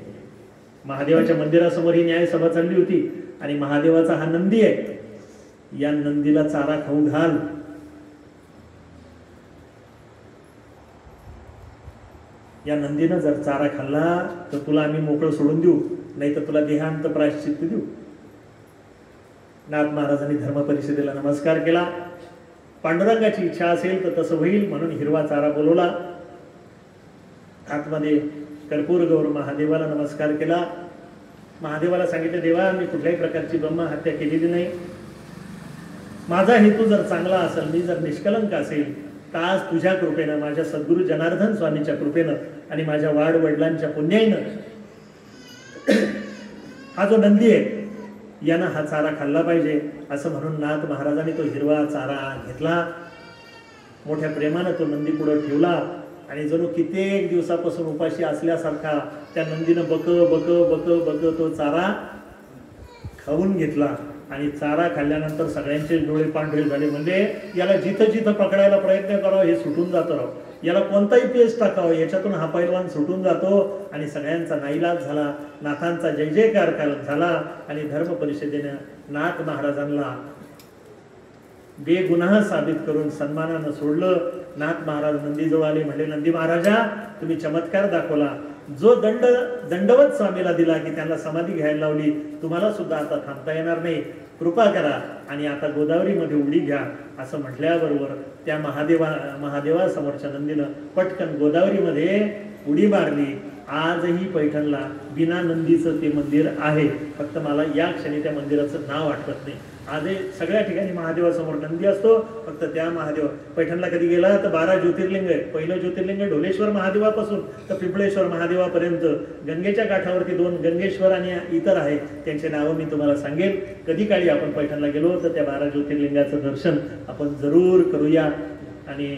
महादेवाच्या मंदिरासमोर ही न्यायसभा चालली होती आणि महादेवाचा हा नंदी आहे. या नंदीला चारा खाऊ घाल. या नंदीनं जर चारा खाल्ला तर तुला आम्ही मोकळं सोडून देऊ, नाही तर तुला देहांत प्रायश्चित्त देऊ. नाथ महाराजांनी धर्म परिषदेला नमस्कार केला. पांडुरंगाची इच्छा असेल तर तसं होईल म्हणून हिरवा चारा बोलवला. आतमध्ये कर्पूर गौर महादेवाला नमस्कार केला. महादेवाला सांगितलं, देवा मी कुठल्याही प्रकारची ब्रह्महत्या केलेली नाही. माझा हेतू जर चांगला असेल, मी जर निष्कलंक असेल, तर आज तुझ्या कृपेनं, माझ्या सद्गुरू जनार्दन स्वामीच्या कृपेनं आणि माझ्या वाडवडिलांच्या पुण्याईनं हा जो नंदी आहे यानं हा चारा खाल्ला पाहिजे असं म्हणून नाथ महाराजांनी तो हिरवा चारा घेतला. मोठ्या प्रेमानं तो नंदी पुढे ठेवला आणि जणू कित्येक दिवसापासून उपाशी असल्यासारखा त्या नंदीनं बक बक बक बक तो चारा खाऊन घेतला. आणि चारा खाल्ल्यानंतर सगळ्यांचे डोळे पांढरे झाले. म्हणजे याला जिथं जिथं पकडायला प्रयत्न करावा हे सुटून जातं राव, याला कोणताही पेच टाकावं याच्यातून हा पैलवान सुटून जातो. आणि सगळ्यांचा नाईलाज झाला, नाथांचा जय जयकार झाला. आणि धर्म परिषदेनं नाथ महाराजांना बेगुन्हा साबित करून सन्मानानं सोडलं. नाथ महाराज नंदीजवळ आले, म्हणले नंदी महाराजा तुम्ही चमत्कार दाखवला, जो दंडवत स्वामीला दिला की त्यांना समाधी घ्यायला लावली, तुम्हाला सुद्धा आता थांबता येणार नाही, कृपा करा आणि आता गोदावरीमध्ये उडी घ्या. असं म्हटल्याबरोबर त्या महादेवासमोरच्या नंदीनं पटकन गोदावरीमध्ये उडी मारली. आजही पैठणला बिना नंदीचं ते मंदिर आहे, फक्त मला या क्षणी त्या मंदिराचं नाव आठवत नाही. आजही सगळ्या ठिकाणी महादेवासमोर नंदी असतो, फक्त त्या महादेव पैठणला कधी गेला तर 12 ज्योतिर्लिंग आहे. पहिलं ज्योतिर्लिंग ढोलेश्वर महादेवापासून तर पिंपळेश्वर महादेवापर्यंत, गंगेच्या काठावरती 2 गंगेश्वर आणि इतर आहे, त्यांचे नावं मी तुम्हाला सांगेन. कधी काळी आपण पैठणला गेलो तर त्या 12 ज्योतिर्लिंगाचं दर्शन आपण जरूर करूया. आणि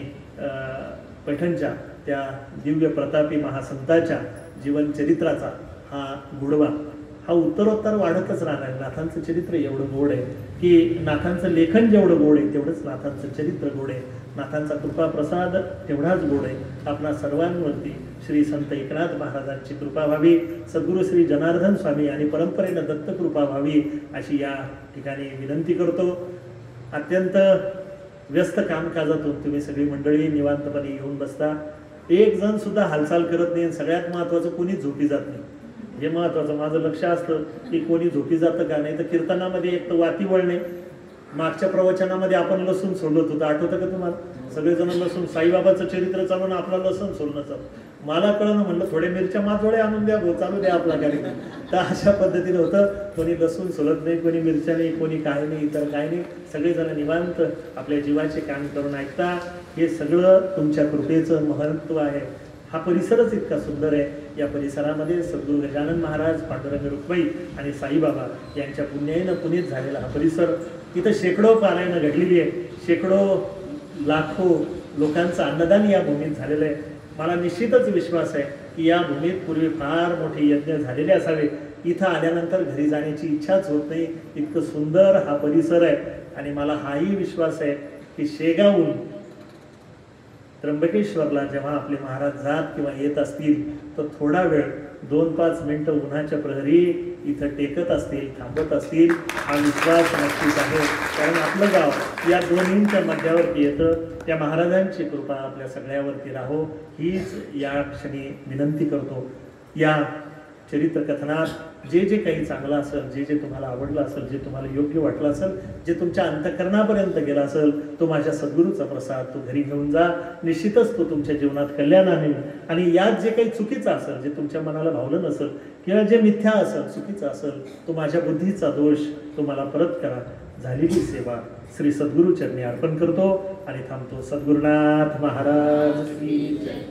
पैठणच्या त्या दिव्य प्रतापी महासंताच्या जीवनचरित्राचा हा गोडवा हा उत्तरोत्तर वाढतच राहणार. नाथांचं चरित्र एवढं गोड आहे की नाथांचं लेखन जेवढं गोड आहे तेवढंच नाथांचं चरित्र गोड आहे. नाथांचा कृपा प्रसाद तेवढाच गोड आहे. आपणा सर्वांवरती श्री संत एकनाथ महाराजांची कृपा व्हावी, सद्गुरू श्री जनार्दन स्वामी आणि परंपरेनं दत्त कृपा व्हावी अशी या ठिकाणी विनंती करतो. अत्यंत व्यस्त कामकाजातून तुम्ही सगळी मंडळी निवांतपणे येऊन बसता, एक जण सुद्धा हालचाल करत नाही. सगळ्यात महत्त्वाचं कोणी झोपी जात नाही, हे महत्वाचं. माझं लक्ष असतं की कोणी झोपी जातं का नाही. तर कीर्तनामध्ये एक तर वाती वळणे, मागच्या प्रवचनामध्ये आपण लसूण सोडत होतं, आठवतं का तुम्हाला? सगळेजण लसूण, साईबाबाचं चरित्र चालून आपला लसूण सोडणं चालू. मला कळलं, म्हणलं थोडे मिरच्या माजोळे आणून द्या, चालू द्या आपला कार्यक्रम. तर अशा पद्धतीने होतं. कोणी लसूण सोडत नाही, कोणी मिरच्या नाही, कोणी काय नाही, इतर काय नाही. सगळेजण निवांत आपल्या जीवाचे काम करून ऐकता. हे सगळं तुमच्या कृपेचं महत्त्व आहे. हा परिसरच इतका सुंदर आहे. या परिसरामध्ये सद्गुरू गजानन महाराज, पांडुरंग रुक्माई आणि साईबाबा यांच्या पुण्याईनं पुनीत झालेला हा परिसर. तिथं शेकडो पारायणं घडलेली आहे, शेकडो लाखो लोकांचं अन्नदान या भूमीत झालेलं आहे. मला निश्चितच विश्वास आहे की या भूमीत पूर्वी फार मोठे यज्ञ झालेले असावे. इथं आल्यानंतर घरी जाण्याची इच्छाच होत नाही, इतकं सुंदर हा परिसर आहे. आणि मला हाही विश्वास आहे की शेगावहून त्र्यंबकेश्वरला जेव्हा आपले महाराज जात किंवा येत असतील तर थोडा वेळ 2-5 मिनिटं उन्हाच्या प्रहरी इथं टेकत असतील, थांबत असतील, हा विश्वास नक्कीच आहे. कारण आपलं गाव या दोन्हींच्या मध्यावरती येतं. त्या महाराजांची कृपा आपल्या सगळ्यावरती राहो हीच या क्षणी विनंती करतो. या चरित्र कथनात जे जे काही चांगलं असेल, जे जे तुम्हाला आवडलं असेल, जे तुम्हाला योग्य वाटलं असेल, जे तुमच्या अंतःकरणापर्यंत गेला असेल, तो माझ्या सद्गुरूचा प्रसाद तो घरी घेऊन जा. निश्चितच तो तुमच्या जीवनात कल्याण आणेल. आणि यात जे काही चुकीचं असेल, जे तुमच्या मनाला भावलं नसेल किंवा जे मिथ्या असेल, चुकीचं असेल, तो माझ्या बुद्धीचा दोष तो मला परत करा. झालेली सेवा श्री सद्गुरू चरणी अर्पण करतो आणि थांबतो. सद्गुरुनाथ महाराज की जय.